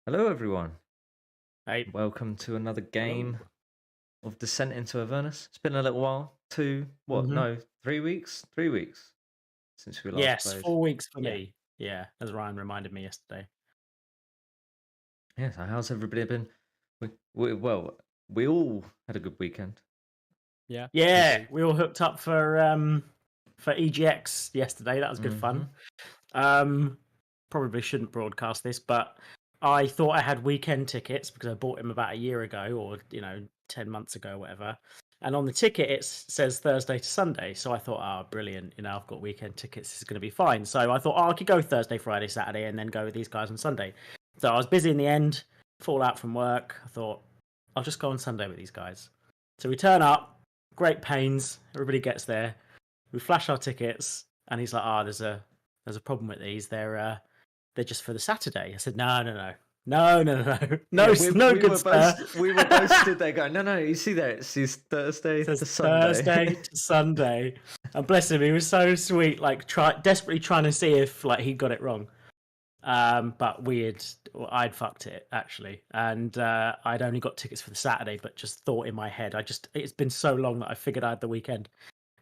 Hello, everyone. Hey, Welcome to another game Hello. of Descent into Avernus. It's been a little while. hmm 3 weeks? 3 weeks since we last yes, played. 4 weeks for Yeah. me. Yeah, as Ryan reminded me yesterday. Yeah, so how's everybody been? We all had a good weekend. Yeah. Yeah, Indeed. we all hooked up for EGX yesterday. That was good fun. Probably shouldn't broadcast this, but I thought I had weekend tickets because I bought him about a year ago, or 10 months ago, or whatever. And on the ticket it says Thursday to Sunday, so I thought, oh, brilliant! I've got weekend tickets. This is going to be fine. So I thought, oh, I could go Thursday, Friday, Saturday, and then go with these guys on Sunday. So I was busy in the end. Fall out from work. I thought I'll just go on Sunday with these guys. So we turn up. Great pains. Everybody gets there. We flash our tickets, and he's like, "Ah, there's a problem with these. They're just for the Saturday." I said, "No, no, no, no, no, no, no, no, Yeah, no we good were sir." we were both stood there going, no, you see there, it's Thursday It says to Sunday. Thursday to Sunday, and bless him, he was so sweet, like desperately trying to see if like he got it wrong. But I'd fucked it actually, and I'd only got tickets for the Saturday, but just thought in my head, it's been so long that I figured I had the weekend.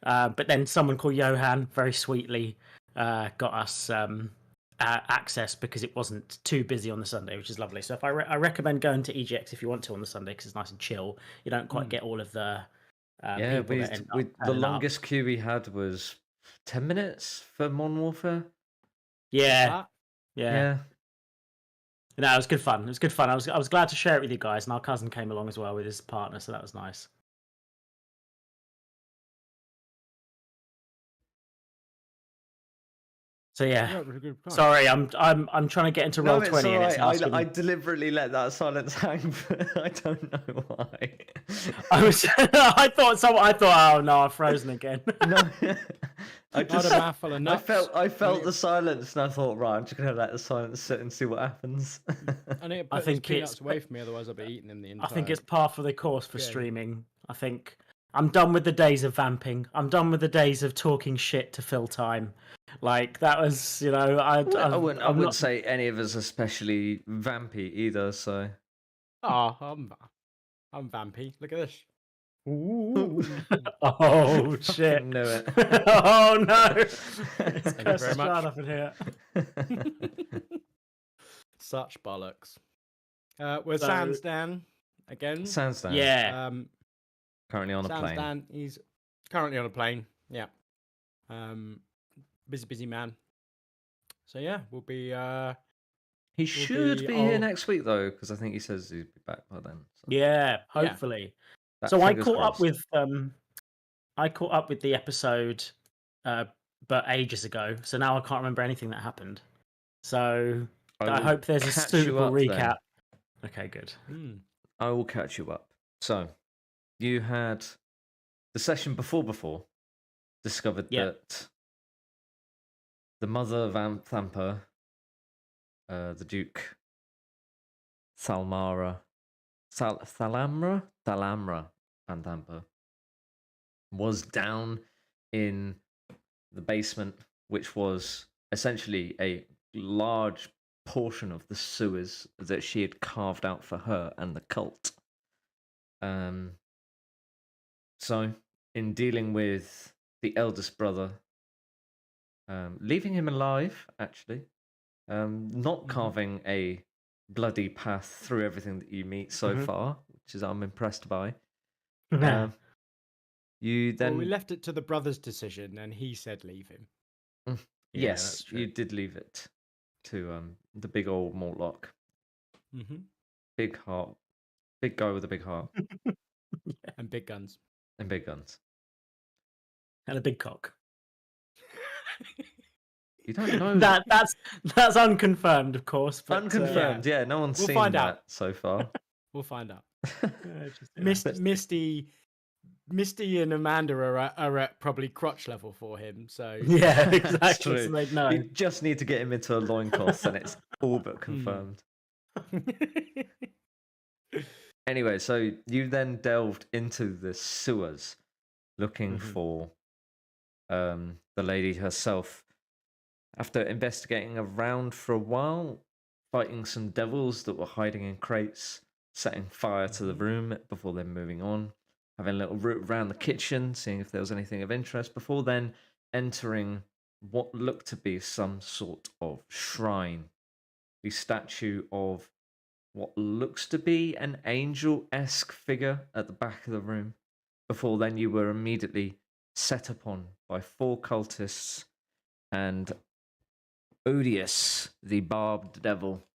But then someone called Johan very sweetly got us access because it wasn't too busy on the Sunday, which is lovely. So if I recommend going to EGX if you want to on the Sunday because it's nice and chill. You don't quite get all of the Yeah, people that end up the turning up. longest queue we had was 10 minutes for Modern Warfare. Yeah. Yeah. No, it was good fun. It was good fun. I was glad to share it with you guys, and our cousin came along as well with his partner, so that was nice. So yeah, Yeah, it was a good time. sorry, I'm trying to get into No, roll it's 20 all and right. it's asking. I deliberately let that silence hang, but I don't know why. I thought, oh no, I've frozen again. No, I Not a mouthful of nuts. I felt the silence, and I thought, right, I'm just gonna let the silence sit and see what happens. I need to I put these think peanuts it's away from me, otherwise I'll be eating them the I entire. think it's par for the course for game. streaming. I think I'm done with the days of vamping. I'm done with the days of talking shit to fill time. Like that was, I I'm wouldn't not. say any of us especially vampy either. So Oh, I'm vampy. Look at this. Ooh. Oh shit! fucking knew it. Oh no! It's Thank you very much. up in here. Such bollocks. We're So- Sandstan again. Sandstan. Yeah. Currently on a plane. Sandstan, he's currently on a plane. Yeah. Busy man. So yeah, we'll be. He should be here oh. next week though, because I think he says he'd be back by then. So Yeah, hopefully. that So I fingers caught crossed. up with the episode, but ages ago. So now I can't remember anything that happened. So I will hope there's a catch you suitable up then. recap. Okay, good. I will catch you up. So you had the session before discovered that the mother of Thampa, the Duke Thalamra and Thampa, was down in the basement, which was essentially a large portion of the sewers that she had carved out for her and the cult. So, in dealing with the eldest brother, leaving him alive, actually, not carving a bloody path through everything that you meet so far, which is I'm impressed by. You then we left it to the brother's decision, and he said leave him. Yes, you did leave it to the big old Mortlock. Big heart, big guy with a big heart, And big guns. and big guns. And a big cock. You don't know that's unconfirmed, of course. But, unconfirmed. Yeah, no one's seen find that out. so far. We'll find out. Misty Misty and Amanda are at probably crotch level for him. So yeah, That's exactly. true. So they'd know. You just need to get him into a loincloth, and it's all but confirmed. Anyway, so you then delved into the sewers, looking for the lady herself. After investigating around for a while, fighting some devils that were hiding in crates, setting fire to the room before then moving on, having a little route around the kitchen, seeing if there was anything of interest, before then entering what looked to be some sort of shrine. The statue of what looks to be an angel-esque figure at the back of the room. Before then, you were immediately set upon by 4 cultists and Odious, the barbed devil.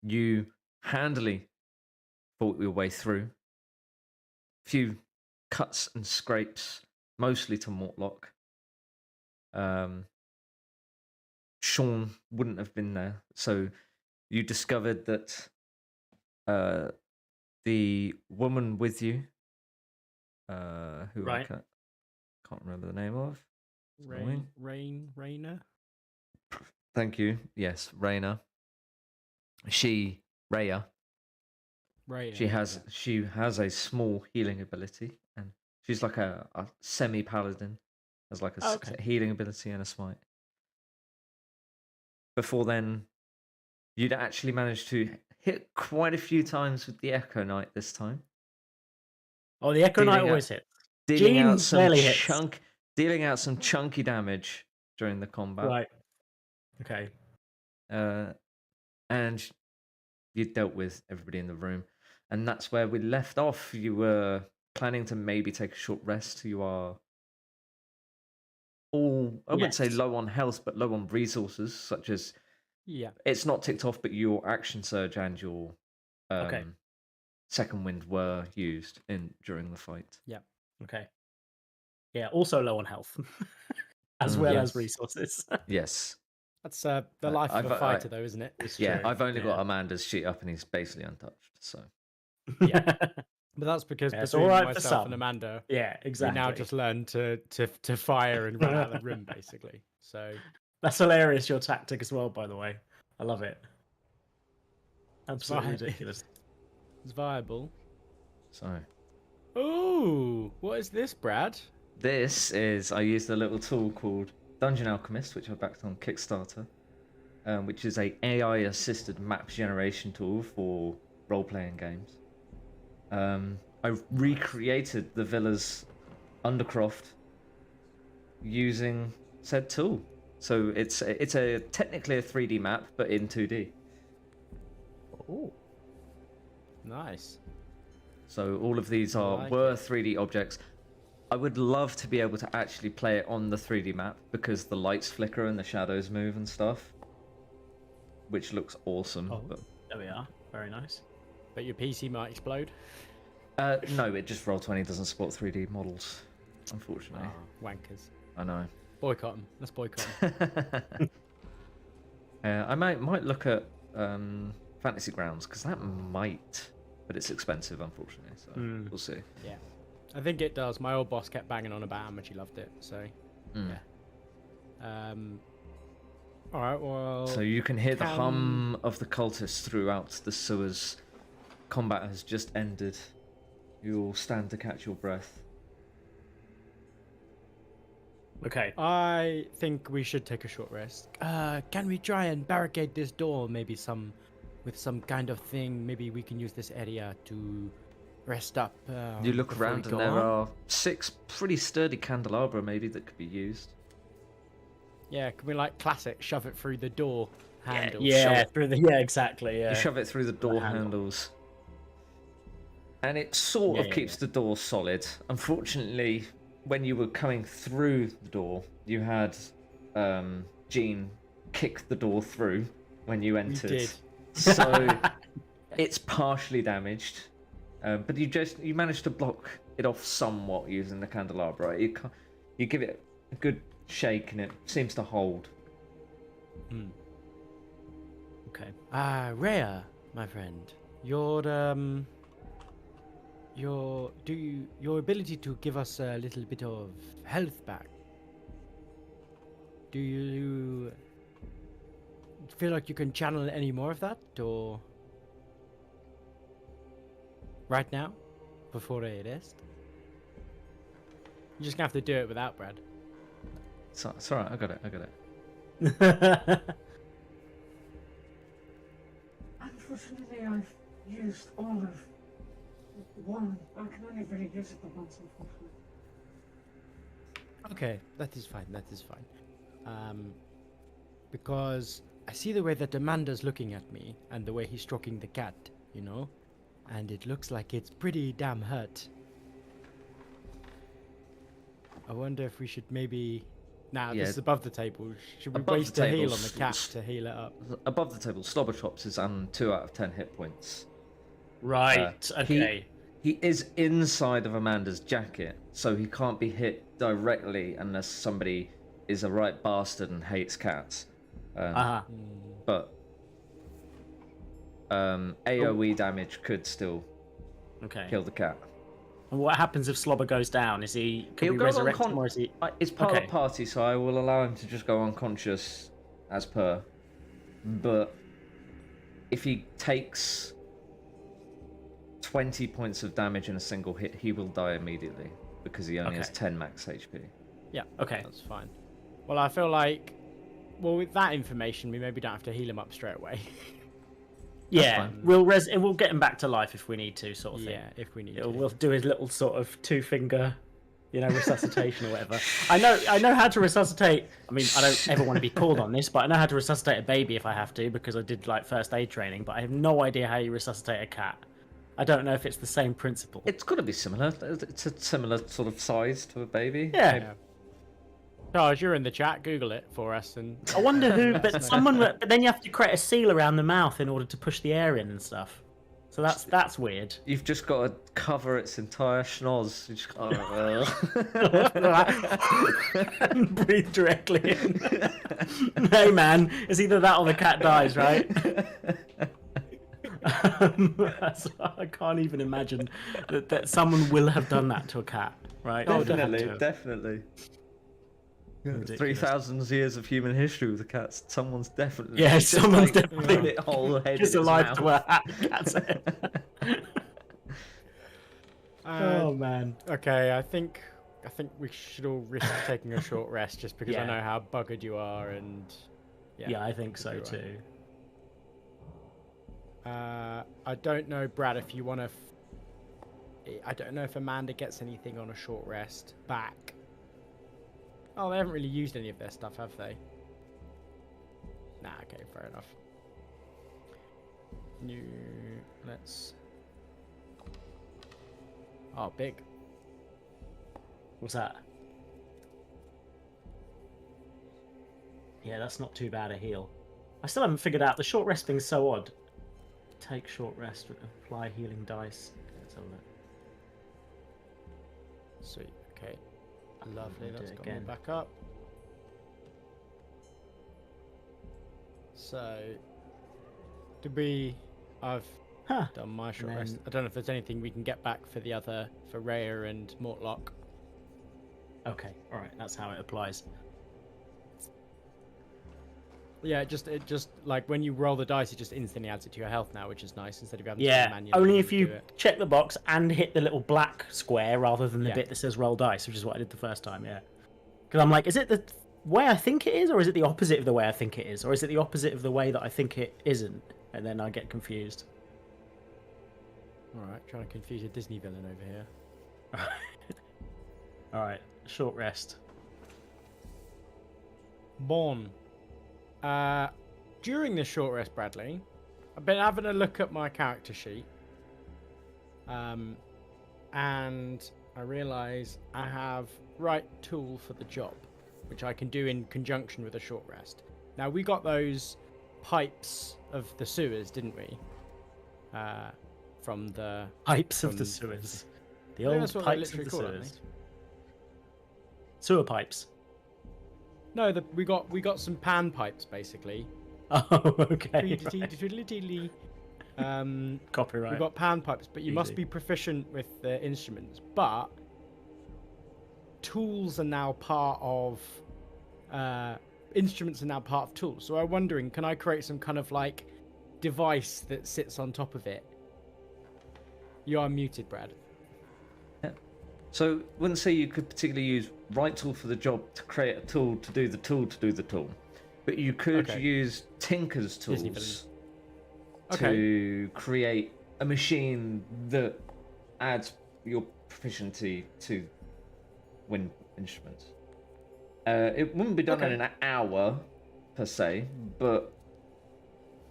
You handily fought your way through. Few cuts and scrapes, mostly to Mortlock. Sean wouldn't have been there, so you discovered that the woman with you, who Right. I can't remember the name of. It's annoying. Rainer? Thank you. Yes, Raya. Right. She has a small healing ability, and she's like a semi paladin, has like a Okay. healing ability and a smite. Before then, you'd actually managed to hit quite a few times with the Echo Knight this time, Oh, the Echo Knight always hits. dealing Jean out some barely hits. dealing out some chunky damage during the combat. Right. Okay. And you dealt with everybody in the room, and that's where we left off. You were planning to maybe take a short rest. You are all, I wouldn't say Yes. low on health, but low on resources, such as Yeah. it's not ticked off, but your action surge and your Okay. second wind were used during the fight. Okay. Yeah, also low on health. As well Yes. as resources. Yes. That's the life of a fighter, though, isn't it? It's Yeah, true. I've only got Yeah. Amanda's sheet up, and he's basically untouched. So Yeah. But that's because Yeah, it's between all right for myself and some. Amanda, Yeah, exactly. we now just learned to fire and run out of the room, basically. So That's hilarious, your tactic as well, by the way. I love it. Absolutely Right. ridiculous. it's viable. so Oh, what is this, Brad? this is, I used a little tool called Dungeon Alchemist, which I backed on Kickstarter, which is a AI-assisted map generation tool for role-playing games. I recreated the villa's Undercroft using said tool. So it's technically a 3D map, but in 2D. Oh. Nice. So all of these like were it. 3D objects. I would love to be able to actually play it on the 3D map because the lights flicker and the shadows move and stuff, which looks awesome. Oh, But there we are. Very nice. But your PC might explode. no, it just Roll20 doesn't support 3D models, unfortunately. Wankers. I know. Boycott them. Let's boycott them. I might look at Fantasy Grounds because that might, but it's expensive, unfortunately. So we'll see. Yeah. I think it does. My old boss kept banging on about how much he loved it. So, yeah. All right, well... So you can hear the hum of the cultists throughout the sewers. Combat has just ended. You all stand to catch your breath. Okay. I think we should take a short rest. Can we try and barricade this door? Maybe with some kind of thing. Maybe we can use this area to rest up. You look before we around and go there on. are 6 pretty sturdy candelabra maybe that could be used. Yeah, can we like classic shove it through the door handle? Yeah, yeah, exactly. Yeah. You shove it through the door handles. And it sort of keeps the door solid. Unfortunately, when you were coming through the door, you had Jean kick the door through when you entered. We did. So it's partially damaged. But you managed to block it off somewhat using the candelabra. You give it a good shake and it seems to hold. Okay. Rhea, my friend, your ability to give us a little bit of health back. Do you feel like you can channel any more of that, or right now, before a rest? You're just gonna have to do it without Brad. It's alright, I got it. Unfortunately, I've used all of one. I can only really use it the once, unfortunately. Okay, that is fine. That is fine. Because I see the way that Amanda's looking at me and the way he's stroking the cat, you know, and it looks like it's pretty damn hurt. I wonder if we should maybe. Nah, Yeah. this is above the table. Should we Above waste the a heal table, on the cat to heal it up? Above the table, Slobberchops is on 2 out of 10 hit points. Right. Okay. He is inside of Amanda's jacket, so he can't be hit directly unless somebody is a right bastard and hates cats. But AoE damage could still Okay. kill the cat. And what happens if Slobber goes down? Is he? Can He'll we go resurrect him, or is he? It's part of Okay. the party, so I will allow him to just go unconscious as per. But if he takes 20 points of damage in a single hit, he will die immediately because he only has Okay. 10 max HP. Yeah. Okay. That's fine. Well, I feel like, well, with that information, we maybe don't have to heal him up straight away. Yeah, fine. we'll get him back to life if we need to, sort of thing. Yeah, if we need We'll, to. we'll do his little sort of 2-finger, resuscitation or whatever. I know how to resuscitate. I mean, I don't ever want to be called on this, but I know how to resuscitate a baby if I have to because I did like first aid training. But I have no idea how you resuscitate a cat. I don't know if it's the same principle. It's got to be similar. It's a similar sort of size to a baby. Yeah. Yeah. Charles, you're in the chat. Google it for us, and I wonder who, let us but know. someone. But then you have to create a seal around the mouth in order to push the air in and stuff. So that's weird. You've just got to cover its entire schnoz. You just And breathe directly in. Hey man, it's either that or the cat dies, right? I can't even imagine that someone will have done that to a cat, right? Oh, They would have definitely, to have. definitely. Ridiculous. 3,000 years of human history with the cats. Someone's definitely. Yeah, just, someone's like, definitely put it whole head just in its alive mouth. to a cat's head. Oh man. Okay, I think we should all risk taking a short rest just because I Yeah. know how buggered you are, and Yeah, I think so you're right. too. I don't know, Brad, if you want to. I don't know if Amanda gets anything on a short rest back. Oh, they haven't really used any of their stuff, have they? Nah, okay, fair enough. Let's. Oh, big. What's that? Yeah, that's not too bad a heal. I still haven't figured out the short rest thing's so odd. Take short rest, apply healing dice. Okay, let's have a look. Sweet. Okay. Lovely. do That's it got me again. back up. So, I've Huh. done my short And rest. then- I don't know if there's anything we can get back for the other, for Rhea and Mortlock. Okay, alright, that's how it applies. Yeah, it just like when you roll the dice, it just instantly adds it to your health now, which is nice instead of having to Yeah, manually only if do you it. check the box and hit the little black square rather than the Yeah. bit that says roll dice, which is what I did the first time, yeah. Because I'm like, is it the way I think it is, or is it the opposite of the way I think it is? Or is it the opposite of the way that I think it isn't? And then I get confused. All right, trying to confuse a Disney villain over here. Alright, short rest. Born. During this short rest, Bradley, I've been having a look at my character sheet. And I realise I have right tool for the job, which I can do in conjunction with a short rest. Now, we got those pipes of the sewers, didn't we? From the... Pipes of From- the sewers. The Yeah, old that's what they're pipes of the literally called, aren't sewers. Sewer pipes. No, we got some pan pipes, basically. Oh, okay. right. Tweedly-tweedly-tweedly. Copyright. We've got pan pipes, but you must Easy. be proficient with the instruments. But tools are now part of instruments are now part of tools. So I'm wondering, can I create some kind of like device that sits on top of it? You are muted, Brad. So, wouldn't say you could particularly use right tool for the job to create a tool to do the tool to do the tool, but you could Okay. use Tinker's Disney tools to create a machine that adds your proficiency to wind instruments. It wouldn't be done in an hour per se, but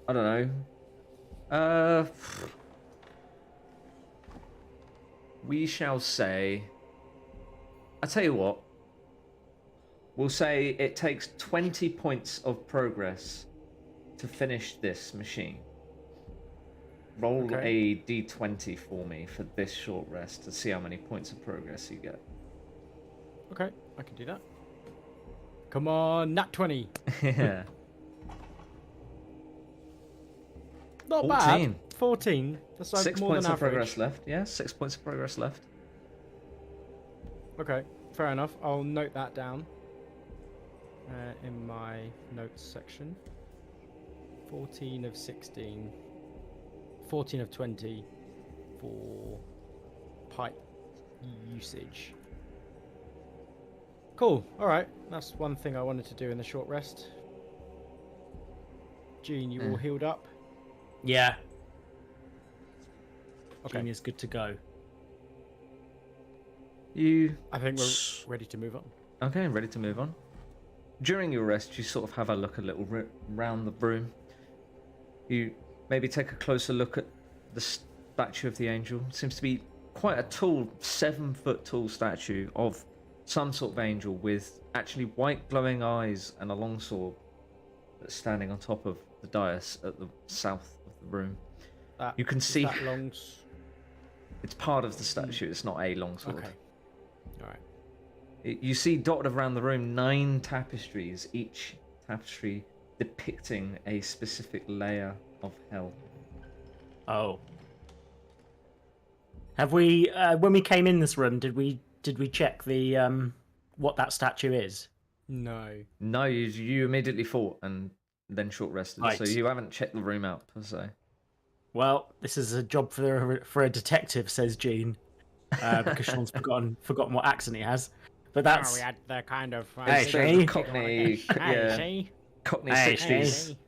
I don't know. We shall say. I tell you what. We'll say it takes 20 points of progress to finish this machine. Roll a d20 for me for this short rest to see how many points of progress you get. Okay, I can do that. Come on, nat 20. Yeah. Not 14. bad. 14. That's like 6 more points than of average. progress left. Yeah, 6 points of progress left. Okay, fair enough. I'll note that down in my notes section. 14 of 16. 14 of 20 for pipe usage. Cool. All right. That's one thing I wanted to do in the short rest. Gene, you all healed up? Yeah. Okay. Gene is good to go. I think we're ready to move on. Okay, ready to move on. During your rest, you sort of have a look a little round the room. You maybe take a closer look at the statue of the angel. It seems to be quite a tall, 7-foot tall statue of some sort of angel with actually white glowing eyes and a long sword that's standing on top of the dais at the south of the room. You can see that long... it's part of the statue. It's not a long sword. Okay. All right. You see dotted around the room 9 tapestries, each tapestry depicting a specific layer of hell. Oh. Have we, when we came in this room, did we check the what that statue is? No. No, you immediately fought and then short rested, Right. so you haven't checked the room out per se. Well, this is a job for a detective, says Gene, because Sean's forgotten what accent he has. But that's we had the kind of... Hey, It's see? Cockney, yeah, see? Cockney Hey, 60s. see?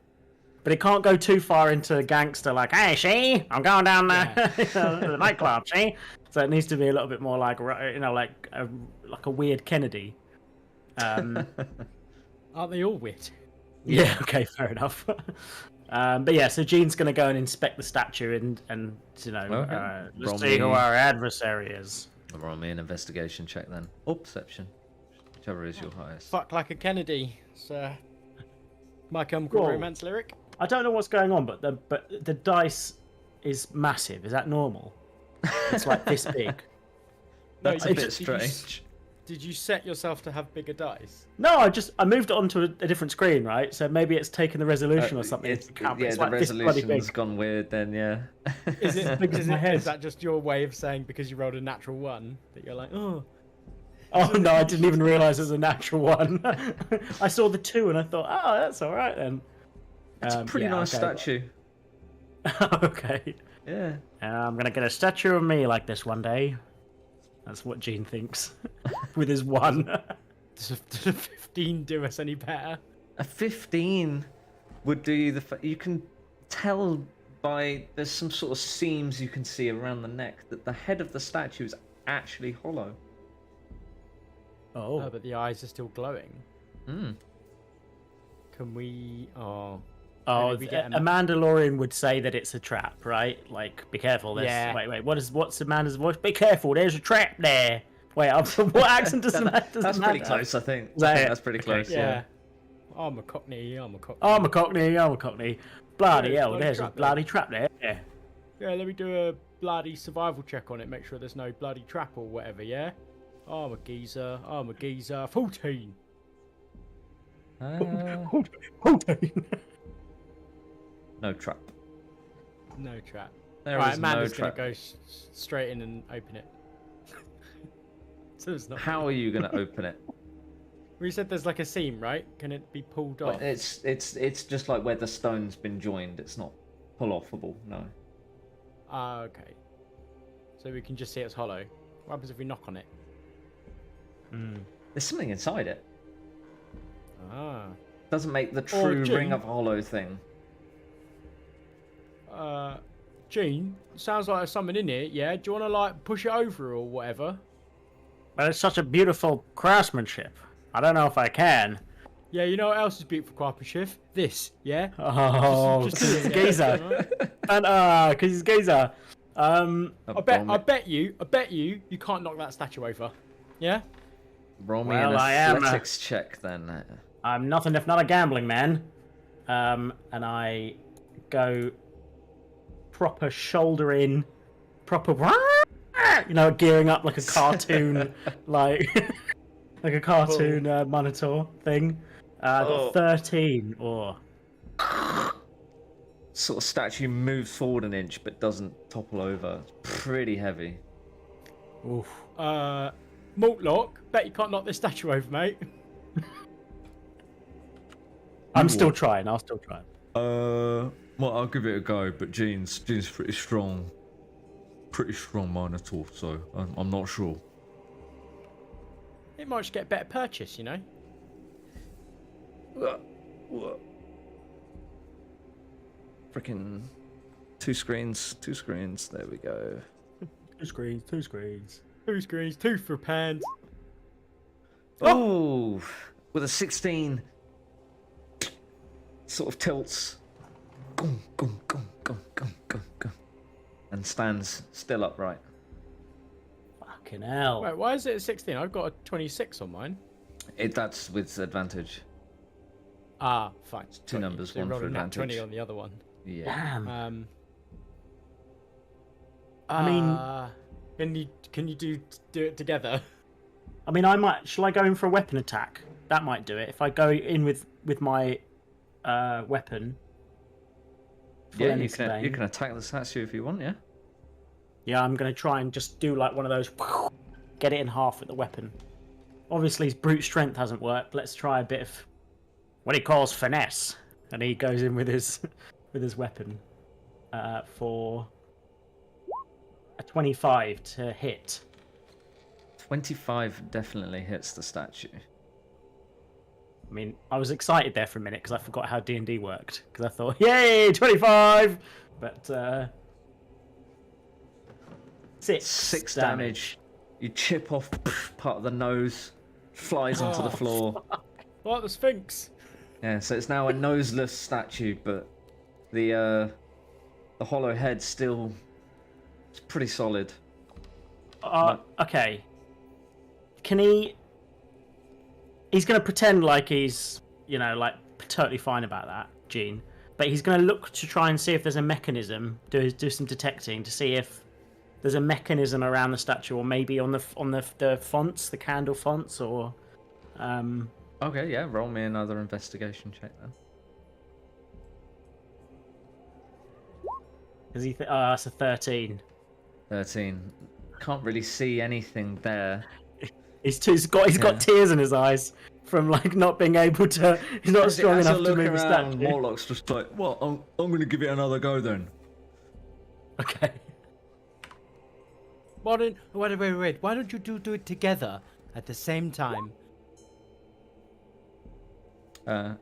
But it can't go too far into gangster, like, hey, see, I'm going down there to the nightclub, see? So it needs to be a little bit more like, you know, like a weird Kennedy. Aren't they all weird? Yeah, okay, fair enough. But yeah, so Gene's going to go and inspect the statue and you know, Okay. let's Roll see who me- our adversary is. Roll me an investigation check then. Or perception. Whichever is your highest. Fuck like a Kennedy. It's My Chemical Whoa. Romance lyric. I don't know what's going on, but the dice is massive. Is that normal? It's like this big. That's No, a did bit you- strange. Did you set yourself to have bigger dice? No, I moved it onto a different screen, right? So maybe it's taken the resolution or something. It's, into account, but yeah, it's the like this bloody resolution's big. gone weird then, yeah. Is it, big as is, my it head. is that just your way of saying because you rolled a natural 1 that you're like, oh, Oh no, I didn't even realise it was a natural one. I saw the 2 and I thought, oh, that's all right then. It's a pretty nice statue. Okay. Yeah. I'm gonna get a statue of me like this one day. That's what Gene thinks with his 1. does a 15 do us any better? A 15 would do you you can tell by there's some sort of seams you can see around the neck that the head of the statue is actually hollow. Oh. But the eyes are still glowing. Hmm. Can we? Oh. Oh, maybe we get a Mandalorian would say that it's a trap, right? Like, be careful. There's, Yeah. Wait. What's Amanda's voice? Be careful. There's a trap there. Wait, what accent does That's Amanda pretty have? close, I think. Is that I think it? that's pretty Okay. close. Yeah. I'm a Cockney. I'm a Cockney. Oh, I'm a Cockney. Bloody Yeah, hell, bloody there's a trap there. bloody trap there. Yeah. Yeah, let me do a bloody survival check on it. Make sure there's no bloody trap or whatever. Yeah. Oh, I'm a geezer. 14. Hold on. No trap. No trap. There Right, is Amanda's no gonna trap. go straight in and open it. So it's not. How are you going to open it? We said there's like a seam, right? Can it be pulled Well, off? it's just like where the stone's been joined. It's not pull-offable, no. Ah, okay. So we can just see it's hollow. What happens if we knock on it? There's something inside it. Ah. Doesn't make the true Gene. ring of hollow thing. Gene, sounds like there's something in it. Yeah, do you want to like push it over or whatever? But it's such a beautiful craftsmanship. I don't know if I can. Yeah, you know what else is beautiful craftsmanship? This. Yeah. Oh, Just because do it's it, a yeah, geezer. alright? Because he's a geezer. I bet you can't knock that statue over. Yeah. Roll me Well, an I am, athletics check then. I'm nothing if not a gambling man. And I go proper shoulder in, proper, gearing up like a cartoon, like a cartoon monitor thing. I got 13. Or Sort of statue moves forward an inch but doesn't topple over. Pretty heavy. oof. Mortlock, bet you can't knock this statue over, mate. I'm still trying. I'll still try. Well, I'll give it a go, but Gene's pretty strong. Pretty strong Minotaur, so I'm not sure. It might just get a better purchase, you know. Freaking two screens. There we go. Two screens. Two screens, two for pants. Oh, with a 16, sort of tilts, gum, gum, gum, gum, gum, gum, gum, and stands still upright. Fucking hell. Wait, why is it a 16? I've got a 26 on mine. That's with advantage. Ah, fine. Two numbers, so you one rolled for a nat advantage. 20 on the other one. Yeah. Damn. I mean, can you do it together? I mean, I might. Shall I go in for a weapon attack? That might do it. If I go in with my weapon. Yeah, you can attack the statue if you want. Yeah. Yeah, I'm gonna try and just do like one of those. Get it in half with the weapon. Obviously, his brute strength hasn't worked. Let's try a bit of what he calls finesse, and he goes in with his weapon for a 25 to hit. 25 definitely hits the statue. I mean, I was excited there for a minute because I forgot how D&D worked. Because I thought, yay, 25! But, 6 damage. You chip off part of the nose, flies onto the floor. What, the Sphinx? Yeah, so it's now a noseless statue, but the hollow head still is pretty solid. Okay. Can he... He's going to pretend like he's, like totally fine about that, Gene. But he's going to look to try and see if there's a mechanism, do some detecting to see if there's a mechanism around the statue, or maybe on the fonts, the candle fonts, or. Okay, yeah. Roll me another investigation check then. Is he? That's a 13. 13. Can't really see anything there. He's got tears in his eyes from like not being able to. He's not strong enough to move a statue. Morlock's just like, well, I'm going to give it another go then. Okay. Wait. Why don't you do it together at the same time?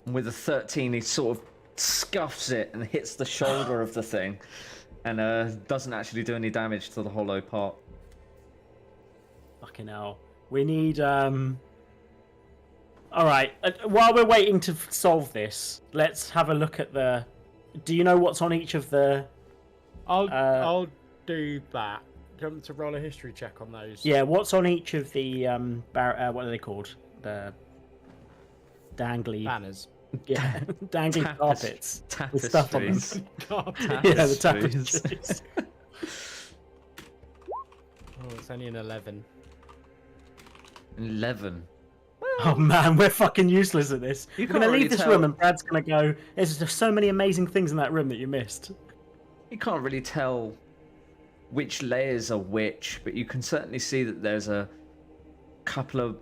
With a 13, he sort of scuffs it and hits the shoulder of the thing, and doesn't actually do any damage to the hollow part. Fucking hell. We need, Alright, while we're waiting to solve this, let's have a look at the... Do you know what's on each of the... I'll do that. Do you want me to roll a history check on those? Yeah, what's on each of the, what are they called? The dangly... Banners. Yeah, dangly carpets. With stuff on them. Tapestries. Yeah, the tapestries. Oh, it's only an 11. 11. Oh man, we're fucking useless at this. We're can't gonna really leave this tell. room and Brad's gonna go, there's just so many amazing things in that room that you missed. You can't really tell which layers are which, but you can certainly see that there's a couple of...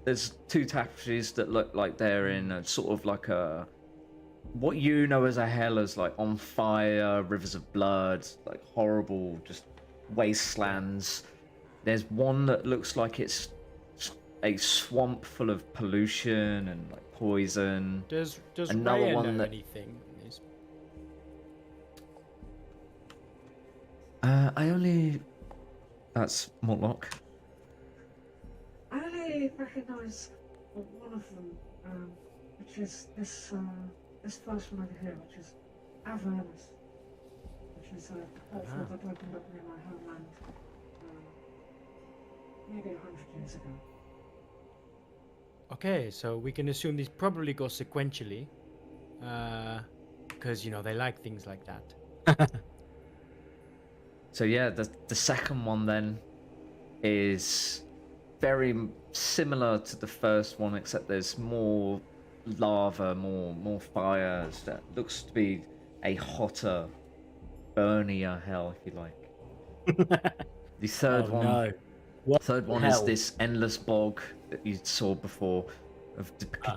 There's two tapestries that look like they're in a sort of like a... What you know as a hell is like on fire, rivers of blood, like horrible, just wastelands. There's one that looks like it's a swamp full of pollution and like poison. Does Another Raya one know that- anything? I only. That's Mortlock. I only recognise one of them, which is this first one over here, which is Avernus, which is a portal that opened up near my homeland maybe 100 years ago. Okay, so we can assume these probably go sequentially, because they like things like that. So yeah, the second one then is very similar to the first one, except there's more lava, more fire. That looks to be a hotter, burnier hell, if you like. The third one. No. What Third one hell? is this endless bog that you saw before, of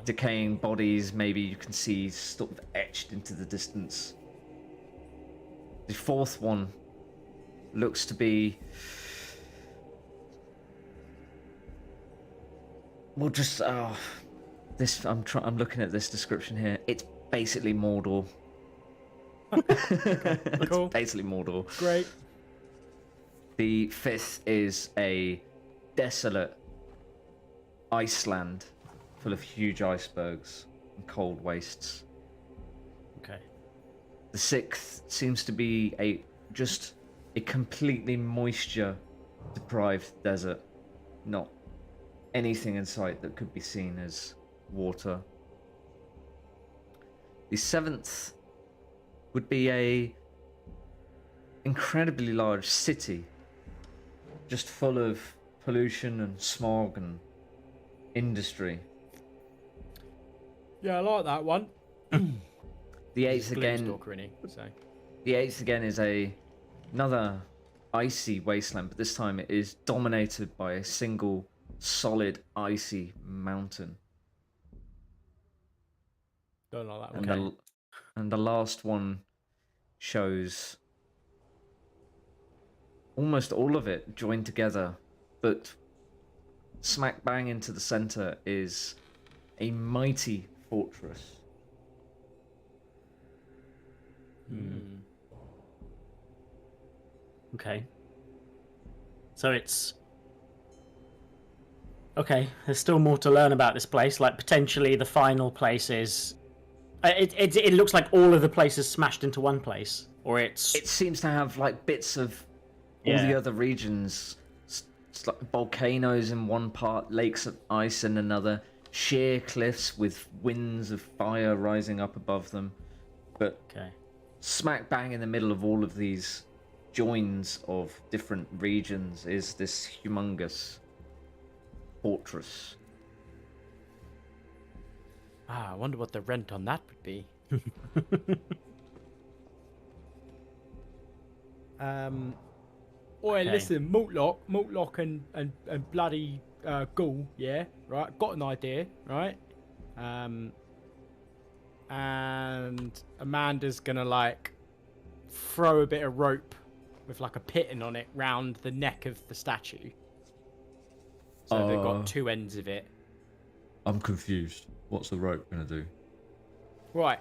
decaying bodies. Maybe you can see sort of etched into the distance. The fourth one looks to be, well, just this. I'm looking at this description here. It's basically Mordor. Cool. It's basically Mordor. Great. The fifth is a desolate Iceland full of huge icebergs and cold wastes. Okay. The sixth seems to be just a completely moisture deprived desert. Not anything in sight that could be seen as water. The seventh would be a incredibly large city, just full of pollution and smog and industry. Yeah, I like that one. The eighth again. Gloomstalker, innit? So. The eighth again is another icy wasteland, but this time it is dominated by a single solid icy mountain. Don't like that And one. the last one shows almost all of it joined together, but smack bang into the center is a mighty fortress. Okay. So it's okay. There's still more to learn about this place. Like potentially the final place is. It looks like all of the places smashed into one place, or It seems to have like bits of all the Yeah. other regions. It's like volcanoes in one part, lakes of ice in another, sheer cliffs with winds of fire rising up above them. But Okay. smack bang in the middle of all of these joins of different regions is this humongous fortress. I wonder what the rent on that would be. Oi, Okay. listen, Mortlock and bloody Ghoul, yeah, right? Got an idea, right? And Amanda's gonna like throw a bit of rope with like a pitting on it round the neck of the statue. So they've got two ends of it. I'm confused. What's the rope gonna do? Right.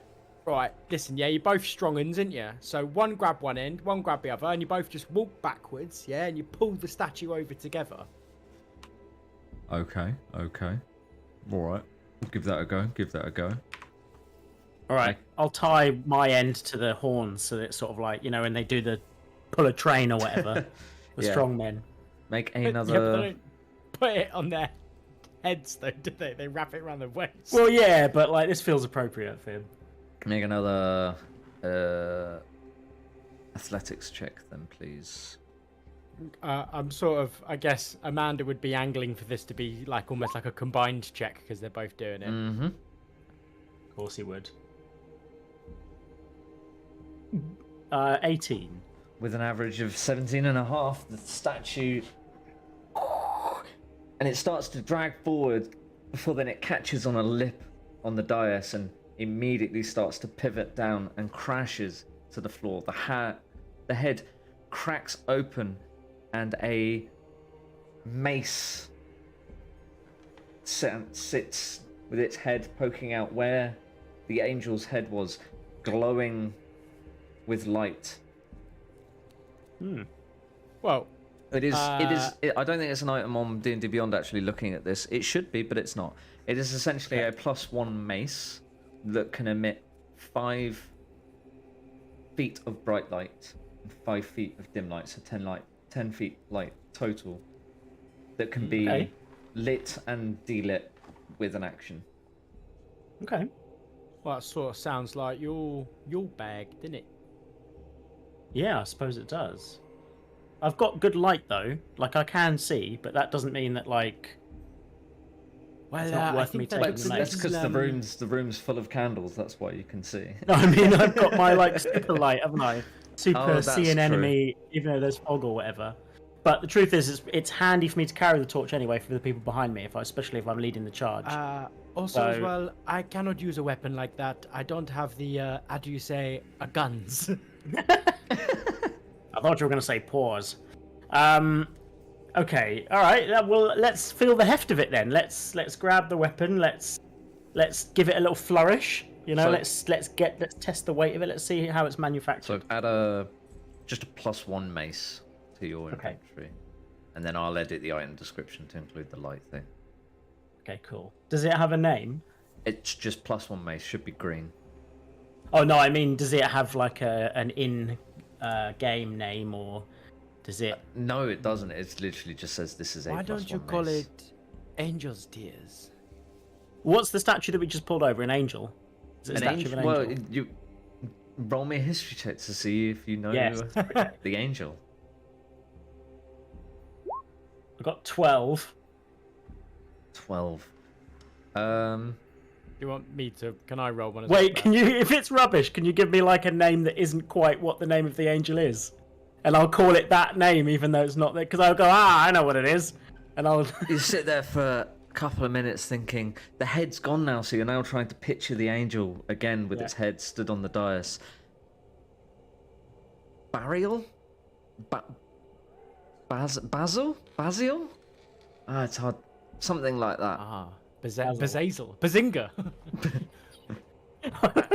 Listen, yeah, you're both strong uns, aren't you? So one grab one end, one grab the other, and you both just walk backwards, yeah, and you pull the statue over together. Okay. Alright. Give that a go. All right. I'll tie my end to the horns so that it's sort of like when they do the pull a train or whatever. The Yeah. strong men. Make Yeah, but another. they don't put it on their heads, though, do they? They wrap it around their waist. Well, yeah, but like this feels appropriate for him. Make another athletics check, then, please. I'm sort of, I guess Amanda would be angling for this to be like almost like a combined check because they're both doing it. Mm-hmm. Of course he would. 18. With an average of 17.5, the statue, and it starts to drag forward before then it catches on a lip on the dais and immediately starts to pivot down and crashes to the floor. The head cracks open and a mace sits with its head poking out where the angel's head was, glowing with light. Well, It is. I don't think it's an item on D&D Beyond. Actually, looking at this, it should be, but it's not. It is essentially a +1 mace that can emit 5 feet of bright light and 5 feet of dim light, so 10 feet light total. That can be lit and delit with an action. Okay. well, that sort of sounds like your bag, didn't it? Yeah, I suppose it does. I've got good light though. Like I can see, but that doesn't mean that like. Well, It's not I worth me think taking that the That's mace. because the room's full of candles. That's why you can see. No, I mean I've got my like super light, haven't I? Super Oh, that's see an true. enemy, even though there's fog or whatever. But the truth is, it's handy for me to carry the torch anyway for the people behind me, especially if I'm leading the charge. Also, as So- well, I cannot use a weapon like that. I don't have the, how do you say, guns. I thought you were going to say pause. Okay, all right. Well, let's feel the heft of it then. Let's grab the weapon. Let's give it a little flourish. You know, So- let's test the weight of it. Let's see how it's manufactured. So add just a +1 mace to your Okay. inventory, and then I'll edit the item description to include the light thing. Okay, cool. Does it have a name? It's just +1 mace. Should be green. Oh no, I mean, does it have like an game name, or does it? No, it doesn't. It literally just says this is a Why +1 don't you mace. call it Angel's Tears? What's the statue that we just pulled over? An angel? Is it a An statue angel? of an Well, angel? you roll me a history check to see if you know Yes. the angel. I got 12. 12. You want me to? Can I roll one? As Wait, well? can you? If it's rubbish, can you give me like a name that isn't quite what the name of the angel is, and I'll call it that name even though it's not there, because I'll go, I know what it is, and I'll. You sit there for a couple of minutes thinking, the head's gone now, so you're now trying to picture the angel again with its head stood on the dais. Burial? Basil? Ah, it's hard. Something like that. Bazazel. Bazinga.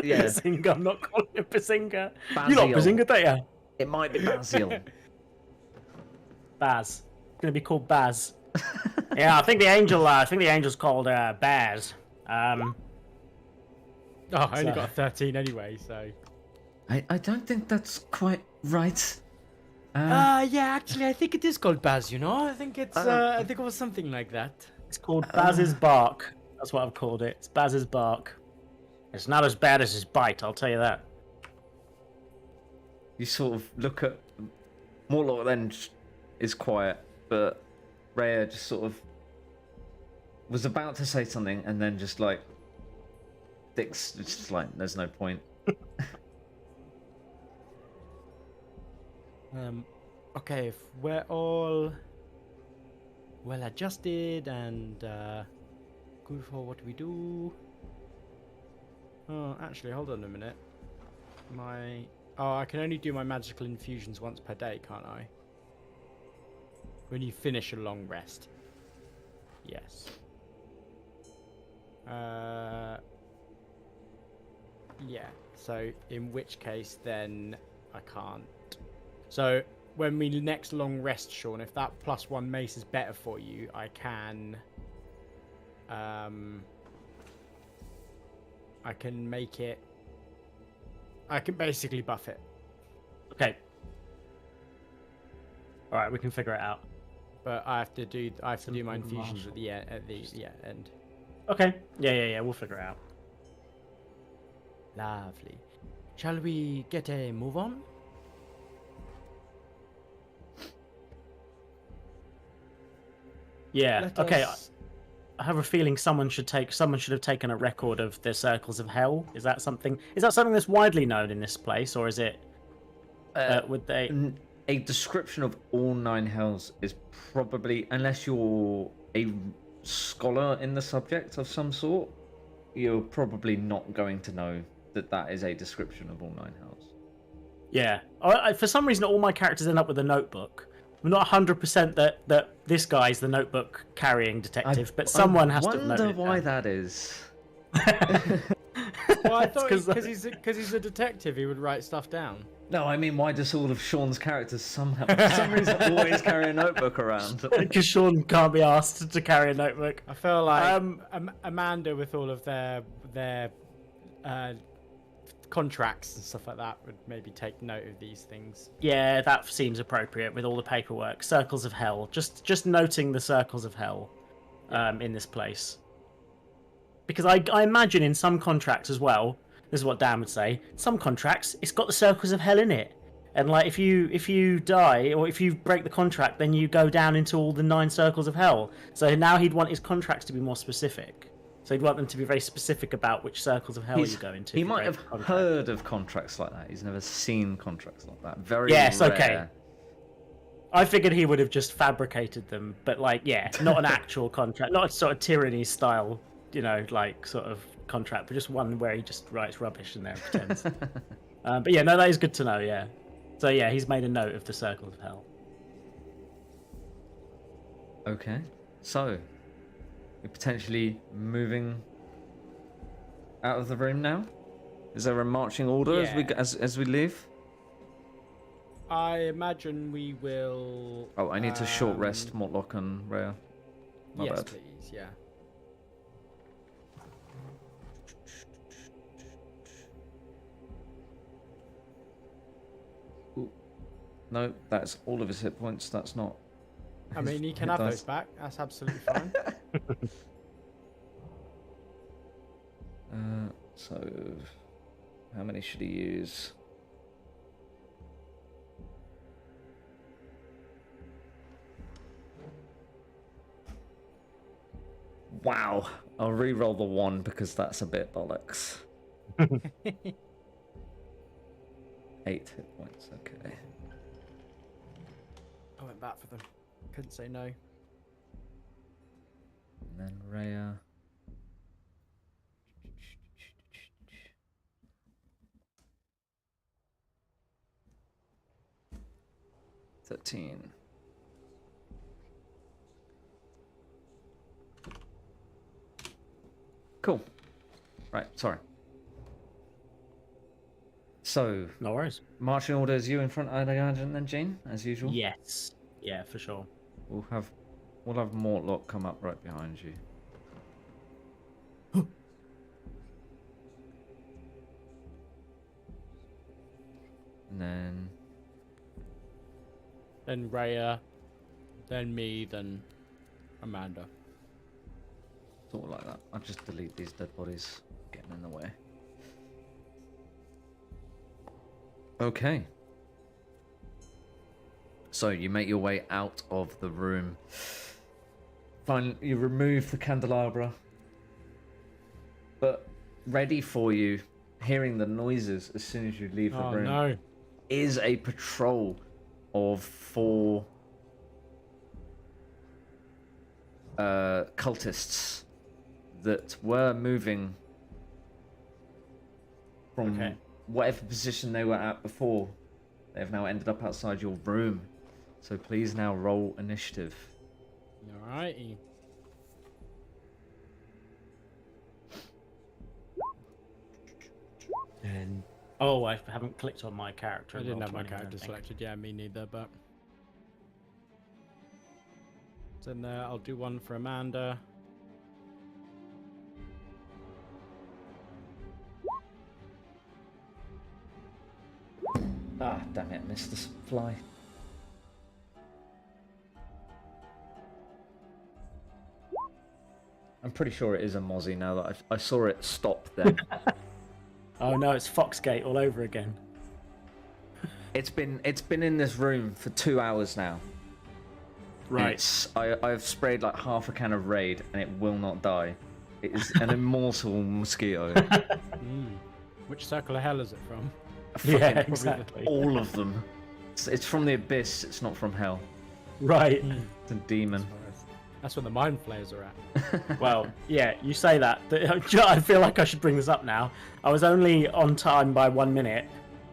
Yeah. Bazinga, I'm not calling it Bazinga. You Basil. not Bazinga, don't you? It might be Basil. Baz. It's gonna be called Baz. Yeah, I think the angel's called Baz. Oh, I only So- got a 13 anyway, so. I don't think that's quite right. Yeah, actually, I think it is called Baz. You know, I think it's. Uh, I think it was something like that. It's called Baz's Bark. That's what I've called it. It's Baz's Bark. It's not as bad as his bite, I'll tell you that. You sort of look at Morlock then is quiet, but Rhea just sort of was about to say something and then just like Dick's just like there's no point. Okay, if we're all well adjusted and good for what we do. Oh, actually, hold on a minute. I can only do my magical infusions once per day, can't I? When you finish a long rest. Yes. Yeah. So in which case, then I can't. So when we next long rest, Sean, if that +1 mace is better for you, I can make it. I can basically buff it, Okay. All right, we can figure it out. but I have to do my Simple infusions martial. at the end. Okay. Yeah. We'll figure it out. Lovely. Shall we get a move on? Yeah. Let Okay. us- I have a feeling someone should have taken a record of the circles of hell. Is that something that's widely known in this place, or is it? Would they? A description of all 9 hells is probably, unless you're a scholar in the subject of some sort, you're probably not going to know that is a description of all 9 hells. Yeah. For some reason, all my characters end up with a notebook. I'm not 100% that this guy's the notebook carrying detective, but someone has to have wonder noted why that. that is. Well, I It's thought 'cause because he's a detective, he would write stuff down. No, I mean, why does all of Sean's characters somehow, for some reason, always carry a notebook around? Because Sean can't be asked to carry a notebook. I feel like Amanda, with all of their contracts and stuff like that, would maybe take note of these things. Yeah, that seems appropriate with all the paperwork. Circles of hell. Just noting the circles of hell in this place. Because I imagine in some contracts as well, this is what Dan would say, some contracts, it's got the circles of hell in it. And like if you die or if you break the contract, then you go down into all the 9 circles of hell. So now he'd want his contracts to be more specific. So he'd want them to be very specific about which circles of hell you go into. He might have heard of contracts like that. He's never seen contracts like that. Very yes, rare. Okay. I figured he would have just fabricated them, but like, yeah, not an actual contract, not a sort of tyranny style, like sort of contract, but just one where he just writes rubbish in there and pretends. But yeah, no, that is good to know. Yeah. So yeah, he's made a note of the circles of hell. Okay, so we're potentially moving out of the room now. Is there a marching order as we leave? I imagine we will. Oh, I need to short rest Mortlock and Rhea. My yes, bad. please. Yeah. Ooh. No, that's all of his hit points. That's not. I mean, he can have those back. That's absolutely fine. So, how many should he use? Wow, I'll re-roll the 1 because that's a bit bollocks. 8 hit points, okay. I went back for them. Couldn't say no. And then Rhea. $13. Cool. Right, sorry. So, No worries. marching orders, you in front, I imagine, then Jean, as usual. Yes. Yeah, for sure. We'll have Mortlock come up right behind you. And then Then Rhea, then me, then Amanda. sort of like that. I'll just delete these dead bodies getting in the way. Okay. So you make your way out of the room. Finally, you remove the candelabra. But ready for you, hearing the noises as soon as you leave the room, No. is a patrol of 4 cultists that were moving from whatever position they were at before. They have now ended up outside your room. So please now roll initiative. Alrighty. And oh, I haven't clicked on my character. I in didn't have Roll20, my I don't character think. selected. Yeah, me neither, but. Then I'll do one for Amanda. Ah, damn it, I missed this fly. I'm pretty sure it is a mozzie now that I saw it stop there. Oh no, it's Foxgate all over again. It's been in this room for 2 hours now. Right. I've sprayed like half a can of Raid and it will not die. It is an immortal mosquito. Which circle of hell is it from? Yeah, Fucking exactly. all of them. It's from the abyss. It's not from hell. Right. It's a demon. That's where the mind flayers are at. Well, yeah, you say that. I feel like I should bring this up now. I was only on time by 1 minute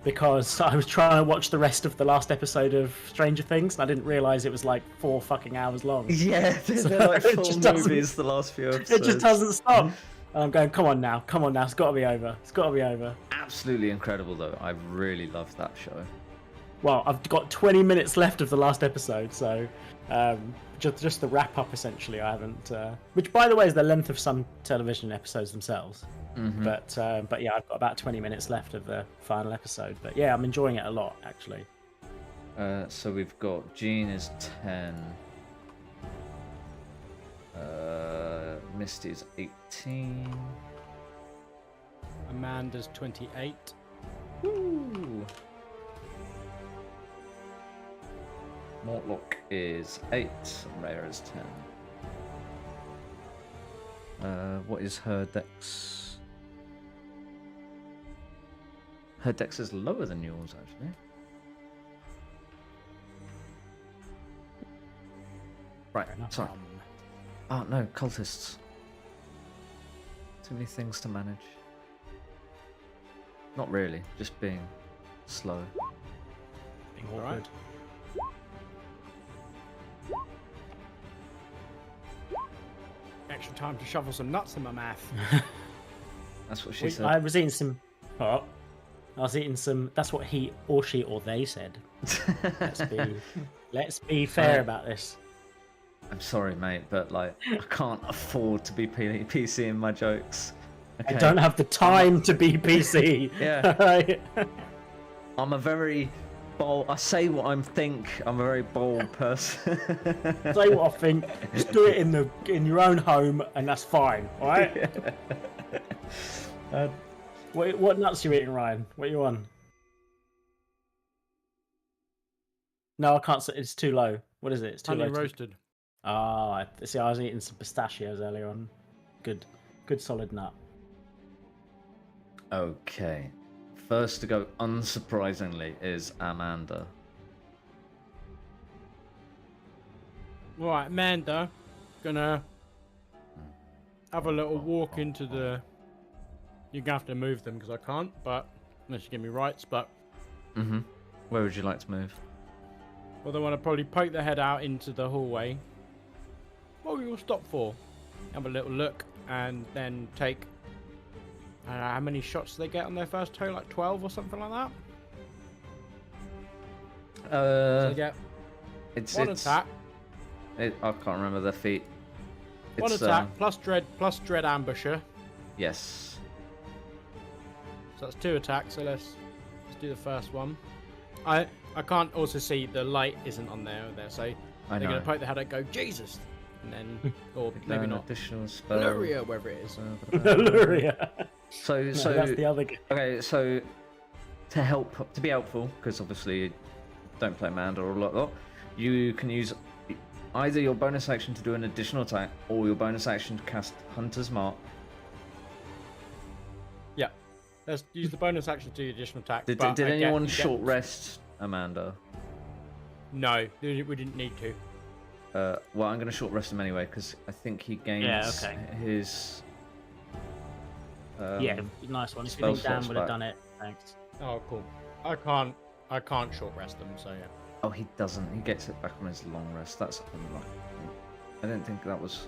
because I was trying to watch the rest of the last episode of Stranger Things and I didn't realise it was like 4 fucking hours long. Yeah, they're like it full just doesn't- movies. The last few episodes. It just doesn't stop. And I'm going, come on now, it's got to be over. It's got to be over. Absolutely incredible, though. I really loved that show. Well, I've got 20 minutes left of the last episode, so just the wrap up essentially. I haven't, which by the way is the length of some television episodes themselves. Mm-hmm. But yeah, I've got about 20 minutes left of the final episode. But yeah, I'm enjoying it a lot actually. So we've got Jean is 10. Misty is 18. Amanda's 28. Woo! Mortlock is 8. And Rhea is 10. What is her dex? Her dex is lower than yours, actually. Right, sorry. Oh no, cultists. Too many things to manage. Not really, just being slow. Being All awkward. Extra time to shovel some nuts in my mouth. That's what she I said. was eating some. Oh, I was eating some. That's what he or she or they said. Let's be fair about this. I'm sorry, mate, but like, I can't afford to be PC in my jokes. Okay? I don't have the time to be PC. Yeah. Right? I'm a very bold. I say what I think. I'm a very bold person. Say what I think. Just do it in your own home, and that's fine. All right. What nuts you eating, Ryan? What you on? No, I can't. It's too low. What is it? It's too Honey low. roasted. Oh, see, I was eating some pistachios earlier on. Good solid nut. Okay. First to go, unsurprisingly, is Amanda. Right, Amanda, gonna have a little walk into the. You're gonna have to move them because I can't, but unless you give me rights, but. Mm-hmm. Where would you like to move? Well, they want to probably poke their head out into the hallway. What will you stop for? Have a little look and then take. How many shots do they get on their first toe? Like 12 or something like that? So they get It's one attack. I can't remember the feat. One It's, attack plus dread ambusher. Yes. So that's 2 attacks. So let's do the first one. I can't also see the light isn't on there, so I they're know. gonna poke their head out, go Jesus, and then or maybe Learn not. additional spell. Luria, whatever it is. Luria. So No, that's the other. okay, so to be helpful, because obviously you don't play Amanda or a lot, you can use either your bonus action to do an additional attack or your bonus action to cast Hunter's Mark. Yeah, let's use the bonus action to do the additional attack. Did but anyone short rest Amanda? No, we didn't need to. Well, I'm going to short rest him anyway because I think he gains okay. his. Yeah, nice one. If you spell think Dan slots would have back. done it, thanks. Oh, cool. I can't short rest them, so yeah. Oh, he doesn't. He gets it back on his long rest. That's unlucky. I didn't think that was.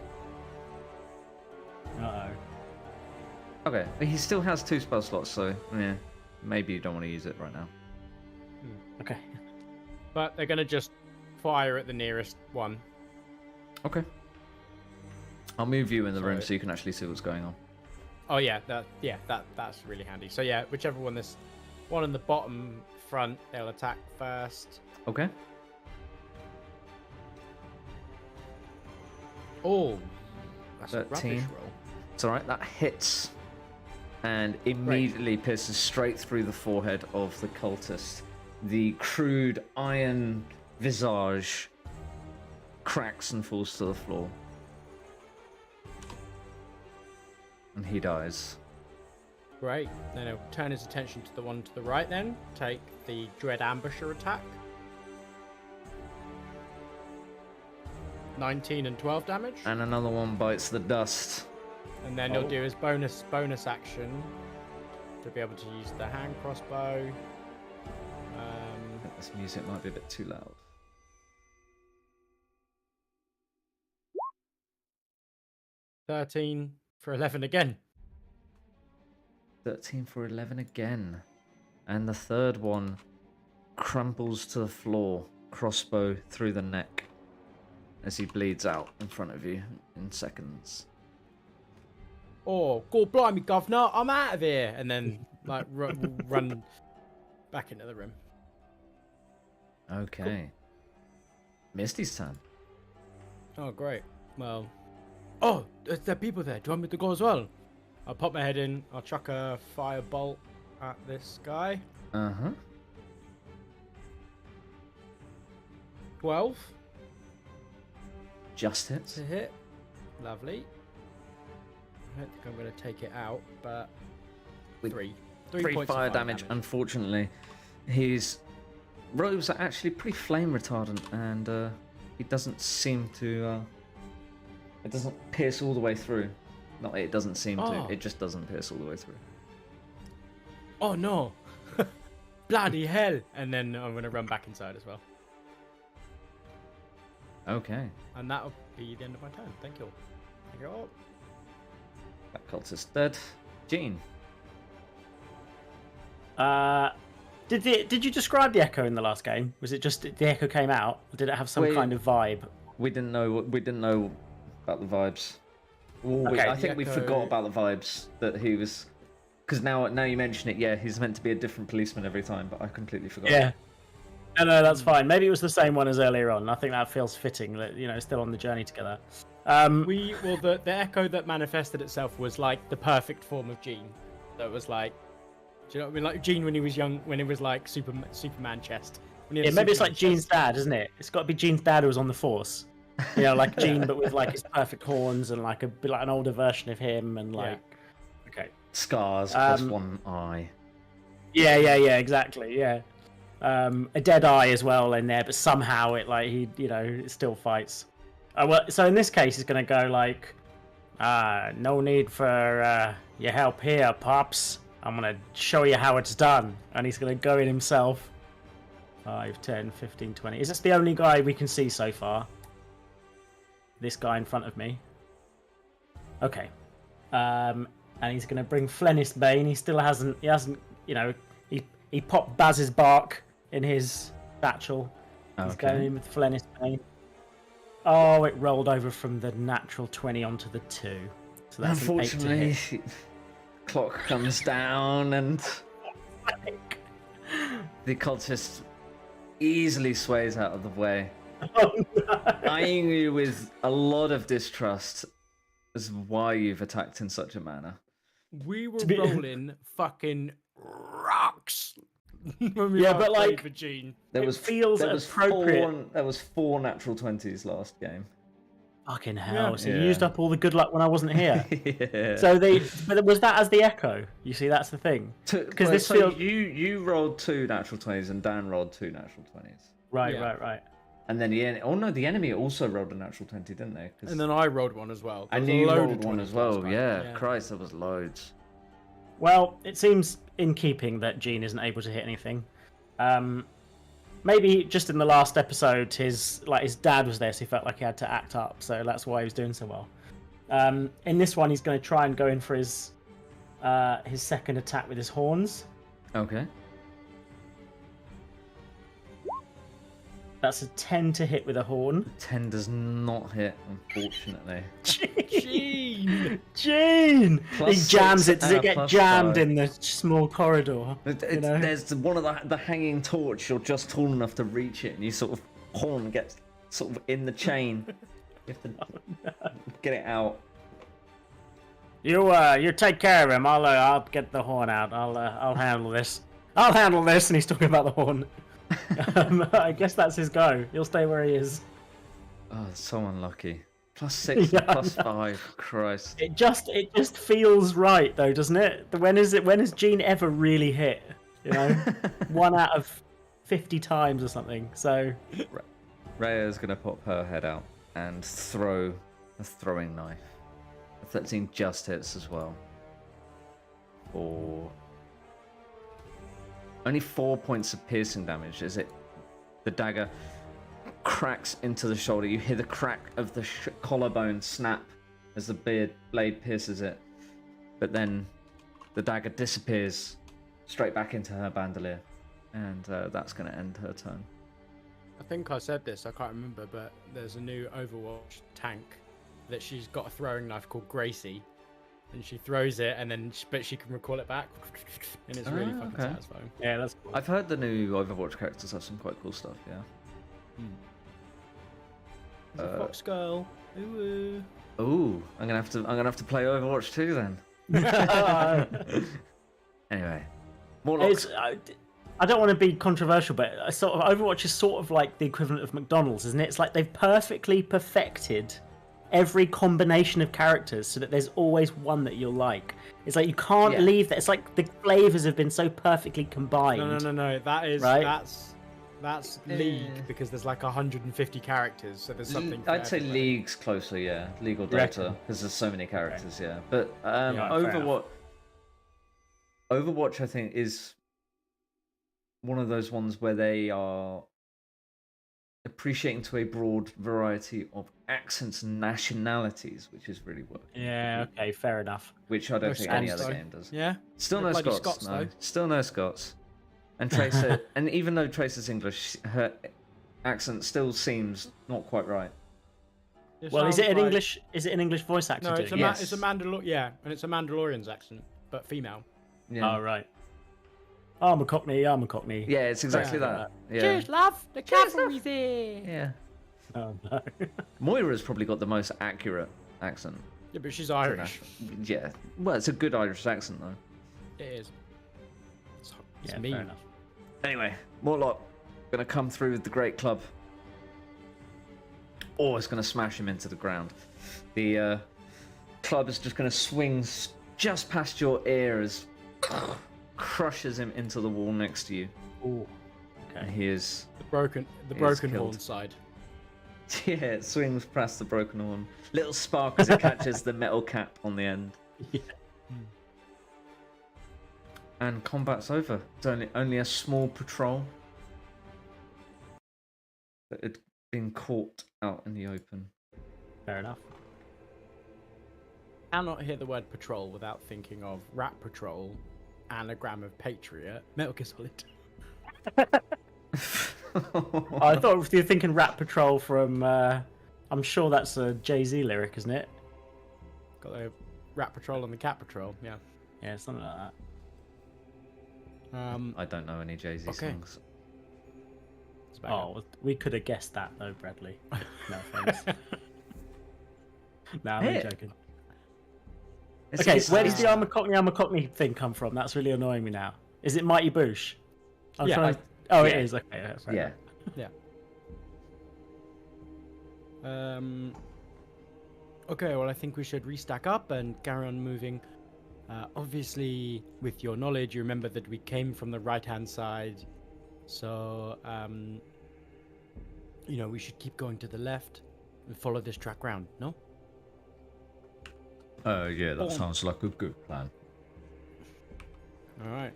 Uh oh. Okay, he still has 2 spell slots, so yeah, maybe you don't want to use it right now. Okay. But they're gonna just fire at the nearest one. Okay. I'll move you in the room Sorry. so you can actually see what's going on. Oh yeah, that's really handy. So yeah, whichever one this one in the bottom front, they'll attack first. Okay. Oh, that's a 13. rubbish roll. It's alright, that hits and immediately pierces straight through the forehead of the cultist. The crude iron visage cracks and falls to the floor. And he dies. Great. Then he'll turn his attention to the one to the right then. Take the Dread Ambusher attack. 19 and 12 damage. And another one bites the dust. And then he'll do his bonus action to be able to use the hand crossbow. I think this music might be a bit too loud. 13 for 11 again. 13 for 11 again. And the third one crumples to the floor, crossbow through the neck, as he bleeds out in front of you in seconds. Oh, God blimey, governor, I'm out of here. And then, like, run back into the room. Okay. Misty's turn. Oh, great. Well, oh, there are people there. Do you want me to go as well? I'll pop my head in. I'll chuck a firebolt at this guy. Uh-huh. 12 Just hits. to hit. Lovely. I don't think I'm going to take it out, but With 3 3 points of fire damage. Unfortunately, his robes are actually pretty flame retardant, and he doesn't seem to. It doesn't pierce all the way through. Not it doesn't seem Oh. to. It just doesn't pierce all the way through. Oh no! Bloody hell! And then I'm going to run back inside as well. Okay. And that'll be the end of my turn. Thank you. Thank you all. That cultist dead. Jean. Did you describe the echo in the last game? Was it just the echo came out, or did it have some Wait. kind of vibe? We didn't know about the vibes. Okay, I the think we echo- forgot about the vibes that he was. Because now you mention it, yeah, he's meant to be a different policeman every time, but I completely forgot. Yeah. No, that's fine. Maybe it was the same one as earlier on. I think that feels fitting. That still on the journey together. The echo that manifested itself was like the perfect form of Jean. That was like, do you know what I mean? Like Jean when he was young, when he was like Superman chest. When he had Yeah, maybe it's Superman like Gene's chest. dad, isn't it? It's got to be Gene's dad who was on the Force. Like Gene, but with like his perfect horns and like a bit like an older version of him, and like, okay, Scars plus one eye. yeah, exactly, yeah. A dead eye as well in there, but somehow it like it still fights. Well, so in this case, he's gonna go like, no need for your help here, pops. I'm gonna show you how it's done, and he's gonna go in himself. 5, 10, 15, 20. Is this the only guy we can see so far? This guy in front of me. Okay. And he's going to bring Flennis Bane. He hasn't, he popped Baz's bark in his satchel. He's going in with Flennis Bane. Oh, it rolled over from the natural 20 onto the 2. So that's Unfortunately, an 8 to hit. clock comes down and the cultist easily sways out of the way, Oh, no. eyeing you with a lot of distrust as why you've attacked in such a manner. We were be- rolling fucking rocks. When we Yeah, last but, played like, for Jean. There It was feels there was appropriate. There was 4 natural 20s last game. Fucking hell. Yeah. So you Yeah. used up all the good luck when I wasn't here. Yeah. So but was that as the echo? You see, that's the thing. Because this feels- you rolled 2 natural 20s and Dan rolled 2 natural 20s. Right, Yeah. right. And then the enemy also rolled a natural 20, didn't they? 'Cause- And then I rolled one as well. There and was a you load of rolled one 20s as well. last time. Yeah, Christ, there was loads. Well, it seems in keeping that Gene isn't able to hit anything. Maybe just in the last episode, his dad was there, so he felt like he had to act up. So that's why he was doing so well. In this one, he's going to try and go in for his second attack with his horns. Okay. That's a 10 to hit with a horn. 10 does not hit, unfortunately. Jean! Gene! Plus He jams 6 it. Does and it a get plus jammed 5. in the small corridor? There's one of the hanging torch. You're just tall enough to reach it, and you sort of horn gets sort of in the chain. You have to get it out. You take care of him. I'll get the horn out. I'll handle this. I'll handle this. And he's talking about the horn. I guess that's his go. He'll stay where he is. Oh, so unlucky. Plus 6, Yeah, I plus 5. Christ. It just feels right though, doesn't it? When has Gene ever really hit? 1 out of 50 times or something. So Rhea's gonna pop her head out and throw a throwing knife. A 13 just hits as well. For only 4 points of piercing damage. Is it? The dagger cracks into the shoulder. You hear the crack of the collarbone snap as the blade pierces it. But then the dagger disappears straight back into her bandolier, and that's going to end her turn. I think I said this, I can't remember, but there's a new Overwatch tank that she's got a throwing knife called Gracie, and she throws it, and then but she can recall it back, and it's really fucking satisfying. Yeah, that's cool. I've heard the new Overwatch characters have some quite cool stuff. Yeah. There's a fox girl. Ooh. Ooh, I'm gonna have to play Overwatch 2 then. Anyway, Morlocks. I don't want to be controversial, but sort of Overwatch is sort of like the equivalent of McDonald's, isn't it? It's like they've perfectly perfected every combination of characters so that there's always one that you'll like. It's like you can't leave that. It's like the flavors have been so perfectly combined. No. That is right? That's League, because there's like 150 characters, so there's something. I'd say League's closer, yeah. League or Dota, because there's so many characters, yeah. But Overwatch, I think, is one of those ones where they are appreciating to a broad variety of accents and nationalities, which is really working. Yeah, okay, fair enough. Which I don't think any other game does. Yeah. Still no Scots, no. Still no Scots. And Tracer, and even though Tracer's English, her accent still seems not quite right. Well, is it an English? Is it an English voice actor? No, it's a and it's a Mandalorian's accent, but female. Yeah. Oh right. I'm a Cockney. Yeah, it's exactly that. Yeah. Cheers, love. The cavalry's here. Yeah. Oh no. Moira's probably got the most accurate accent. Yeah, but she's Irish. Yeah. Well, it's a good Irish accent though. It is. It's Yeah, mean. fair enough. Anyway, Morlock gonna come through with the great club. Or it's gonna smash him into the ground. The club is just gonna swing just past your ear as crushes him into the wall next to you. Ooh. And he is The broken killed. horn side. yeah, it swings past the broken horn. Little spark as it catches the metal cap on the end. Yeah. And combat's over. It's only a small patrol that had been caught out in the open. Fair enough. Cannot hear the word patrol without thinking of Rat Patrol, Anagram of Patriot, Metal Gear Solid. I thought you were thinking Rat Patrol from. I'm sure that's a Jay-Z lyric, isn't it? Got the Rat Patrol and the Cat Patrol. Yeah. Yeah, something like that. I don't know any Jay-Z songs. Oh, we could have guessed that though, Bradley. No offense. No, I'm only joking. Okay, where does the Armour Cockney thing come from? That's really annoying me now. Is it Mighty Boosh? It is. Okay, Yeah. Yeah. Okay, well, I think we should restack up and carry on moving. Obviously, with your knowledge, you remember that we came from the right-hand side. So, we should keep going to the left and follow this track round, no? Yeah, that sounds like a good plan. All right.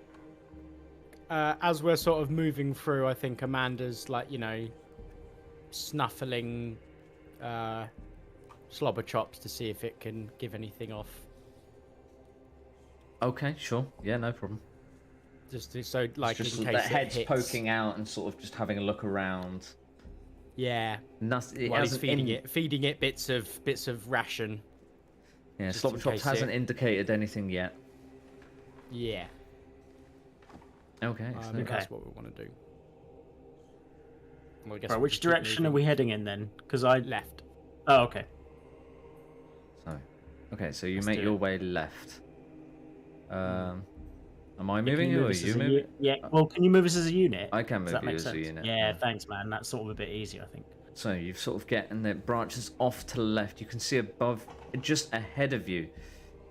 As we're sort of moving through, I think Amanda's snuffling slobber chops to see if it can give anything off. Okay, sure. Yeah, no problem. Just so, like, just in case the it head's hits. poking out and sort of just having a look around. Yeah. Nothing. While he's feeding it bits of ration. Yeah, just Slobber in Chops case hasn't indicated anything yet. Yeah. Okay. I think that's what we want to do. Well, I guess Right, we'll which just keep direction are moving. we heading in then? Because I Left. Oh, okay. So you Let's make do your it. way left. Am I Can moving you move or are us you as a moving? Yeah. Well, can you move us as a unit? I can Does move that you make as a sense? unit. Yeah, thanks, man. That's sort of a bit easier, I think. So you sort of get, and it branches off to the left. You can see above, just ahead of you,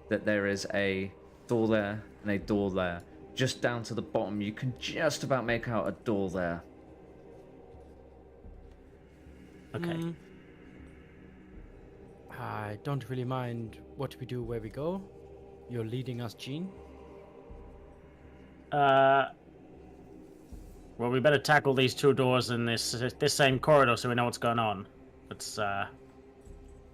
that there is a door there and a door there. Just down to the bottom, you can just about make out a door there. Okay. I don't really mind what we do, where we go. You're leading us, Gene. Well, we better tackle these two doors in this same corridor so we know what's going on. It's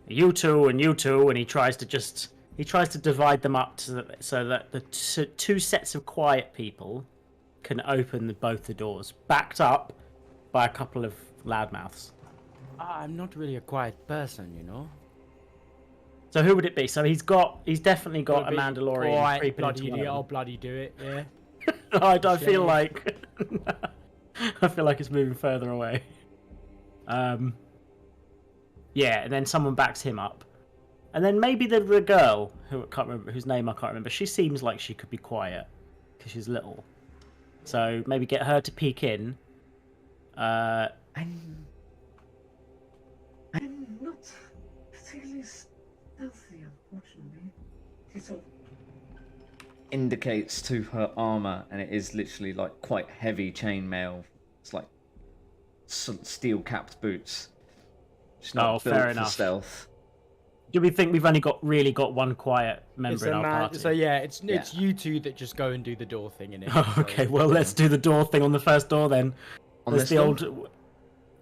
you two, and he tries to just he tries to divide them up so that the two sets of quiet people can open both the doors, backed up by a couple of loudmouths. I'm not really a quiet person, you know. So who would it be? So he's definitely got a Gotta be Mandalorian quiet, creeping bloody into one idiot, of I'll them. bloody do it, yeah. I don't feel Yeah. like I feel like it's moving further away. Yeah, and then someone backs him up, and then maybe the girl who I can't remember whose name I can't remember. She seems like she could be quiet because she's little, so maybe get her to peek in. I'm not particularly stealthy, unfortunately. She sort of Indicates to her armor, and it is literally like quite heavy chainmail. It's like steel-capped boots. She's not built fair for enough. stealth. Do we think we've only got one quiet member in our party? So yeah, it's you two that just go and do the door thing in it. Oh, okay, well let's do the door thing on the first door then. On There's this the door? old.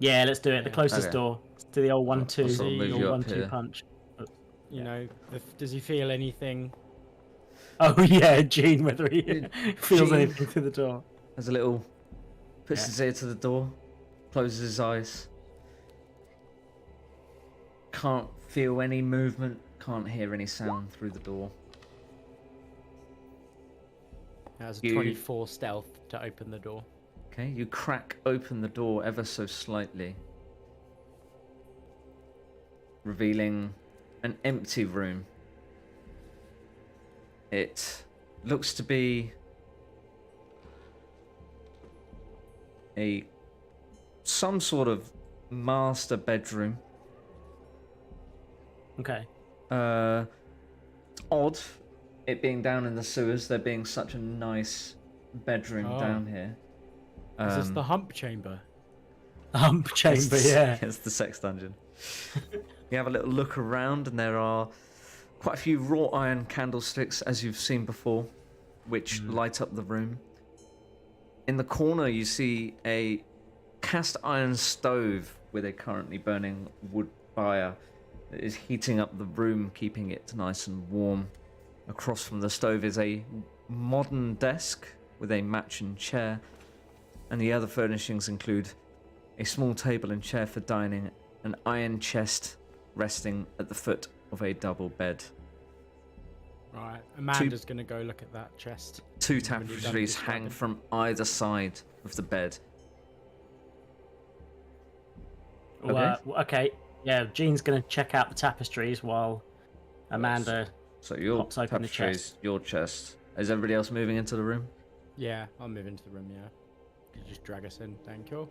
Yeah, let's do it. The Yeah. closest Okay. door. Let's do the old 1-2. I'll sort of move The you old up 1-2 here. punch. You know, does he feel anything? Oh yeah, Gene. Whether he feels Gene. anything through the door. There's a little. Puts Yeah. his ear to the door, closes his eyes. Can't feel any movement, can't hear any sound through the door. Has a You- 24 stealth to open the door. Okay, you crack open the door ever so slightly, revealing an empty room. It looks to be some sort of master bedroom. Okay. It's odd, it being down in the sewers, there being such a nice bedroom Oh. down here. Is this the hump chamber? Hump chamber. Yeah. It's the sex dungeon. You have a little look around, and there are quite a few wrought iron candlesticks, as you've seen before, which light up the room. In the corner, you see a cast iron stove with a currently burning wood fire that is heating up the room, keeping it nice and warm. Across from the stove is a modern desk with a matching chair, and the other furnishings include a small table and chair for dining, an iron chest resting at the foot of a double bed. Right. Amanda's gonna go look at that chest. Two When you're done tapestries hang describing. from either side of the bed. Well, okay. Yeah, Gene's gonna check out the tapestries while Amanda. So your Pops open the tapestries, your chest. Is everybody else moving into the room? Yeah, I'll move into the room. Yeah. Could you just drag us in? Thank you.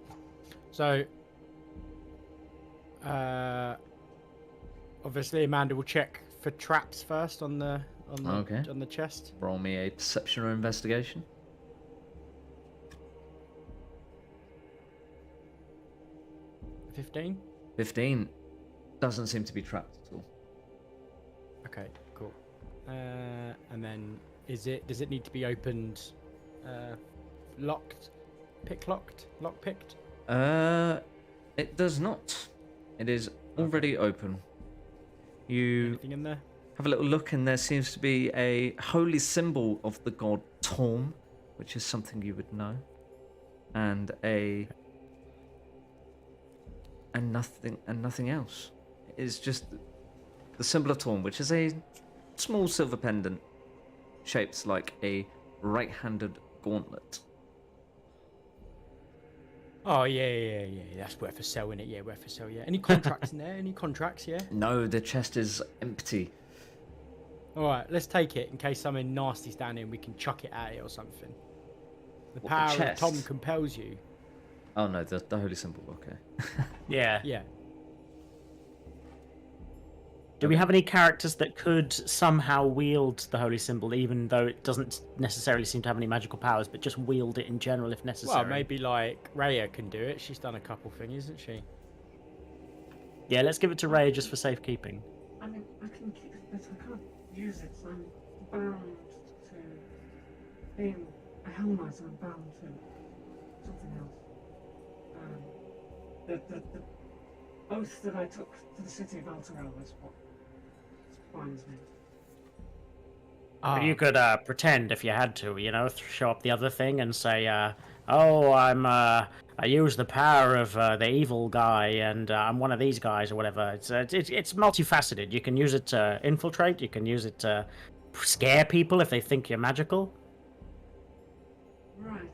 So, obviously Amanda will check for traps first on the Okay. on the chest. Roll me a perception or investigation. 15. 15. Doesn't seem to be trapped at all. Okay, cool. And then does it need to be opened, locked, lock-picked? It does not. It is already open. You Anything in there? have a little look, and there seems to be a holy symbol of the god Torm, which is something you would know, and nothing else. It is just the symbol of Torm, which is a small silver pendant shaped like a right-handed gauntlet. Oh yeah. That's worth a sell, innit? Yeah, worth a sell. Yeah. Any contracts in there? Any contracts? Yeah. No, the chest is empty. All right, let's take it in case something nasty's down here and we can chuck it at it or something. The What, the power of chest? Tom compels you. Oh no, the holy symbol. Okay. Yeah. Yeah. Do we have any characters that could somehow wield the holy symbol, even though it doesn't necessarily seem to have any magical powers, but just wield it in general if necessary? Well, maybe like Raya can do it. She's done a couple things, isn't she? Yeah, let's give it to Ray just for safekeeping. I mean, I can keep it, but I can't use it. So I'm bound to being a Hell Knight. I'm bound to something else. The oath that I took to the city of Alterel is what binds me. But you could pretend if you had to, show up the other thing and say, "Oh, I use the power of the evil guy, and I'm one of these guys or whatever." It's multifaceted. You can use it to infiltrate. You can use it to scare people if they think you're magical. Right.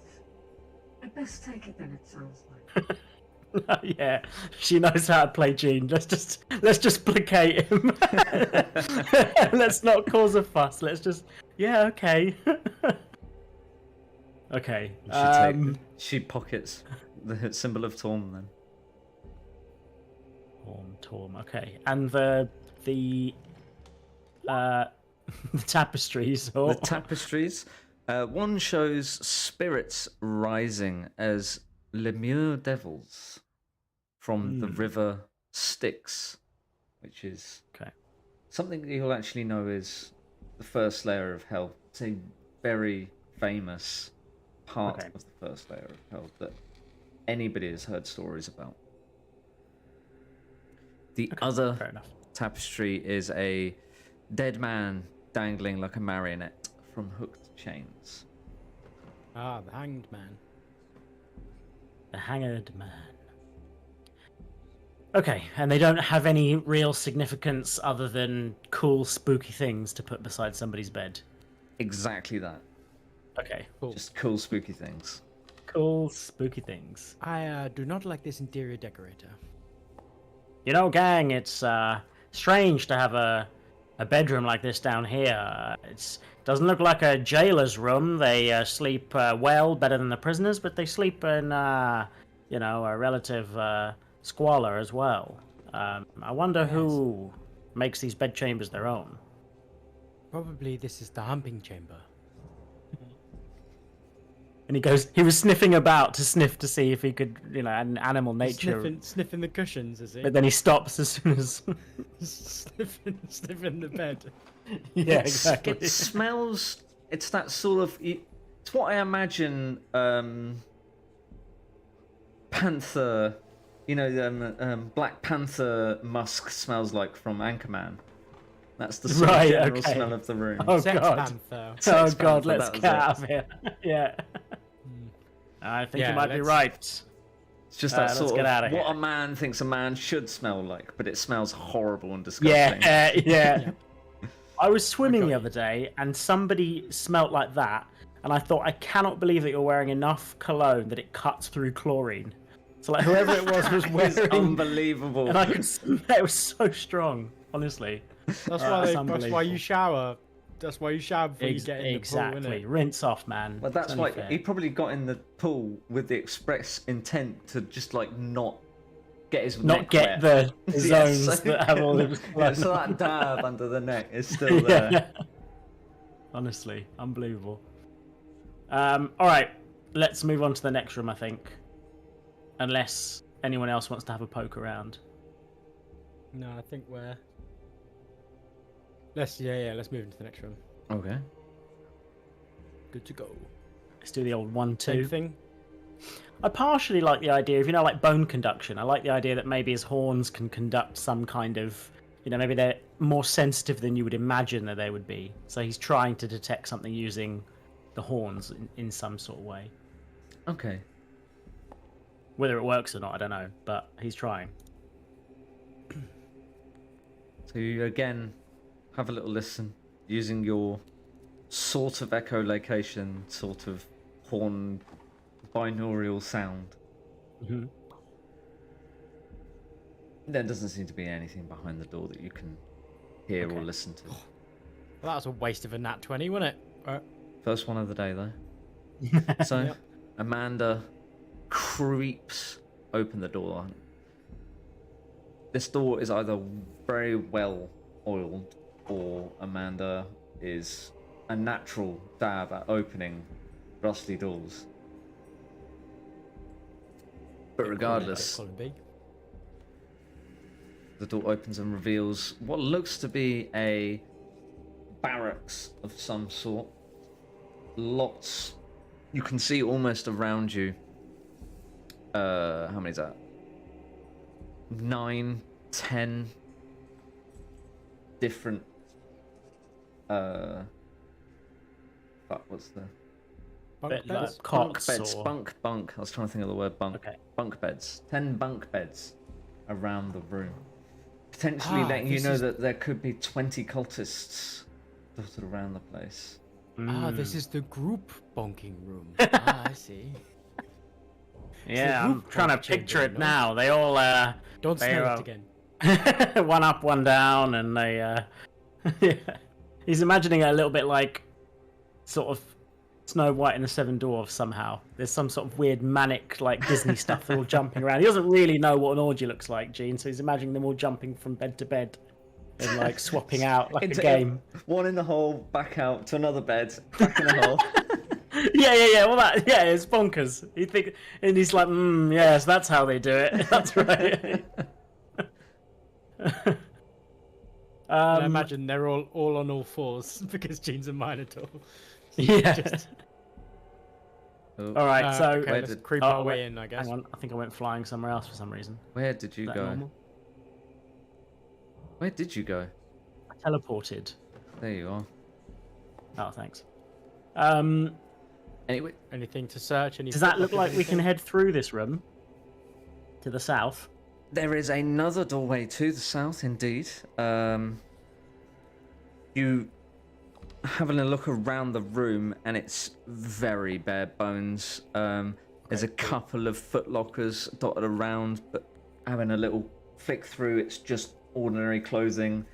I best take it then, it sounds like. Yeah, she knows how to play Gene. Let's just placate him. Let's not cause a fuss. Let's just okay. Okay. She pockets the symbol of Torm then. Torm. Okay, and the the tapestries. Or... The tapestries. One shows spirits rising as lemure devils from the river Styx, which is something that you'll actually know is the first layer of hell. It's a very famous part of the first layer of hell that anybody has heard stories about. The other tapestry is a dead man dangling like a marionette from hooked chains. Ah, the Hanged Man. The Hanged Man. Okay, and they don't have any real significance other than cool, spooky things to put beside somebody's bed. Exactly that. Okay, Cool. Just cool, spooky things. Cool, spooky things. I do not like this interior decorator. Gang, it's strange to have a bedroom like this down here. It doesn't look like a jailer's room. They sleep well, better than the prisoners, but they sleep in, a relative squalor as well. I wonder who makes these bed chambers their own. Probably this is the humping chamber. And he was sniffing about to sniff to see if he could, an animal nature. Sniffing the cushions, is he? But then he stops as soon as... sniffing the bed. Yeah, exactly. It smells... It's that sort of... It's what I imagine Panther... Black Panther musk smells like from Anchorman. That's the sort of general smell of the room. Oh, Sex God. Panther. Oh, God, Panther, let's that was get it. out of here. Yeah. I think you might be right. It's just that sort get out of of what here. a man thinks a man should smell like, but it smells horrible and disgusting. Yeah. I was swimming the other day, and somebody smelt like that, and I thought, I cannot believe that you're wearing enough cologne that it cuts through chlorine. So, like, whoever it was It's wearing... unbelievable. And I could smell it. It was so strong, honestly. That's why you shower. That's why you shower before you get in the pool, Exactly. isn't it? Rinse off, man. Well, that's It's why only fair. he probably got in the pool with the express intent to just not get his Not neck get wet. the Yeah, zones that have all the yeah, so that dab under the neck is still there. Yeah. Honestly, unbelievable. All right, let's move on to the next room, I think. Unless anyone else wants to have a poke around. No, I think we're... Let's move into the next room. Okay. Good to go. Let's do the old 1-2. Same thing. I partially like the idea of, like bone conduction. I like the idea that maybe his horns can conduct some kind of, maybe they're more sensitive than you would imagine that they would be. So he's trying to detect something using the horns in some sort of way. Okay. Whether it works or not, I don't know, but he's trying. So you again have a little listen using your sort of echolocation, sort of horn binaural sound. Mm-hmm. There doesn't seem to be anything behind the door that you can hear or listen to. Well, that was a waste of a nat 20, wasn't it? First one of the day, though. So, Amanda creeps open the door. This door is either very well oiled, or Amanda is a natural dab at opening rusty doors. But regardless, Colin B. the door opens and reveals what looks to be a barracks of some sort. Lots, you can see almost around you. How many is that? 9, 10 different what's the Bunk Bit beds? like cocks bunk beds? or... Bunk. I was trying to think of the word bunk. Okay. Bunk beds. 10 bunk beds around the room, potentially letting you this know is- that there could be 20 cultists dotted around the place. This Mm. is the group bunking room. I see. Yeah, I'm group trying to bunk chamber, picture it you know? now. They all Don't They smell are- it again. one up, one down, and they yeah. He's imagining it a little bit like sort of Snow White and the Seven Dwarfs somehow. There's some sort of weird manic like Disney stuff. They're all jumping around. He doesn't really know what an orgy looks like, Gene, so he's imagining them all jumping from bed to bed and like swapping out like a game. One in the hole, back out to another bed, back in the hole. Yeah. Well, it's bonkers. And he's like, yes, that's how they do it. That's right. And I imagine they're all on all fours because Gene's a Minotaur. Yeah. Just- Oh, All right. So okay, where let's did- creep Oh, our wait, way in, I guess. hang on. I think I went flying somewhere else for some reason. where did you Is that go? normal? Where did you go? I teleported. There you are. Oh, thanks. Anyway, Anything to search? Any Does that look footlook of like we can anything? head through this room to the south? there is another doorway to the south, indeed. You having a look around the room, and it's very bare bones. There's a couple of footlockers dotted around, but having a little flick through, it's just ordinary clothing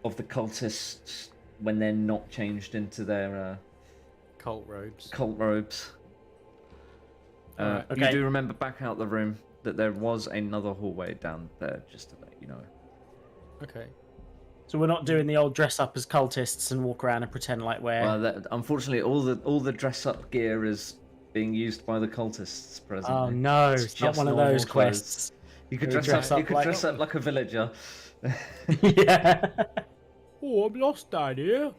of the cultists when they're not changed into their Cult robes. cult robes. Alright. You Okay. do remember back out the room that there was another hallway down there, just to let you know. Okay. So we're not doing the old dress up as cultists and walk around and pretend like we're... Well, unfortunately, all the dress up gear is being used by the cultists presently. Oh no, It's it's not just one of normal those clothes. quests. You could We dress up. You could dress up like a villager. Yeah. Oh, I'm lost down here.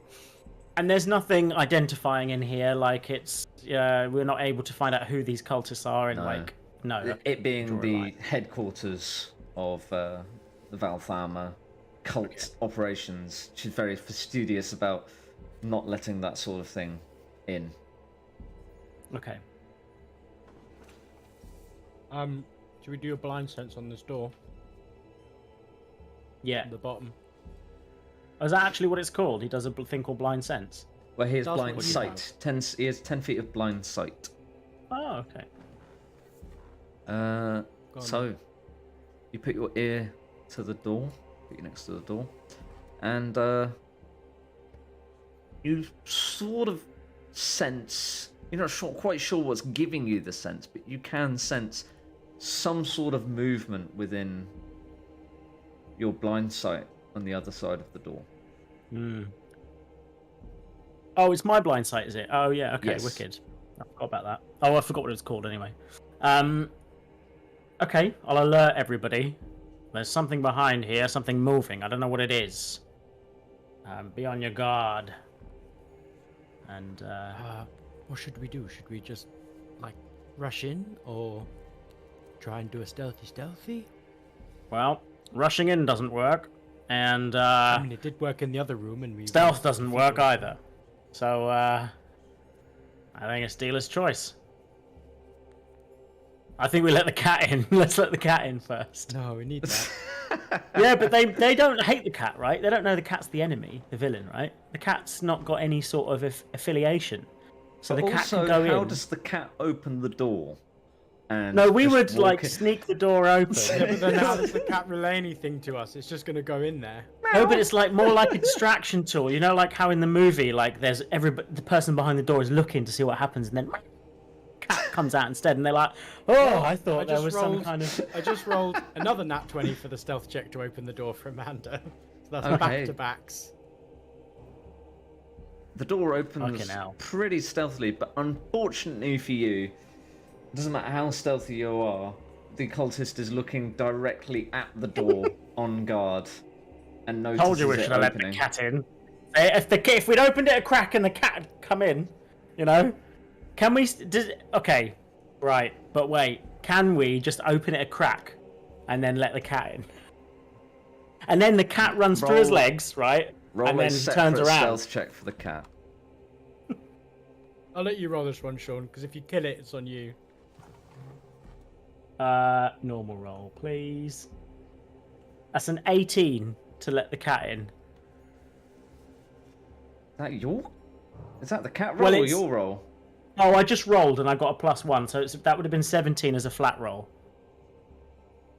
And there's nothing identifying in here, like it's we're not able to find out who these cultists are, and No. like no. okay, It being draw a the line. headquarters of the Valthama cult operations, she's very fastidious about not letting that sort of thing in. Okay. Should we do a blind sense on this door Yeah. at the bottom? Oh, is that actually what it's called? He does a thing called blind sense. Well, he has That's blind what you sight. He has 10 feet of blind sight. Oh, okay. Go on. So, you put your ear to the door, put you next to the door, and you sort of sense, you're not quite sure what's giving you the sense, but you can sense some sort of movement within your blind sight on the other side of the door. Hmm. Oh, it's my blind sight, is it? Oh, yeah. Okay, Yes. wicked. I forgot about that. Oh, I forgot what it was called anyway. Okay, I'll alert everybody. There's something behind here, something moving. I don't know what it is. Be on your guard. And What should we do? Should we just like rush in or try and do a stealthy? well, rushing in doesn't work, and I mean, it did work in the other room, and we stealth doesn't work either. So I think it's dealer's choice. I think we let the cat in. Let's let the cat in first. No, we need that. Yeah, but they don't hate the cat, right? They don't know the cat's the enemy, the villain, right? The cat's not got any sort of affiliation, so But the cat also, can go how in. does the cat open the door? And No, we just would walk like in? sneak the door open. Yeah, but then how does the cat relay anything to us? It's just going to go in there. No, but it's like more like a distraction tool. You know, like how in the movie, like there's the person behind the door is looking to see what happens, and then cat comes out instead, and they're like, "Oh, I thought there was some kind of." I just rolled another nat 20 for the stealth check to open the door for Amanda. So that's Okay. back to backs. The door opens Fucking hell. pretty stealthily, but unfortunately for you, it doesn't matter how stealthy you are, the cultist is looking directly at the door on guard and notices Told you we it should have let the opening. cat in. If we'd opened it a crack and the cat had come in, you know, can we? Okay, right, but wait, can we just open it a crack and then let the cat in? And then the cat runs through his Roll- legs, right? Roll and a then separate turns around. stealth check for the cat. I'll let you roll this one, Sean, because if you kill it, it's on you. Normal roll, please. That's an 18 to let the cat in. Is that the cat roll Well, or it's- your roll? Oh, I just rolled and I got a +1, so that would have been 17 as a flat roll.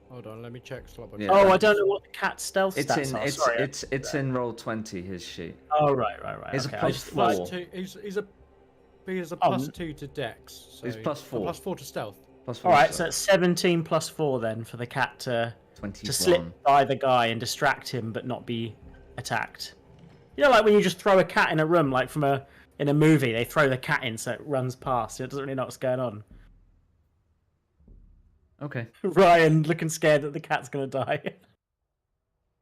Hold on, let me check Slobber. Yeah. Oh, I don't know what the cat's stealth It's stats in are. it's Sorry. it's in roll 20. His sheet. Oh, right. It's a Okay. plus just- four. Plus 2. He's a Oh, +2 to Dex. So He's plus 4. +4 to Stealth. Plus 4. All right, so it's 17 + 4 then for the cat to 21. slip by the guy and distract him, but not be attacked. You know, like when you just throw a cat in a room, like in a movie, they throw the cat in so it runs past. It doesn't really know what's going on. Okay. Ryan looking scared that the cat's gonna die.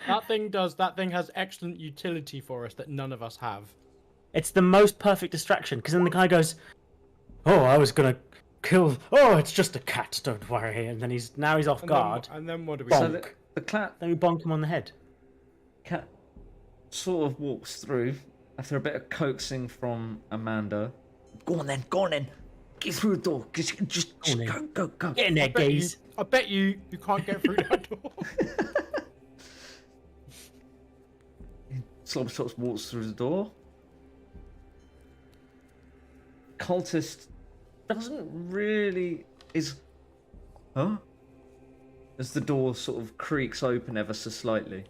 That thing has excellent utility for us that none of us have. It's the most perfect distraction because then the guy goes, "Oh, I was gonna kill. Oh, it's just a cat. Don't worry." And then he's off guard. And then what do we Bonk. So do? the cat Then we bonk him on the head. sort of walks through after a bit of coaxing from Amanda. Go on then. Get through the door. Just on then. go. Get in there, gaze. I bet you can't get through that door. Slobbertops walks through the door. Cultist doesn't really Huh? As the door sort of creaks open ever so slightly.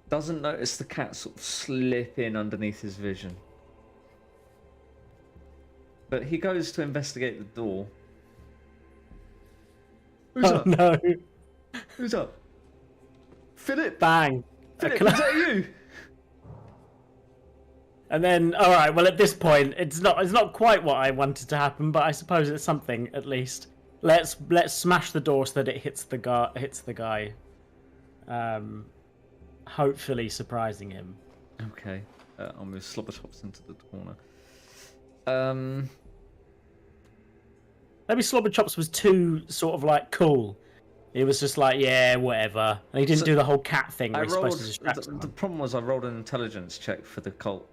Doesn't notice the cat sort of slip in underneath his vision. But he goes to investigate the door. Who's Oh up? no! Who's up? Philip! Bang! Philip, is that you? And then, all right. Well, at this point, it's not quite what I wanted to happen, but I suppose it's something at least. Let's smash the door so that it hits the guy. Hopefully surprising him. Okay. I'll move Slobbertops into the corner. Maybe Slobberchops was too sort of like cool. He was just like, yeah, whatever. And he didn't do the whole cat thing where I he's supposed rolled. to distract The someone. problem was I rolled an intelligence check for the cult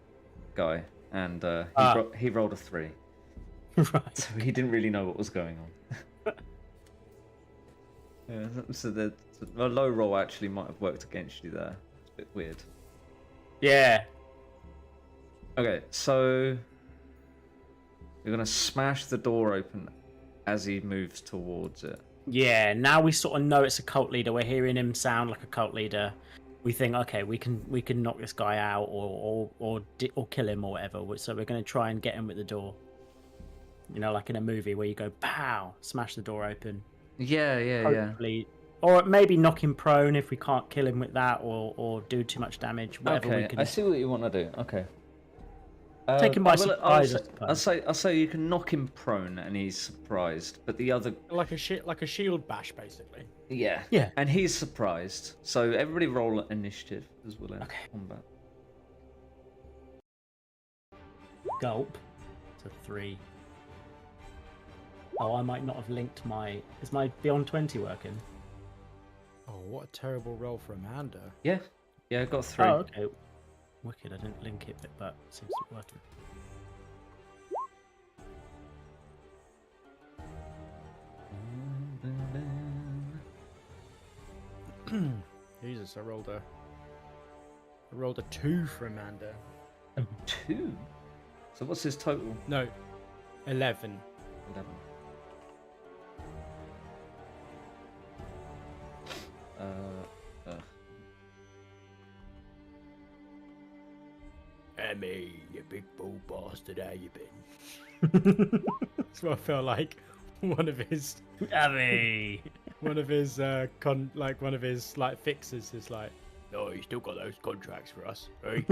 guy, and he rolled a 3. Right. So he didn't really know what was going on. Yeah, so the low roll actually might have worked against you there. It's a bit weird. Yeah. Okay, so you're gonna smash the door open as he moves towards it. Yeah, now we sort of know it's a cult leader. We're hearing him sound like a cult leader. We think, okay, we can knock this guy out or kill him or whatever. So we're going to try and get him with the door. You know, like in a movie where you go, pow, smash the door open. Yeah. Hopefully, or maybe knock him prone if we can't kill him with that, or do too much damage. Whatever we Okay, can. I see what you want to do. Okay. Take him by surprise, I suppose. I'll say you can knock him prone and he's surprised, but the other, like a shield bash, basically. yeah, Yeah. and he's surprised. So everybody roll initiative as well in combat. Gulp. So 3. Oh, I might not have linked my. Is my Beyond 20 working? Oh, what a terrible roll for Amanda. Yeah, I got 3. Oh, okay. Wicked, I didn't link it, but it seems to be working. Jesus, I rolled a 2 for Amanda. 2. So what's his total? No, 11. 11. Emmy, you big bull bastard, how you been? That's what I felt like. One of his Abby! fixes is like, oh, you still got those contracts for us, right?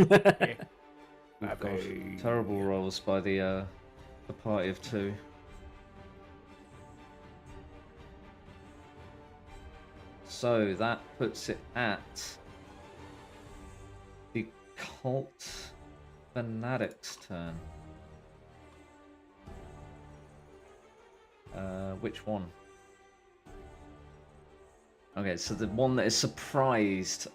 Oh, gosh. Terrible rolls by the party of 2. So that puts it at the cult fanatic's turn. Which one? Okay, so the one that is surprised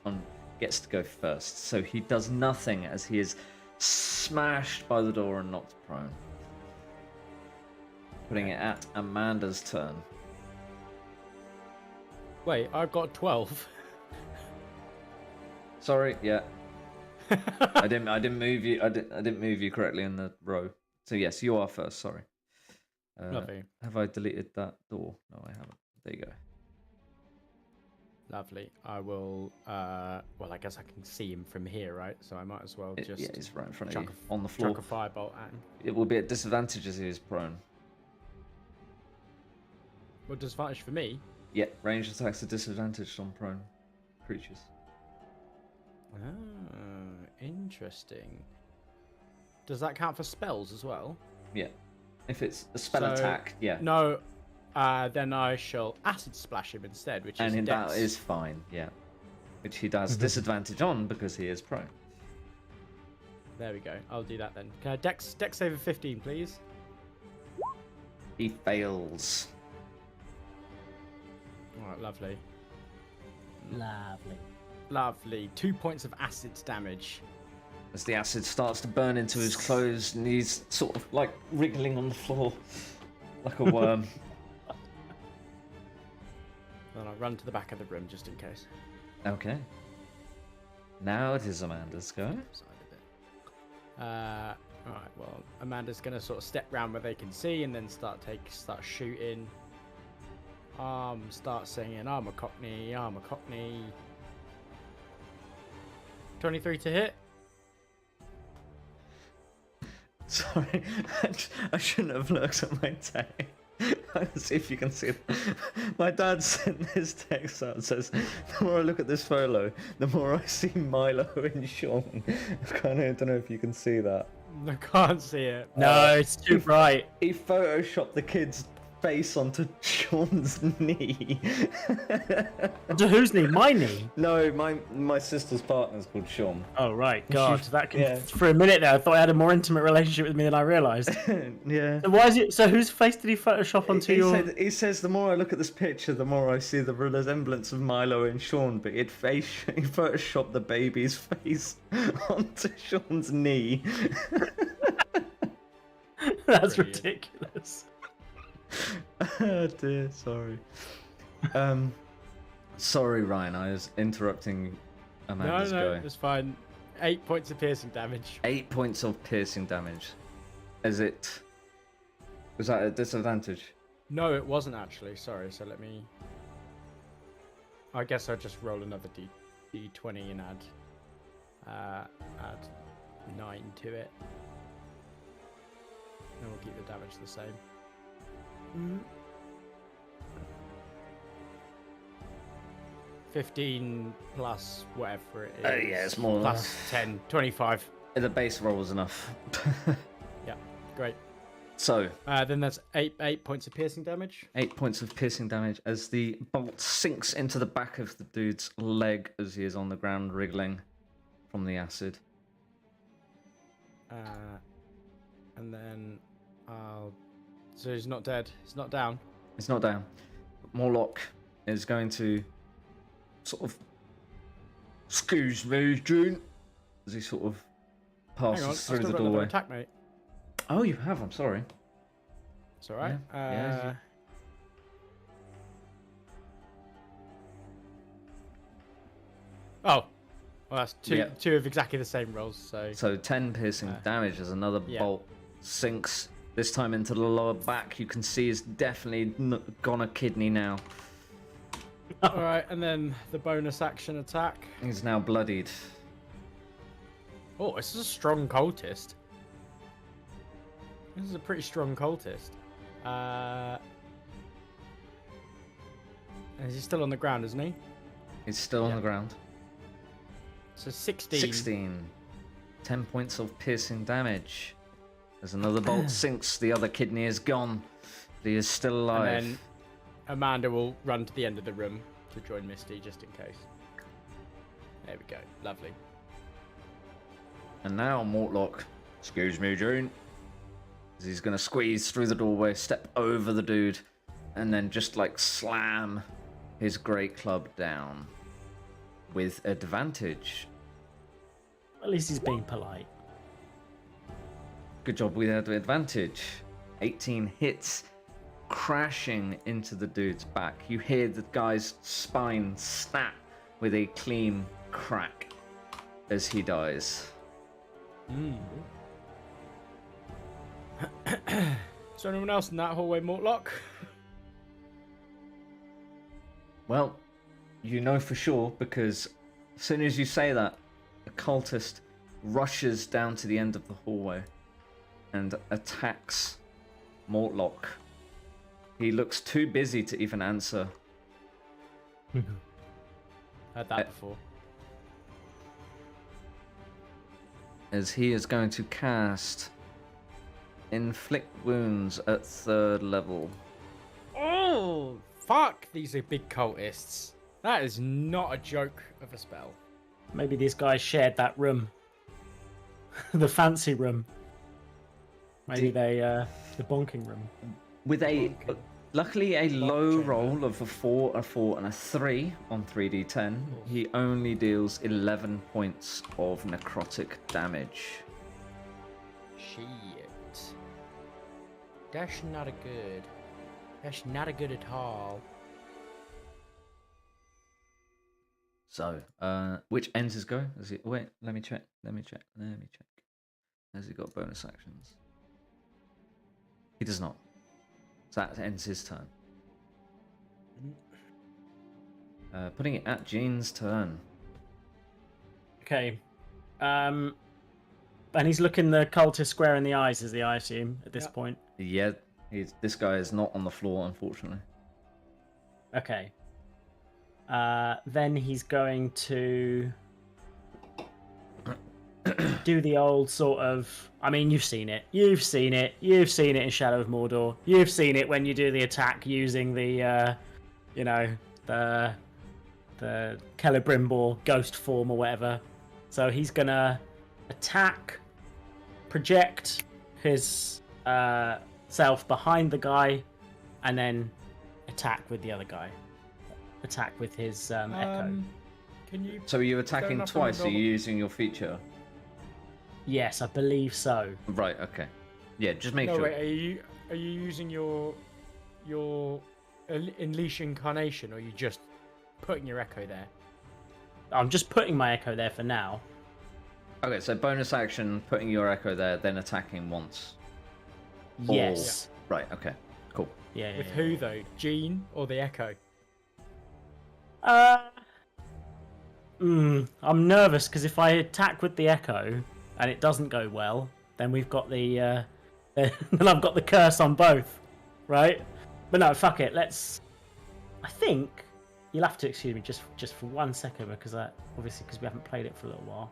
gets to go first. So he does nothing as he is smashed by the door and knocked prone. putting it at Amanda's turn. Wait, I've got 12. Sorry, yeah. I didn't move you. I didn't move you correctly in the row. So yes, you are first. Sorry. Lovely. Have I deleted that door? No, I haven't. There you go. Lovely. I will. Well, I guess I can see him from here, right? So I might as well just. Yeah, he's right in front of chuck you on the floor. Chuck a firebolt at him. It will be at disadvantage as he is prone. What disadvantage for me? Yeah, ranged attacks are disadvantaged on prone creatures. Oh, interesting. Does that count for spells as well? Yeah. If it's a spell So- attack, yeah. No. Then I shall acid splash him instead, which is And that dex. is fine, yeah. Which he does disadvantage on because he is prone. There we go. I'll do that then. Can I dex save of 15, please? He fails. All right, lovely. Lovely. Lovely. 2 points of acid damage. As the acid starts to burn into his clothes and he's sort of like wriggling on the floor like a worm. Then I'll run to the back of the room just in case. Okay. Now it is Amanda's go. Side of it. Alright, well, Amanda's gonna sort of step round where they can see and then start shooting. Start singing, I'm a cockney, I'm a cockney. 23 to hit. Sorry, I shouldn't have looked at my tag. Let's see if you can see it. My dad sent this text out. It says, the more I look at this photo, the more I see Milo and Sean. I don't know if you can see that. I can't see it. No, it's too bright. He photoshopped the kid's face onto Sean's knee. To whose knee? My knee? No, my sister's partner's called Sean. Oh, right. God, that can... Yeah. For a minute there, I thought I had a more intimate relationship with me than I realised. Yeah. So why is it... So whose face did he Photoshop onto your... He says the more I look at this picture, the more I see the resemblance of Milo and Sean, but he photoshopped the baby's face onto Sean's knee. That's Brilliant. ridiculous. Oh dear, sorry. Sorry, Ryan, I was interrupting Amanda's No, go. it's fine. 8 points of piercing damage. 8 points of piercing damage. Was that a disadvantage? No, it wasn't actually. Sorry, so let me... I guess I'll just roll another d20 and add 9 to it. And we'll keep the damage the same. 15 plus whatever it is. Yeah, it's more than plus 10, 25. The base roll was enough. Yeah, great. So, Then that's 8 points of piercing damage. 8 points of piercing damage as the bolt sinks into the back of the dude's leg as he is on the ground wriggling from the acid. And then I'll... So he's not dead. He's not down. It's not down. Morlock is going to sort of... Excuse me, June. As he sort of Hang on, passes I've through still the got another doorway. attack, mate. Oh, you have, I'm sorry. It's alright. Yeah, Oh. Well, that's two Yeah. two of exactly the same rolls, so... So 10 piercing damage as another yeah. bolt sinks, this time into the lower back. You can see he's definitely gone a kidney now. Alright, and then the bonus action attack. He's now bloodied. Oh, this is a strong cultist. This is a pretty strong cultist. Is he still on the ground, isn't he? He's still on the ground. So 16. 16. 10 points of piercing damage. As another bolt sinks, the other kidney is gone. But he is still alive. And then Amanda will run to the end of the room to join Misty, just in case. There we go. Lovely. And now Mortlock, excuse me, June. As he's going to squeeze through the doorway, step over the dude, and then just like slam his great club down with advantage. At least he's being polite. Good job with that advantage. 18 hits crashing into the dude's back. You hear the guy's spine snap with a clean crack as he dies. Is there anyone else in that hallway, Mortlock? Well, you know for sure because as soon as you say that, a cultist rushes down to the end of the hallway and attacks Mortlock. He looks too busy to even answer. Heard that before. As he is going to cast Inflict Wounds at 3rd level. Oh, fuck! These are big cultists. That is not a joke of a spell. Maybe these guys shared that room. The fancy room. Maybe the bonking room. With a, luckily a low chamber. roll of a 4, a 4, and a 3 on 3d10, he only deals 11 points of necrotic damage. Shit. That's not a good. That's not a good at all. So, which ends his go? Is it? Wait, let me check. Has he got bonus actions? He does not. So that ends his turn. Putting it at Jean's turn. Okay. And he's looking the cultist square in the eyes, is he, I assume, at this point? Yeah, this guy is not on the floor, unfortunately. Okay. Then he's going to do the old sort of... I mean, you've seen it. You've seen it in Shadow of Mordor. You've seen it when you do the attack using the, the Celebrimbor ghost form or whatever. So he's going to attack, project his self behind the guy, and then attack with the other guy. Attack with his echo. Can you? So are you attacking up on twice? the Are you using your feature? Yes, I believe so. Right. Okay. Yeah. Just make No, sure. wait. Are you using your Unleash Incarnation, or are you just putting your echo there? I'm just putting my echo there for now. Okay. So bonus action, putting your echo there, then attacking once. Yes. Right. Okay. Cool. Yeah. With who though? Jean or the echo? I'm nervous because if I attack with the echo and it doesn't go well, then we've got the then I've got the curse on both, right? But no, fuck it. Let's. I think you'll have to excuse me just for 1 second because obviously because we haven't played it for a little while.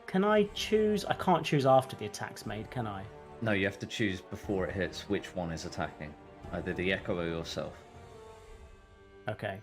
Can I choose? I can't choose after the attack's made, can I? No, you have to choose before it hits which one is attacking, either the echo or yourself. Okay.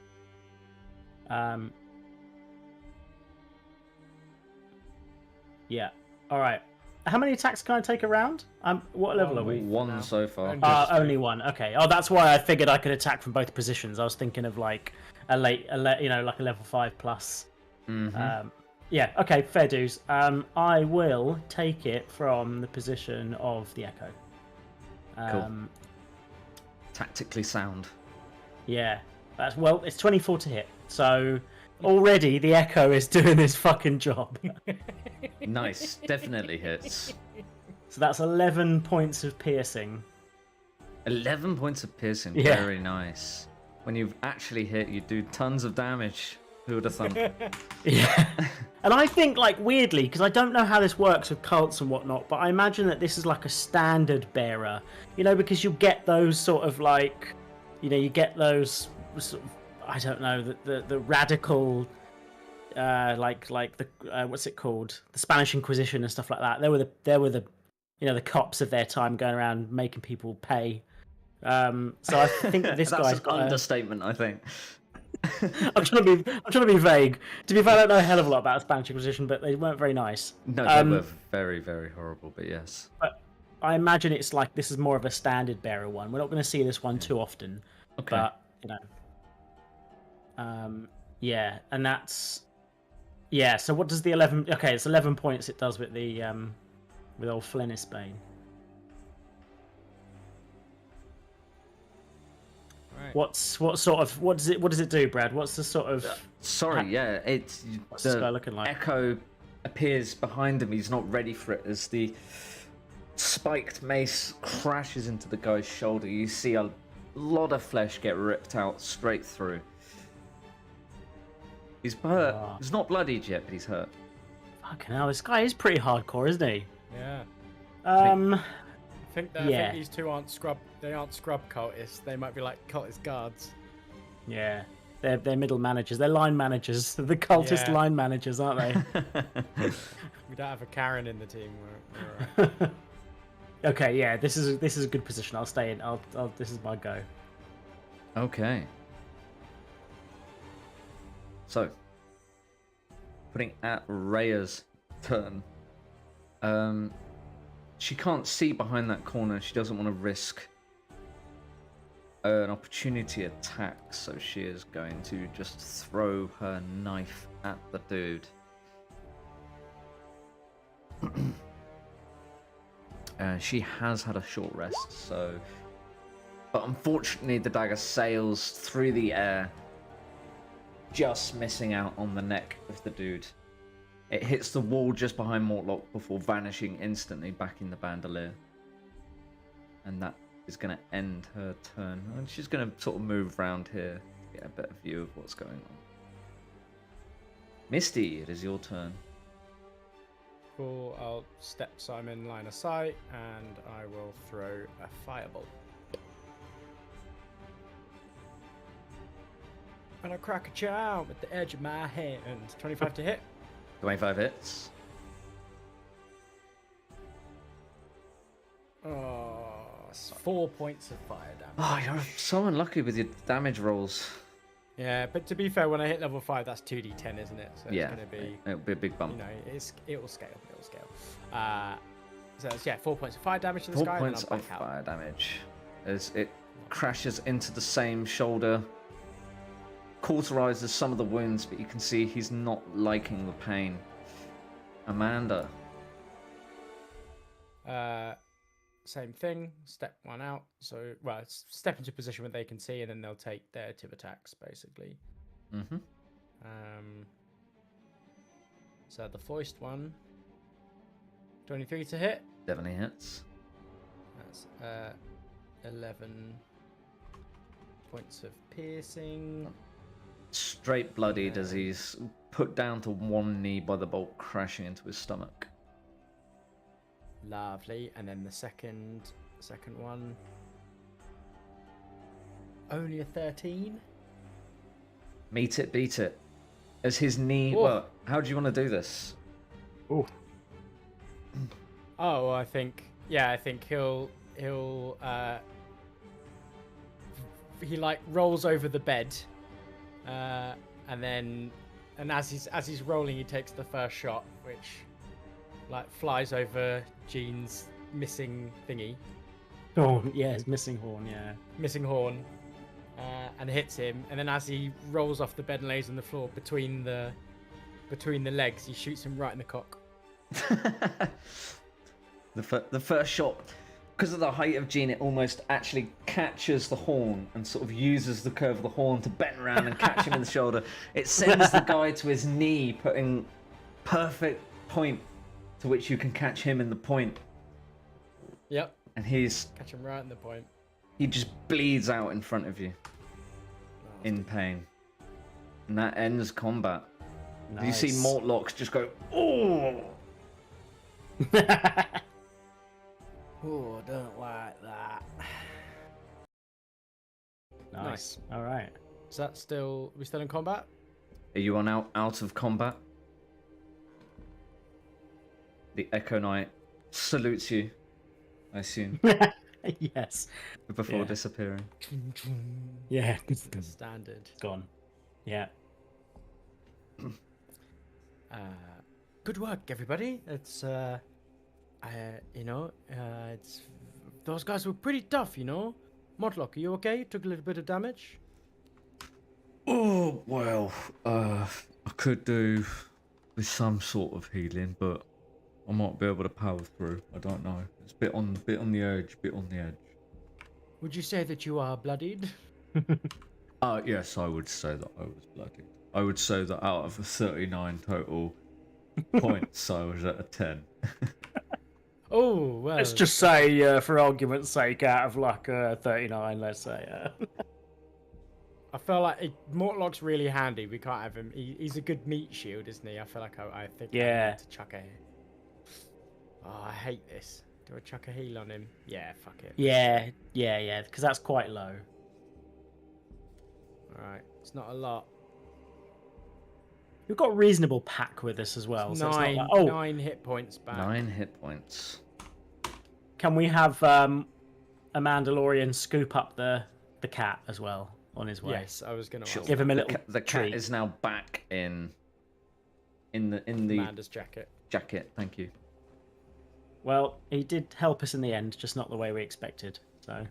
Yeah. All right. How many attacks can I take around? What level are we? One now. so far. And Only one. Okay. Oh, that's why I figured I could attack from both positions. I was thinking of like like a level 5 plus. Mm-hmm. Yeah. Okay. Fair dues. I will take it from the position of the echo. Cool. Tactically sound. Yeah. It's 24 to hit. So already the echo is doing his fucking job. Nice. Definitely hits. So that's 11 points of piercing. 11 points of piercing. Yeah. Very nice. When you've actually hit, you do tons of damage. Who would have thought? Yeah. And I think, like, weirdly, because I don't know how this works with cults and whatnot, but I imagine that this is like a standard bearer. Because you get those sort of like, you get those sort of, I don't know, the radical, like the what's it called, the Spanish Inquisition and stuff like that. They were the the cops of their time going around making people pay. So I think this That's guy's an got understatement, I think. I'm trying to be vague. To be fair, I don't know a hell of a lot about the Spanish Inquisition, but they weren't very nice. No, they were very, very horrible, but yes. But I imagine it's like this is more of a standard bearer one. We're not going to see this one too often. Okay. But yeah, and that's So what does the 11? Okay, it's 11 points. It does with the with old Flennisbane. Right. what does it do, Brad? What's the sort of Sorry, yeah, it's what's this guy the looking like? echo appears behind him. He's not ready for it as the spiked mace crashes into the guy's shoulder. You see a lot of flesh get ripped out straight through. He's hurt. Ah. He's not bloodied yet, but he's hurt. Fucking hell, this guy is pretty hardcore, isn't he? Yeah. Um, I think Yeah. these two aren't scrub cultists. They might be like cultist guards. yeah, they're middle managers. They're line managers. They're the cultist Yeah. line managers, aren't they? We don't have a Karen in the team. We're all right. Okay, yeah, this is a good position. I'll stay in. I'll this is my go. Okay. So, putting at Rhea's turn. She can't see behind that corner. She doesn't want to risk an opportunity attack, so she is going to just throw her knife at the dude. She has had a short rest, so... But unfortunately, the dagger sails through the air, just missing out on the neck of the dude. It hits the wall just behind Mortlock before vanishing instantly back in the bandolier. And that is going to end her turn. And she's going to sort of move around here to get a better view of what's going on. Misty, it is your turn. Cool. I'll step Simon line of sight, and I will throw a firebolt. And I crack a chow with the edge of my hand. 25 to hit. 25 hits. Oh, it's 4 points of fire damage. Oh, you're so unlucky with your damage rolls. Yeah, but to be fair, when I hit level 5, that's 2d10, isn't it? So Yeah, it's going to be, it'll be a big bump. you know, it will scale. It will scale. So it's, yeah, 4 points of fire damage to this 4 guy. points and then of I'll back out. fire damage as it crashes into the same shoulder, cauterizes some of the wounds, but you can see he's not liking the pain. Amanda. Same thing. Step one out. So, well, it's step into a position where they can see, and then they'll take their tip attacks, basically. Mm-hmm. So the foist one. 23 to hit. Definitely hits. That's 11 points of piercing. Straight bloodied as he's put down to one knee by the bolt crashing into his stomach. Lovely. And then the second one. Only a 13. Meet it, beat it. As his knee. Ooh. Well, how do you want to do this? Oh, Oh, I think he'll he like rolls over the bed, and as he's rolling, he takes the first shot, which like flies over Jean's missing thingy, oh, yeah, his missing horn. Yeah. missing horn, and hits him. And then as he rolls off the bed and lays on the floor between the legs, he shoots him right in the cock. The first shot, because of the height of Jean, it almost actually catches the horn and sort of uses the curve of the horn to bend around and catch him in the shoulder. It sends the guy to his knee, putting perfect point to which you can catch him in the point. Yep, And catch him right in the point. he just bleeds out in front of you in pain. And that ends combat. You see Nice. Mortlock just go, oh! Oh, don't like that. Nice. All right. Is that still? Are we still in combat? Are you on out of combat? The Echo Knight salutes you, I assume, Yes. before Yeah. disappearing. Yeah. Standard. Gone. Yeah. Good work, everybody. It's it's those guys were pretty tough, you know. Mortlock, are you okay? You took a little bit of damage. Oh, well, I could do with some sort of healing, but I might be able to power through. I don't know. It's a bit on the edge, Would you say that you are bloodied? Yes, I would say that I was bloodied. I would say that out of the 39 total points, I was at a 10. Oh, well. Let's just say, for argument's sake, out of like 39, let's say. I feel like Mortlock's really handy. We can't have him. He's a good meat shield, isn't he? I feel like I think I Yeah. need to chuck a... Oh, I hate this. Do I chuck a heal on him? Yeah, fuck it. Yeah, because that's quite low. Alright, it's not a lot. We've got a reasonable pack with us as well. So Nine, it's not like, 9 hit points back. 9 hit points. can we have a Mandalorian scoop up the cat as well on his way? Yes, I was going to Sure. ask. Give him a little The cat treat. is now back in the Amanda's jacket. jacket. Thank you. Well, he did help us in the end, just not the way we expected. So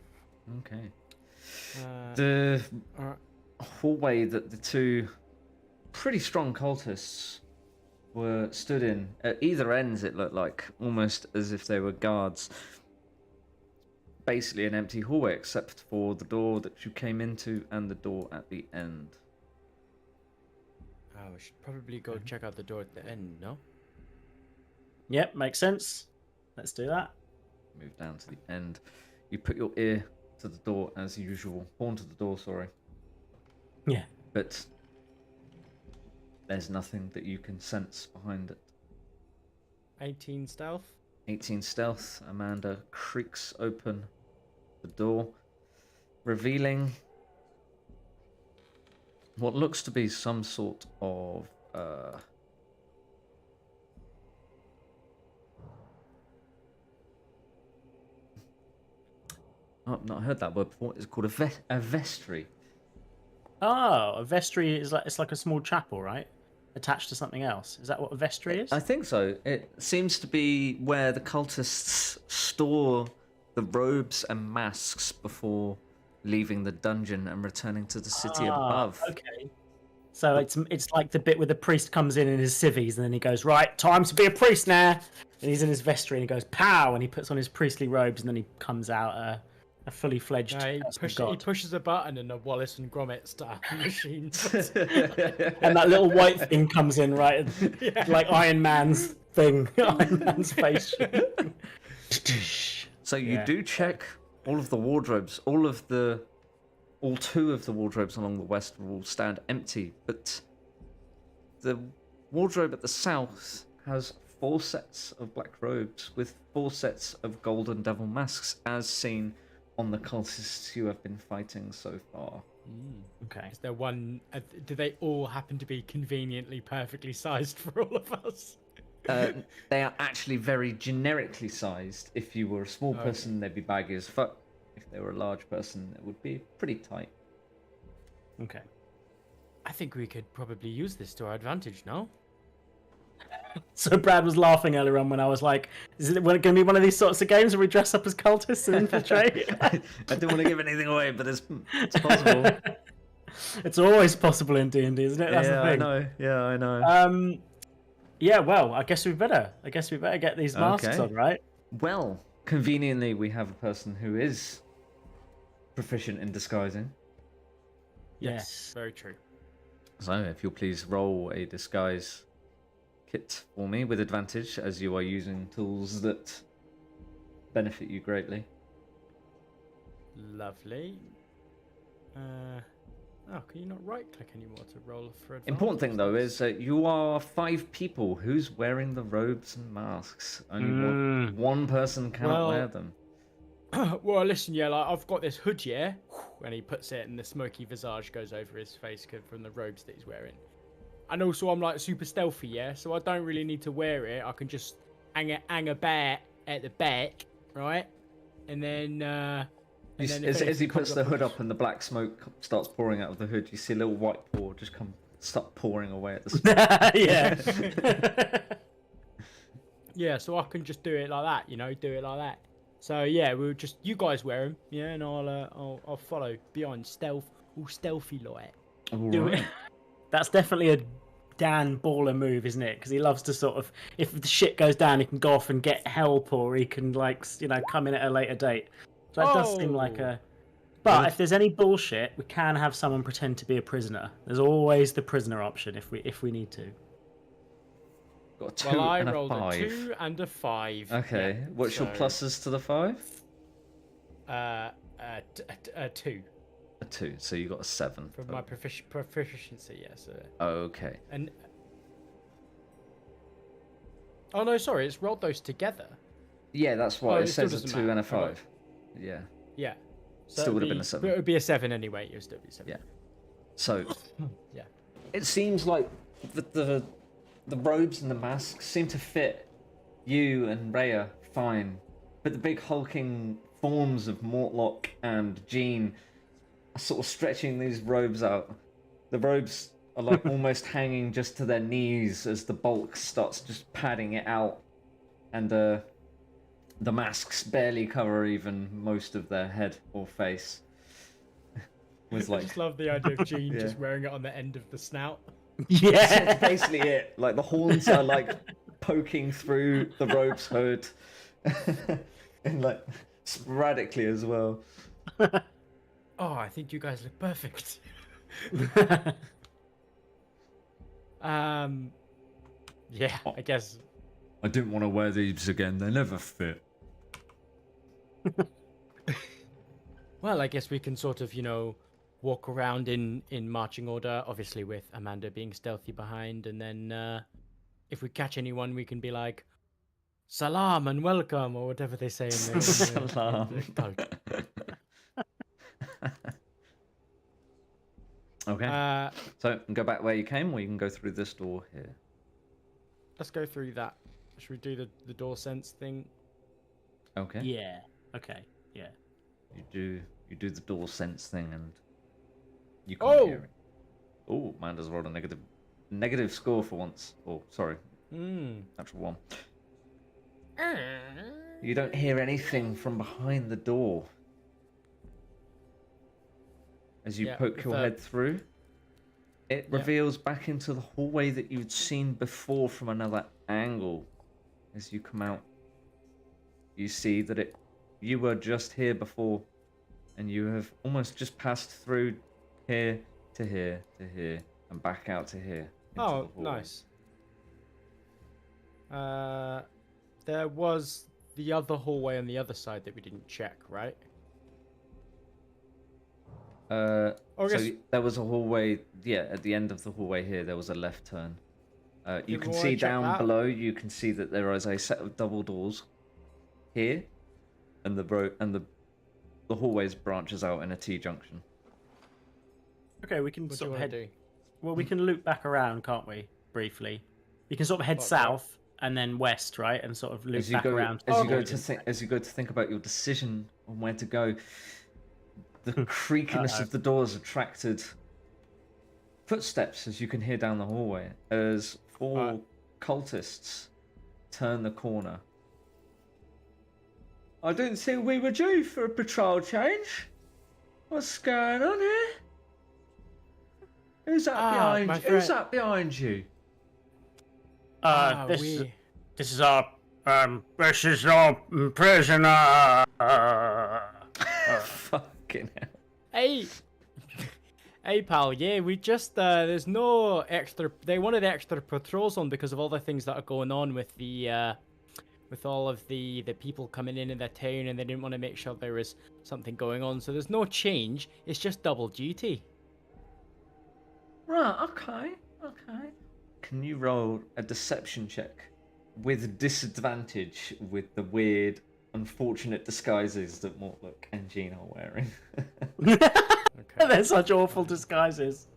Okay. Uh, The alright. hallway that the two pretty strong cultists were stood in, at either ends it looked like, almost as if they were guards. Basically an empty hallway except for the door that you came into and the door at the end. Oh, we should probably go check out the door at the end, no? yep, makes sense. Let's do that. Move down to the end. You put your ear to the door as usual. Horn to the door, sorry. Yeah. But there's nothing that you can sense behind it. 18 stealth. 18 stealth. Amanda creaks open the door, revealing what looks to be some sort of I've not heard that word before. It's called a vestry. Oh, a vestry is like, it's like a small chapel, right? Attached to something else. Is that what a vestry is? I think so. It seems to be where the cultists store the robes and masks before leaving the dungeon and returning to the city above. Okay. So it's like the bit where the priest comes in his civvies and then he goes, right, time to be a priest now. And he's in his vestry and he goes, pow, and he puts on his priestly robes and then he comes out a fully fledged He god. pushes a button and a Wallace and Gromit style machine. And that little white thing comes in, right? Like Iron Man's thing. Iron Man's face. So you Yeah. do check all of the wardrobes. All two of the wardrobes along the west wall stand empty, but the wardrobe at the south has 4 sets of black robes with 4 sets of golden devil masks, as seen on the cultists you have been fighting so far. Okay. Is there one? Do they all happen to be conveniently perfectly sized for all of us? They are actually very generically sized. If you were a small Okay. person, they'd be baggy as fuck. If they were a large person, it would be pretty tight. Okay. I think we could probably use this to our advantage, no? So Brad was laughing earlier on when I was like, is it going to be one of these sorts of games where we dress up as cultists and infiltrate? I don't want to give anything away, but it's possible. It's always possible in D&D, isn't it? That's yeah, the I thing. know. Yeah, I know. Yeah, well, I guess we better get these masks Okay. on, right? Well, conveniently, we have a person who is proficient in disguising. Yes. Very true. So, if you'll please roll a disguise kit for me with advantage, as you are using tools that benefit you greatly. Lovely. Oh, can you not right click anymore to roll for advantage? Important thing though is that you are 5 people. Who's wearing the robes and masks? Only one person cannot Well- wear them. Well, listen, yeah, like I've got this hood, yeah, and he puts it, and the smoky visage goes over his face from the robes that he's wearing. And also, I'm like super stealthy, yeah, so I don't really need to wear it. I can just hang a bat at the back, right, and then. If As anything he puts comes the hood up and the black smoke starts pouring out of the hood, you see a little white paw just start pouring away at the smoke. Yeah. Yeah, so I can just do it like that, do it like that. So yeah, you guys wear them, yeah, and I'll follow behind stealth, all stealthy like. Do it. That's definitely a Dan Baller move, isn't it? Because he loves to sort of, if the shit goes down, he can go off and get help, or he can come in at a later date. So that does seem like Oh. a. But if there's any bullshit, we can have someone pretend to be a prisoner. There's always the prisoner option if we need to. Got a 2 Well, I and a rolled 5. a 2 and a 5. Okay. Yeah, What's your so, pluses to the 5? 2 A 2. So you got a 7. for my proficiency. Yeah. So Okay. and oh no, sorry, it's rolled those together. Yeah, that's why Oh, it it still says a doesn't 2 and a matter. Alright. 5. Yeah. Yeah. Still it'd would have be- been a 7. It would be a 7 anyway. It would still be a 7. Yeah. So Yeah. it seems like the robes and the masks seem to fit you and Rhea fine, but the big hulking forms of Mortlock and Jean are sort of stretching these robes out. The robes are like almost hanging just to their knees as the bulk starts just padding it out, and the masks barely cover even most of their head or face. With I like just love the idea of Jean Yeah. just wearing it on the end of the snout. Yeah. That's basically it. Like the horns are like poking through the robe's hood, and like sporadically as well. Oh, I think you guys look perfect. Yeah, I guess. I didn't want to wear these again. They never fit. Well, I guess we can sort of, walk around in marching order, obviously with Amanda being stealthy behind, and then if we catch anyone, we can be like, "Salam and welcome," or whatever they say in the Salam. cult. Okay. So go back where you came, or you can go through this door here. Let's go through that. Should we do the door sense thing? Okay. Yeah. Okay. Yeah. You do the door sense thing, and you can't Oh! hear it. Oh, Amanda's rolled a negative score for once. Oh, sorry, natural 1. You don't hear anything from behind the door. As you Yeah, poke your with, head through, it Yeah. reveals back into the hallway that you'd seen before from another angle. As you come out, you see that you were just here before, and you have almost just passed through here to here to here and back out to here. into Oh, the hallway. nice. There was the other hallway on the other side that we didn't check, right? Or I so guess- there was a hallway. Yeah, at the end of the hallway here, there was a left turn. You Did can we wanna see check down that? below. You can see that there is a set of double doors here, and the hallways branches out in a T junction. Okay, we can What do you sort of want head. to do? Well, we can loop back around, can't we? Briefly, we can sort of head What, south and then west, right, and sort of loop As you back go, around. as Oh, you go okay. to think about your decision on where to go, the creakiness of the doors attracted footsteps, as you can hear down the hallway, as 4 cultists turn the corner. I didn't think we were due for a patrol change. What's going on here? Who's up behind? my Who's friend. up behind you? This is our prisoner. Fucking hell. Hey, hey, pal. Yeah, we just there's no extra. They wanted extra patrols on because of all the things that are going on with the with all of the people coming in their town, and they didn't want to make sure there was something going on. So there's no change. It's just double duty. Right, okay. Can you roll a deception check with disadvantage with the weird, unfortunate disguises that Mortlock and Jean are wearing? Okay. They're such awful disguises.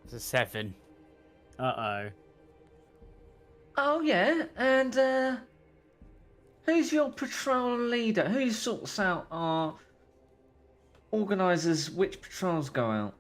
It's a 7. Uh-oh. Oh, yeah, and who's your patrol leader? Who sorts out our organisers which patrols go out?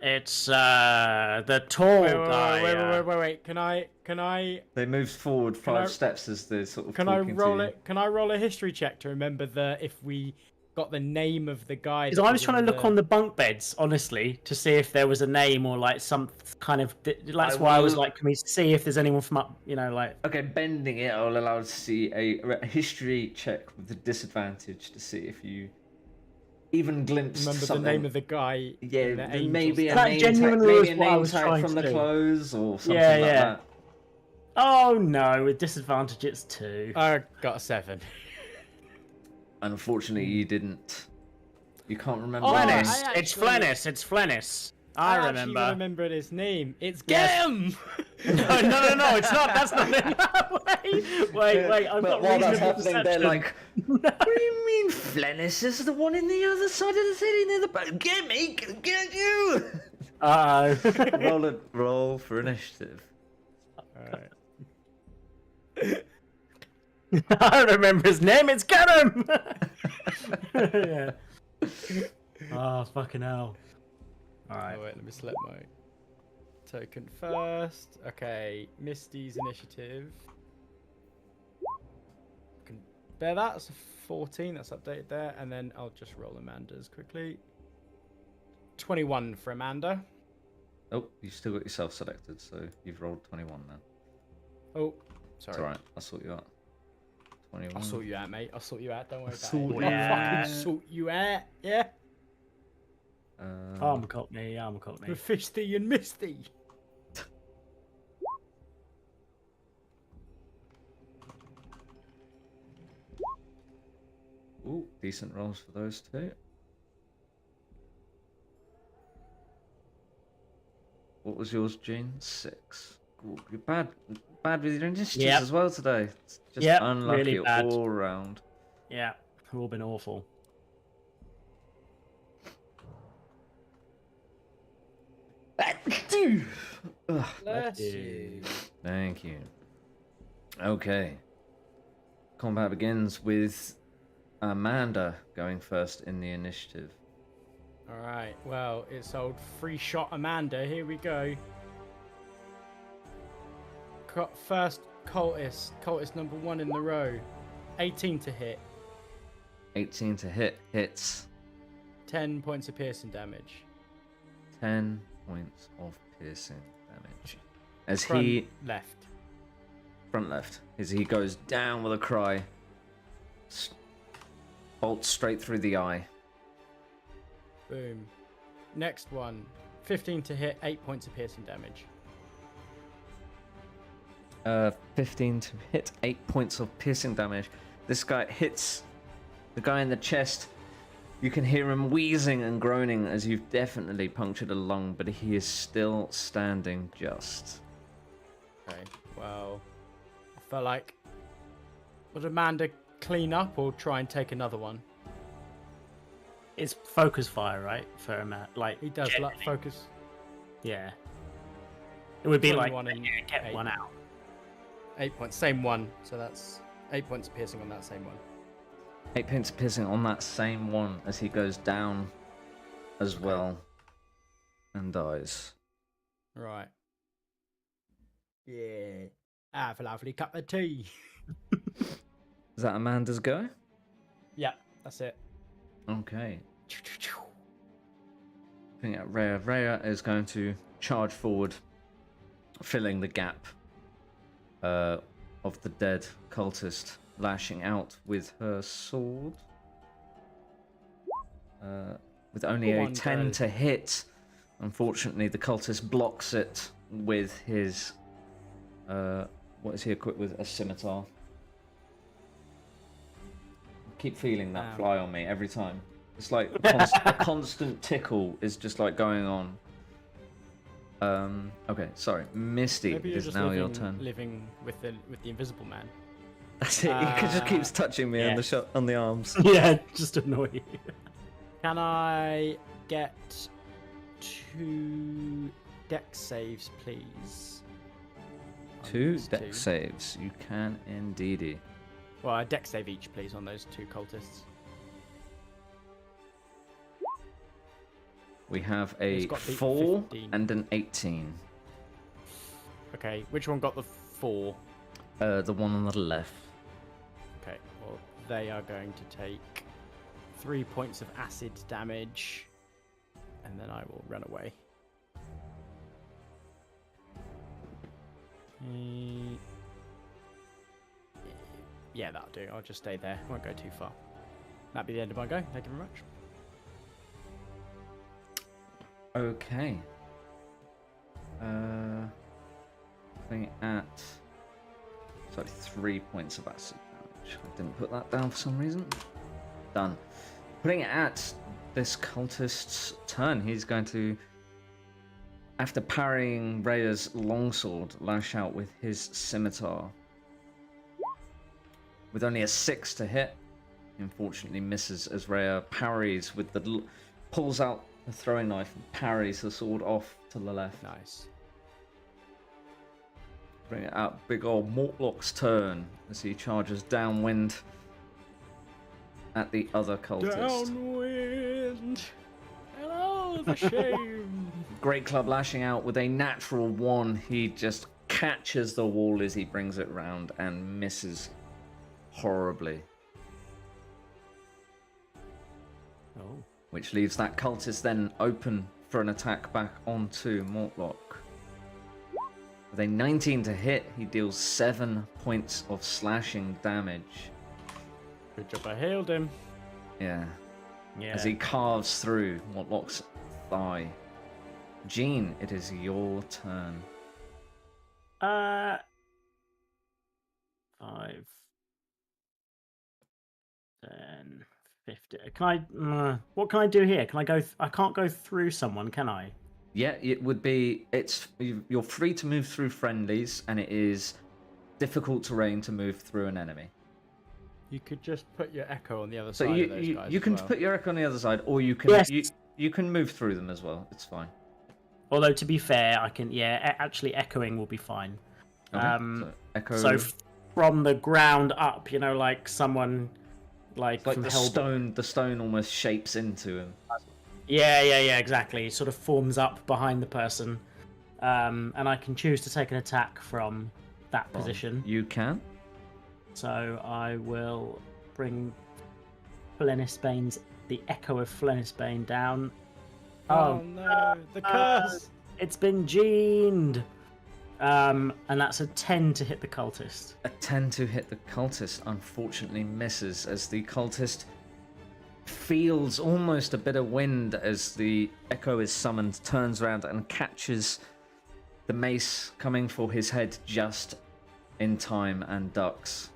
It's the tall guy. Wait. Can I They moved forward I- 5 steps as they're sort of can I talking roll to you. it? Can I roll a history check to remember that if we got the name of the guy. Because I was trying to look on the bunk beds, honestly, to see if there was a name or like some kind of. That's why I was like, can we see if there's anyone from up, like. Okay, bending it, I'll allow to see a history check with the disadvantage to see if you even glimpsed Remember something. the name of the guy. Yeah, the maybe a That name genuinely tag, was maybe a what I name was tag trying from to the do. clothes or something Yeah, like yeah. that. Oh no, with disadvantage it's 2. I got a 7. Unfortunately, you didn't. You can't remember. Oh, the name. Flennis. I It's actually- Flennis. It's Flennis. I actually remember. remembered his name. It's Yes. Gam. No, it's not. That's not it. Wait. I've But got while that's reasonable happening, they're perception. like, "What do you mean, Flennis is the one in the other side of the city near the boat? Get me, get you!" Uh-oh. roll for initiative. Alright. I remember his name. It's Ganem. Yeah. Oh, fucking hell. Alright. Oh, wait, let me select my token first. Okay, Misty's initiative. Can bear that. That's a 14. That's updated there. And then I'll just roll Amanda's quickly. 21 for Amanda. Oh, you still got yourself selected, so you've rolled 21 now. Oh, It's sorry. alright, I'll sort you out. 21. I'll sort you out, mate. I'll sort you out. Don't worry about Sort it. you I'll out. fucking sort you out. Yeah. I'm a Cockney. I'm a Cockney. With Fisty and Misty. Ooh, decent rolls for those two. What was yours, Gene? 6. Ooh, you're bad with your initiatives Yep. as well today. It's just Yep, unlucky really bad. all round. Yeah, they've all been awful. Ugh, Bless you. you. thank you. Okay. Combat begins with Amanda going first in the initiative. Alright, well, it's old free shot Amanda. Here we go. First cultist. Cultist number 1 in the row. 18 to hit. 18 to hit. Hits. 10 points of piercing damage. 10 points of piercing damage. As Front he... left. Front left. As he goes down with a cry. Bolts straight through the eye. Boom. Next one. 15 to hit, 8 points of piercing damage. 15 to hit, 8 points of piercing damage. This guy hits the guy in the chest. You can hear him wheezing and groaning as you've definitely punctured a lung, but he is still standing just. Okay, well, I felt like... Would Amanda clean up or try and take another one? It's focus fire, right? For a man, like He does like focus. Yeah. It would be like 21 and get 8. one out. 8 points, same one. So that's 8 points of piercing on that same one. 8 points of piercing on that same one as he goes down as well and dies. Right. Yeah. Have a lovely cup of tea. Is that Amanda's go? Yeah, that's it. Okay. Looking at Rhea. Rhea is going to charge forward, filling the gap of the dead cultist, lashing out with her sword. With only Go a on, 10 girl. to hit. Unfortunately, the cultist blocks it with his... what is he equipped with? A scimitar. Keep feeling that Wow. fly on me every time. It's like a constant tickle is just like going on. Okay, sorry. Misty, Maybe it you're is just now living, your turn. living with the invisible man. That's it. He just keeps touching me on the yes. on the arms. Yeah, just annoy you. Can I get 2 dex saves, please? On 2 these deck two? saves. You can indeedy. Well, a dex save each, please, on those 2 cultists. We have It's a got the 4 15. and an 18. Okay, which one got the 4? The one on the left. Okay, well, they are going to take 3 points of acid damage, and then I will run away. Yeah, that'll do. I'll just stay there. Won't go too far. That'll be the end of my go. Thank you very much. Okay. Looking at... Sorry, 3 points of acid damage. I didn't put that down for some reason. Done. Putting it at this cultist's turn, he's going to, after parrying Rhea's longsword, lash out with his scimitar. With only a 6 to hit, he unfortunately misses as Rhea parries with the... pulls out the throwing knife and parries the sword off to the left. Nice. Bring it out, big old Mortlock's turn as he charges downwind at the other cultist. Downwind! Hello, the shame! Great Club lashing out with a natural 1. He just catches the wall as he brings it round and misses horribly. Oh. Which leaves that cultist then open for an attack back onto Mortlock. With a 19 to hit, he deals 7 points of slashing damage. Good job, I healed him. Yeah. Yeah. As he carves through Mortlock's thigh. Jean, it is your turn. 5, 10, 50. Can I? What can I do here? Can I go? I can't go through someone, can I? Yeah, it would be. You're free to move through friendlies, and it is difficult terrain to move through an enemy. You could just put your echo on the other So side of those guys you can as well. put your echo on the other side, or you can Yes. you can move through them as well. It's fine. Although to be fair, I can. Yeah, actually, echoing will be fine. Okay, so echo. So from the ground up, like someone, like like from the Hellboy. the stone almost shapes into him. Yeah, exactly. It sort of forms up behind the person, and I can choose to take an attack from that position. You can. So I will bring the echo of Flenisbane down. Oh no, the curse! It's been gened! And that's a 10 to hit the cultist. A 10 to hit the cultist unfortunately misses as the cultist feels almost a bit of wind as the echo is summoned, turns around and catches the mace coming for his head just in time and ducks.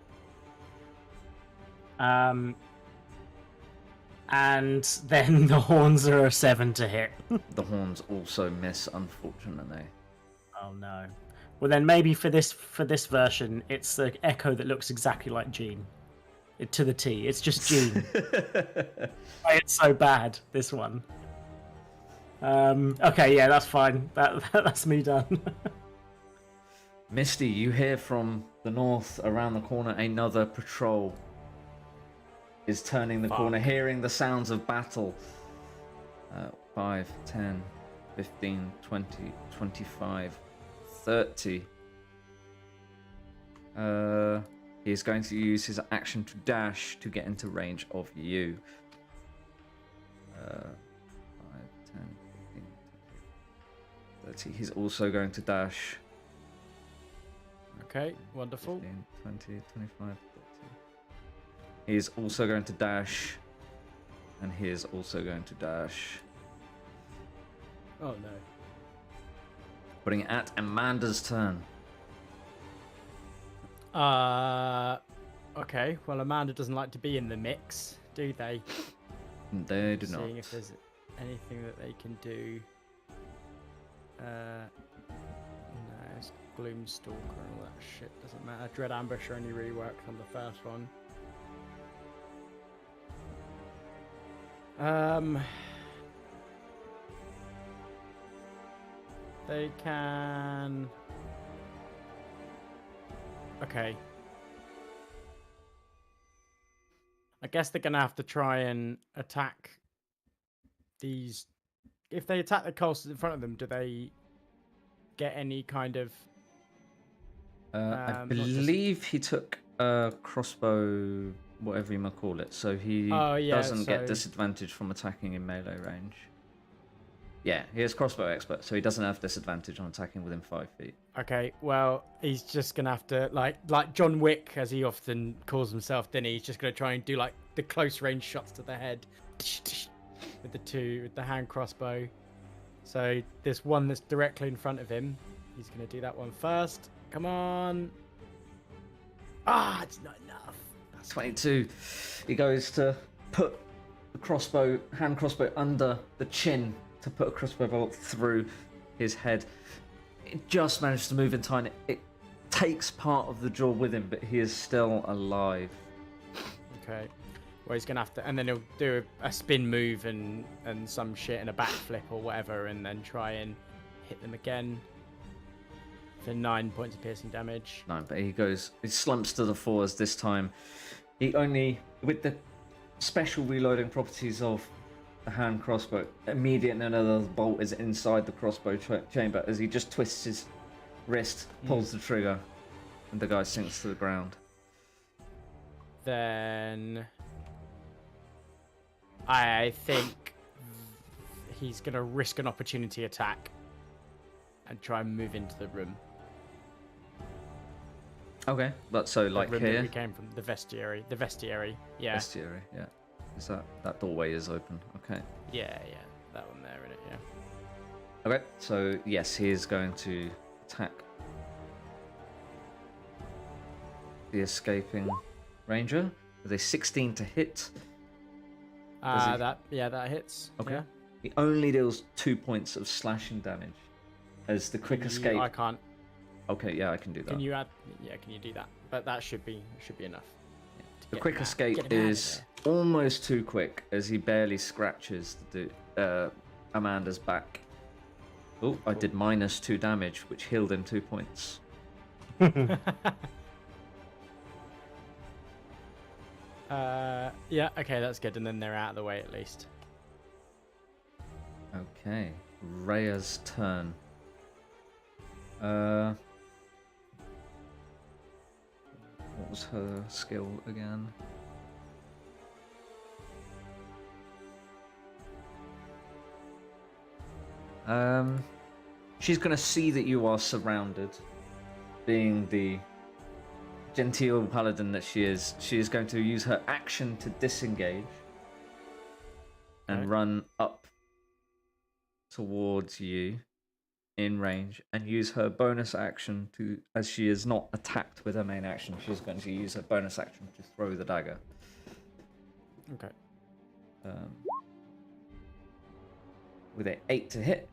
And then the horns are a 7 to hit. The horns also miss, unfortunately. Oh no. Well then maybe for this version, it's the echo that looks exactly like Jean. To the T. It's just Jean. It's so bad, this one. Okay, yeah, that's fine. That's me done. Misty, you hear from the north around the corner another patrol is turning the corner, hearing the sounds of battle. 5, 10, 15, 20, 25, 30. He's going to use his action to dash to get into range of you. 5, 10, 15, 20, 30. He's also going to dash. Okay, wonderful. 15, 20, 25, 30. He is also going to dash. And he is also going to dash. Oh no. Putting it at Amanda's turn. Okay, well, Amanda doesn't like to be in the mix, do they? They do not. Seeing if there's anything that they can do. No, it's Gloomstalker and all that shit doesn't matter. Dread Ambush only really worked on the first one. They can... Okay. I guess they're gonna have to try and attack these. If they attack the cultists in front of them, do they get any kind of? I believe he took a crossbow whatever you might call it. So he Oh, yeah, doesn't get so- disadvantage from attacking in melee range. Yeah, he is crossbow expert, so he doesn't have disadvantage on attacking within 5 feet. Okay, well, he's just gonna have to like John Wick, as he often calls himself, then he's just gonna try and do like the close range shots to the head with the hand crossbow. So this one that's directly in front of him, he's gonna do that one first. Come on. Ah, it's not enough. That's 22. He goes to put the hand crossbow under the chin to put a crossbow bolt through his head. It just manages to move in time. It takes part of the jaw with him, but he is still alive. Okay. Well, he's gonna have to, and then he'll do a spin move and some shit and a backflip or whatever, and then try and hit them again for 9 points of piercing damage. No, but he slumps to the floors this time. He only, with the special reloading properties of the hand crossbow, immediately another bolt is inside the crossbow chamber as he just twists his wrist, pulls the trigger, and the guy sinks to the ground. Then I think he's gonna risk an opportunity attack and try and move into the room. Okay, but so like the room that here, we came from, the vestiary. Yeah. vestiary, yeah. Is that doorway is open? Okay. Yeah, that one there, in it. Yeah. Okay, so yes, he is going to attack the escaping ranger with a 16 to hit. Does he- that hits. Okay. Yeah. He only deals 2 points of slashing damage as the quick escape. I can't. Okay, yeah, I can do that. Can you add? Yeah, can you do that? But that should be enough. The Get quick him out- escape get him out of is almost too quick as he barely scratches Amanda's back. Oh, I did -2 damage, which healed him 2 points. Yeah, okay, that's good. And then they're out of the way at least. Okay, Rhea's turn. What was her skill again? She's gonna see that you are surrounded. Being the genteel paladin that she is going to use her action to disengage and Right. run up towards you in range and use her bonus action to, as she is not attacked with her main action, she's going to use her bonus action to throw the dagger. Okay. With an 8 to hit,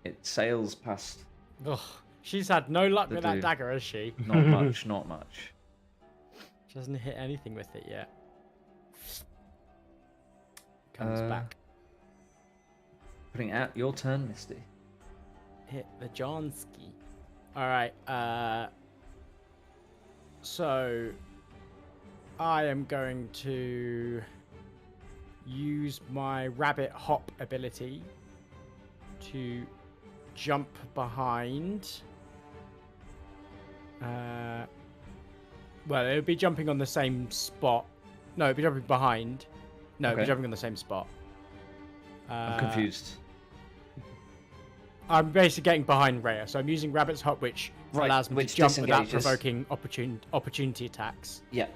it sails past. Ugh, she's had no luck The with that dude. dagger, has she? Not much, not much. She hasn't hit anything with it yet. Comes Uh, back. Putting out your turn, Misty. Hit the Johnski. Alright, so I am going to use my rabbit hop ability to jump behind. Well, it would be jumping on the same spot. No, it'd be jumping behind. No, it'd be Okay. jumping on the same spot. I'm confused. I'm basically getting behind Rhea, so I'm using Rabbit's Hop, which Right, allows me which to jump without disengages. provoking opportunity attacks. Yeah.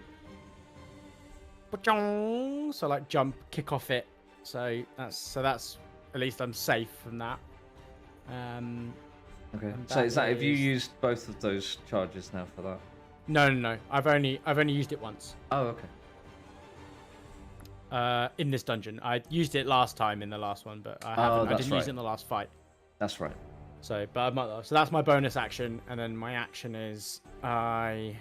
Ba-chong! So like jump, kick off it. So that's at least I'm safe from that. Okay. And So that is that have you is- used both of those charges now for that? No. I've only used it once. Oh, okay. In this dungeon, I used it last time in the last one, but I Oh, haven't. I that's didn't use right. it in the last fight. That's right. So, but I might. So that's my bonus action, and then my action is I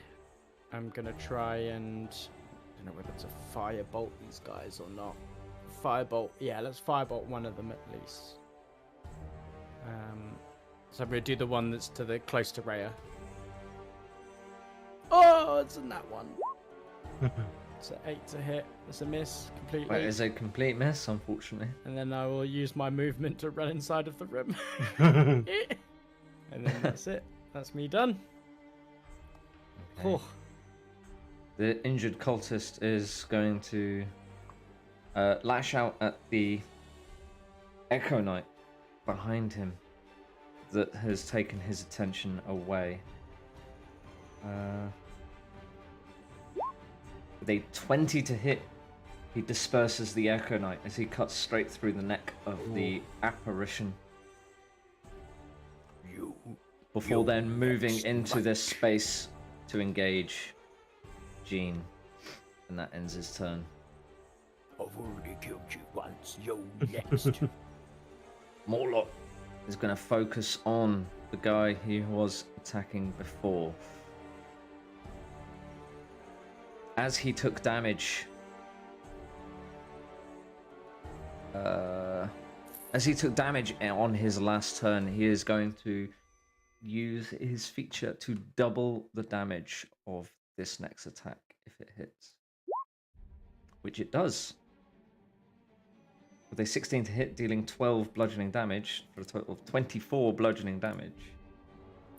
am gonna try and I don't know whether to firebolt these guys or not. Firebolt, yeah, let's firebolt one of them at least. So I'm gonna do the one that's to the close to Rhea. Oh, it's in that one. It's an 8 to hit. That's a miss completely. Wait, is a complete miss, unfortunately. And then I will use my movement to run inside of the room. And then that's it. That's me done. Okay. Oh. The injured cultist is going to lash out at the Echo Knight behind him that has taken his attention away. With a 20 to hit, he disperses the Echo Knight as he cuts straight through the neck of the apparition. Before then moving into this space to engage Jean. And that ends his turn. I've already killed you once, you're next. Morlock is going to focus on the guy he was attacking before. As he took damage, on his last turn, he is going to use his feature to double the damage of this next attack if it hits, which it does. With a 16 to hit, dealing 12 bludgeoning damage for a total of 24 bludgeoning damage.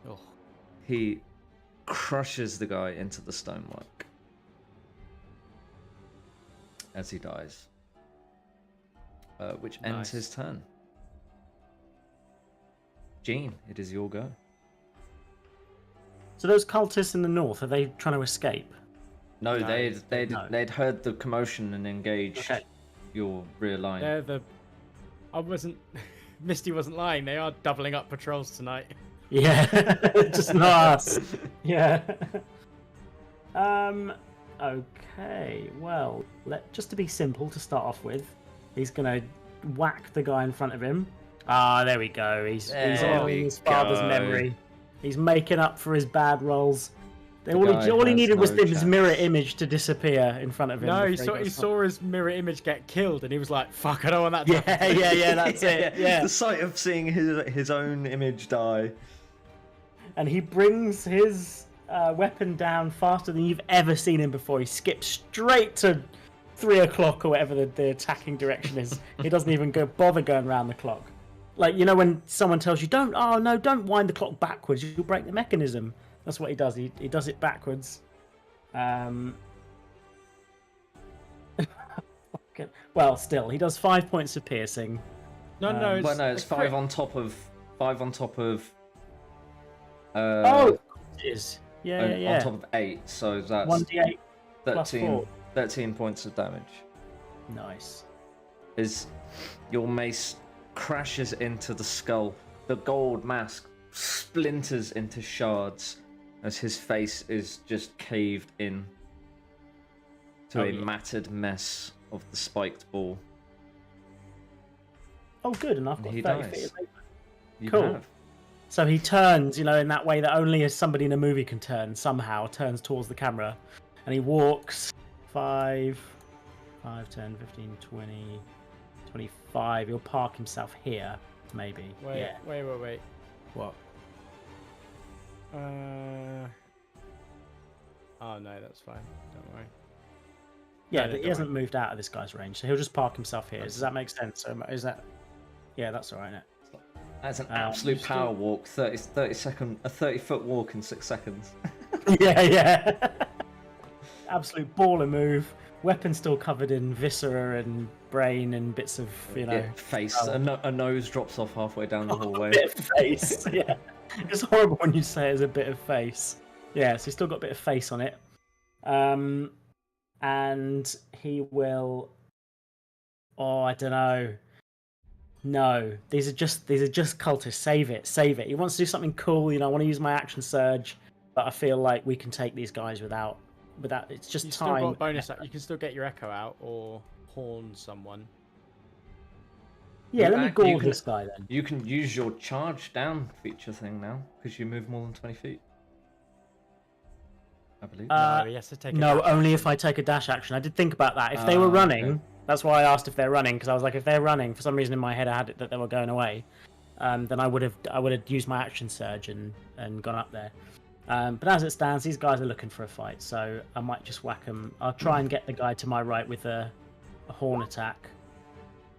Oh. He crushes the guy into the stonework as he dies, which ends his turn. Jean, it is your go. So those cultists in the north, are they trying to escape? No, No, they'd heard the commotion and engaged Okay. your rear line. They're the. I wasn't. Misty wasn't lying. They are doubling up patrols tonight. Yeah, just not us. Yeah. Okay. Well, just to be simple to start off with, he's gonna whack the guy in front of him. Ah, there we go. He's honoring his father's go. memory. He's making up for his bad rolls. The All guy he has needed was no his chance. mirror image to disappear in front of him. No, before he got saw his mirror image get killed, and he was like, "Fuck, I don't want that." To happen." Yeah, that's it. Yeah. The sight of seeing his own image die. And he brings his weapon down faster than you've ever seen him before. He skips straight to 3 o'clock or whatever the attacking direction is. He doesn't even bother going around the clock. Like, you know, when someone tells you, don't wind the clock backwards, you'll break the mechanism. That's what he does. He does it backwards. Well, still, he does 5 points of piercing. No, It's five on top of. Oh, it is. Yeah. On top of 8, so that's 1d8 plus 13, 4. 13 points of damage. Nice. As your mace crashes into the skull, the gold mask splinters into shards as his face is just caved in to a matted mess of the spiked ball. Oh, good. And I've got He 30 dies. feet of movement. You Cool. have. So he turns, in that way that only somebody in a movie can turn, somehow turns towards the camera. And he walks 5, 10, 15, 20, 25. He'll park himself here, maybe. Wait. What? Oh no, that's fine. Don't worry. Yeah, No, but he don't hasn't moved out of this guy's range, so he'll just park himself here. Does that make sense? So is that... Yeah, that's all right, isn't it? That's an absolute power walk. 30 30-foot walk in 6 seconds. Yeah. Absolute baller move. Weapon still covered in viscera and brain and bits of, face. A nose drops off halfway down the hallway. A bit of face. Yeah. It's horrible when you say it's a bit of face. Yeah, so he's still got a bit of face on it. And he will... Oh, I don't know. No, these are just cultists. Save it. He wants to do something cool. I want to use my action surge, but I feel like we can take these guys without. It's just You time. still got a bonus. You can still get your echo out or horn someone. Yeah, let me You gall can- this guy then. You can use your charge down feature thing now because you move more than 20 feet. I believe. No, he has to take. No, only if I take a dash action. I did think about that. If they were running, okay. that's why I asked if they're running, because I was like, if they're running, for some reason in my head I had it that they were going away. Then I would have used my action surge and gone up there. But as it stands, these guys are looking for a fight, so I might just whack them. I'll try and get the guy to my right with a horn attack.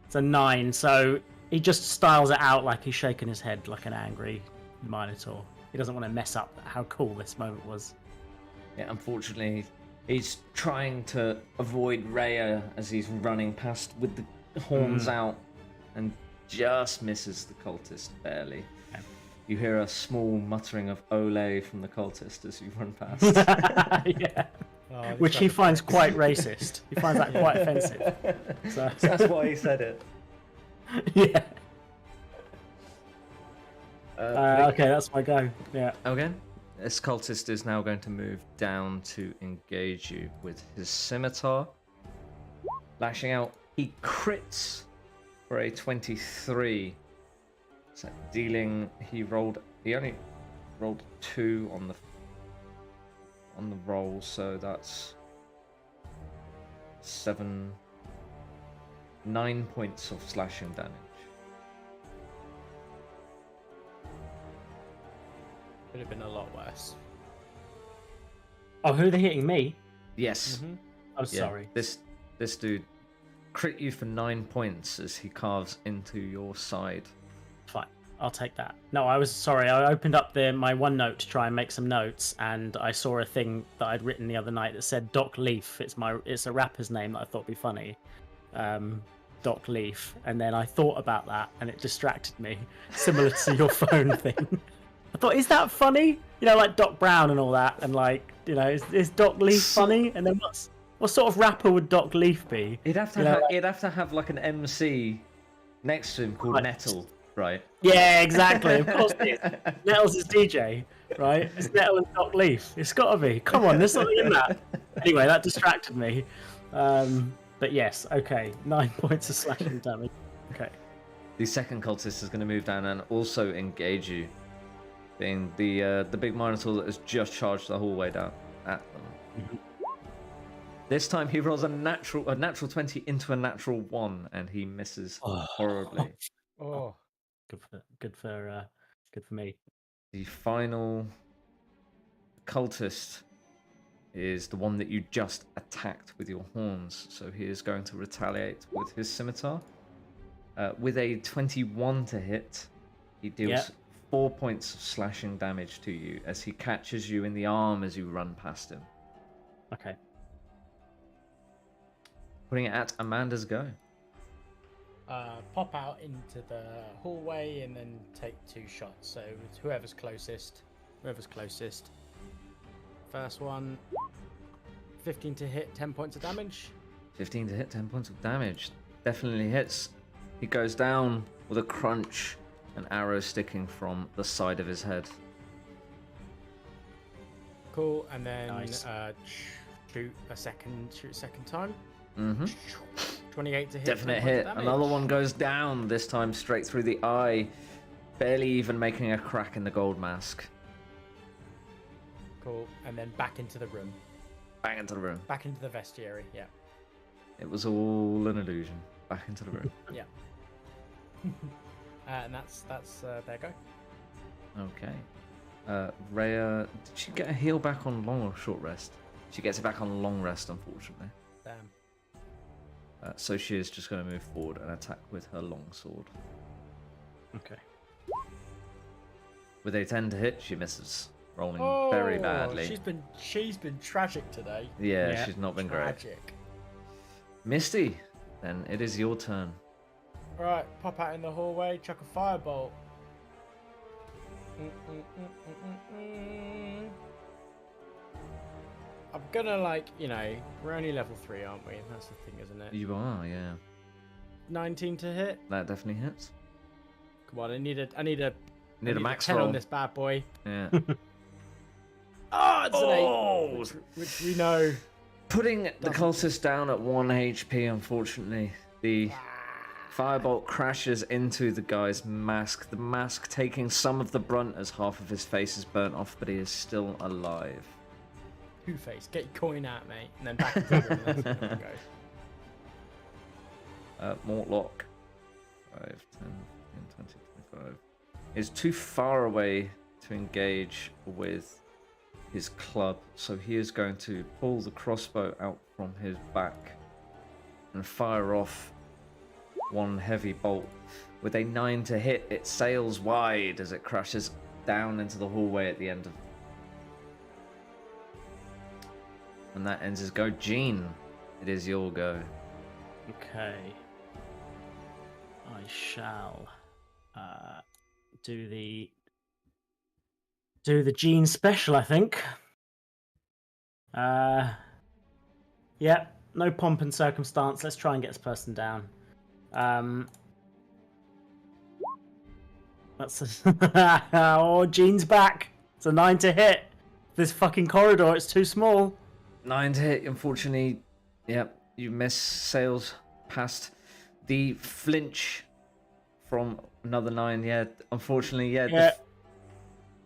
It's a 9, so he just styles it out like he's shaking his head like an angry Minotaur. He doesn't want to mess up how cool this moment was. Yeah, unfortunately, He's trying to avoid Rhea as he's running past with the horns out and just misses the cultist barely. Okay. You hear a small muttering of Ole from the cultist as you run past. Yeah. Oh, this Which he rubber finds pricks. quite racist. He finds that quite offensive. So That's why he said it. yeah. Nick- Okay, that's my go. Yeah. Okay. This cultist is now going to move down to engage you with his scimitar. Lashing out, he crits for a 23. So dealing, he only rolled 2 on the roll, so that's 9 points of slashing damage. Could have been a lot worse. Oh, who are they hitting? Me? Yes. Mm-hmm. I'm Yeah, sorry. This dude crit you for 9 points as he carves into your side. Fine. I'll take that. No, I was sorry. I opened up my OneNote to try and make some notes, and I saw a thing that I'd written the other night that said Doc Leaf. It's a rapper's name that I thought would be funny. Doc Leaf. And then I thought about that, and it distracted me, similar to your phone thing. I thought, is that funny? You know, like Doc Brown and all that, and like, you know, is Doc Leaf funny? And then what sort of rapper would Doc Leaf be? He'd have to You know, he'd have to have like an MC next to him called Right. Nettle, right? Yeah, exactly. Of course it is. Nettles is DJ, right? It's Nettle and Doc Leaf. It's got to be. Come on, there's something in that. Anyway, that distracted me. But yes, okay. 9 points of slashing damage. Okay. The second cultist is going to move down and also engage you, being the big Minotaur that has just charged the hallway down at them. Mhm. This time he rolls a natural 20 into a natural 1, and he misses horribly. Oh, Good for me. The final cultist is the one that you just attacked with your horns, so he is going to retaliate with his scimitar. With a 21 to hit, he deals Yep. 4 points of slashing damage to you as he catches you in the arm as you run past him. Okay. Putting it at Amanda's go. pop out into the hallway and then take 2 shots. So it's whoever's closest. First one, 15 to hit, 10 points of damage. 15 to hit, 10 points of damage. Definitely hits. He goes down with a crunch, an arrow sticking from the side of his head. Cool, and then Nice. shoot a second time. Mm-hmm. 28 to hit. 10 Definite points of hit. damage. Another one goes down, this time straight through the eye, barely even making a crack in the gold mask. Cool, and then back into the room, Bang into the room. back into the vestiary. Yeah. It was all an illusion. Back into the room. Yeah. And that's their go. Okay. Rhea, did she get a heal back on long or short rest? She gets it back on long rest, unfortunately. Damn. So she is just going to move forward and attack with her long sword. Okay. With a 10 to hit, she misses, rolling Oh, very badly. She's been tragic today. Yeah, Yeah. she's not been great. Tragic. Misty, then it is your turn. Right, pop out in the hallway, chuck a firebolt. I'm gonna we're only level 3, aren't we? That's the thing, isn't it? You are, yeah. 19 to hit. That definitely hits. Come on, I need a Need a max 10 roll. on this bad boy. Yeah. Oh, it's an 8. Oh! Which we know. Putting the cultist down at 1 HP, unfortunately. The firebolt crashes into the guy's mask, the mask taking some of the brunt as half of his face is burnt off, but he is still alive. Two-Face, get your coin out, mate. And then back into the room. That's where we go. Mortlock, 5, 10, 15, 20, 25, is too far away to engage with his club, so he is going to pull the crossbow out from his back and fire off one heavy bolt. With a 9 to hit, it sails wide as it crashes down into the hallway at the end of And that ends his go. Gene, it is your go. Okay. I shall do the Gene special, I think. Yeah, no pomp and circumstance. Let's try and get this person down. That's oh, Gene's back. It's a 9 to hit. This fucking corridor, it's too small. 9 to hit, unfortunately. Yep, you miss. Sails past the flinch from another 9. Yeah, unfortunately, Yeah.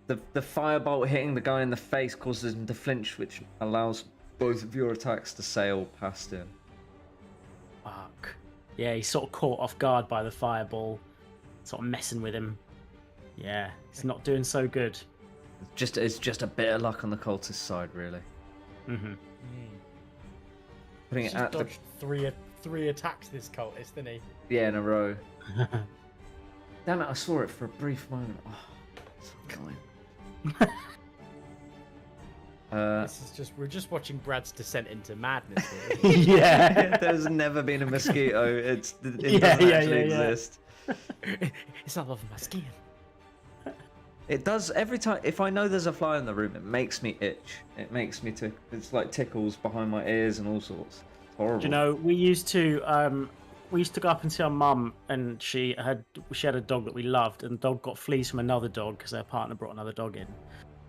The firebolt hitting the guy in the face causes him to flinch, which allows both of your attacks to sail past him. Fuck. Yeah, he's sort of caught off guard by the fireball, sort of messing with him. Yeah, he's not doing so good. It's just a bit of luck on the cultist side, really. Mm-hmm. Putting He's it just at the, dodged three attacks, this cultist, didn't he? yeah, in a row. Damn it! I saw it for a brief moment. Oh, so annoying. This is just, we're just watching Brad's descent into madness here. Yeah. There's never been a mosquito. It Yeah, doesn't yeah, actually yeah, yeah. exist. It's not off my skin. It does every time. If I know there's a fly in the room, it makes me itch. It makes me it's like tickles behind my ears and all sorts. It's horrible. Do you know, we used to go up and see our mum, and she had a dog that we loved, and the dog got fleas from another dog because her partner brought another dog in,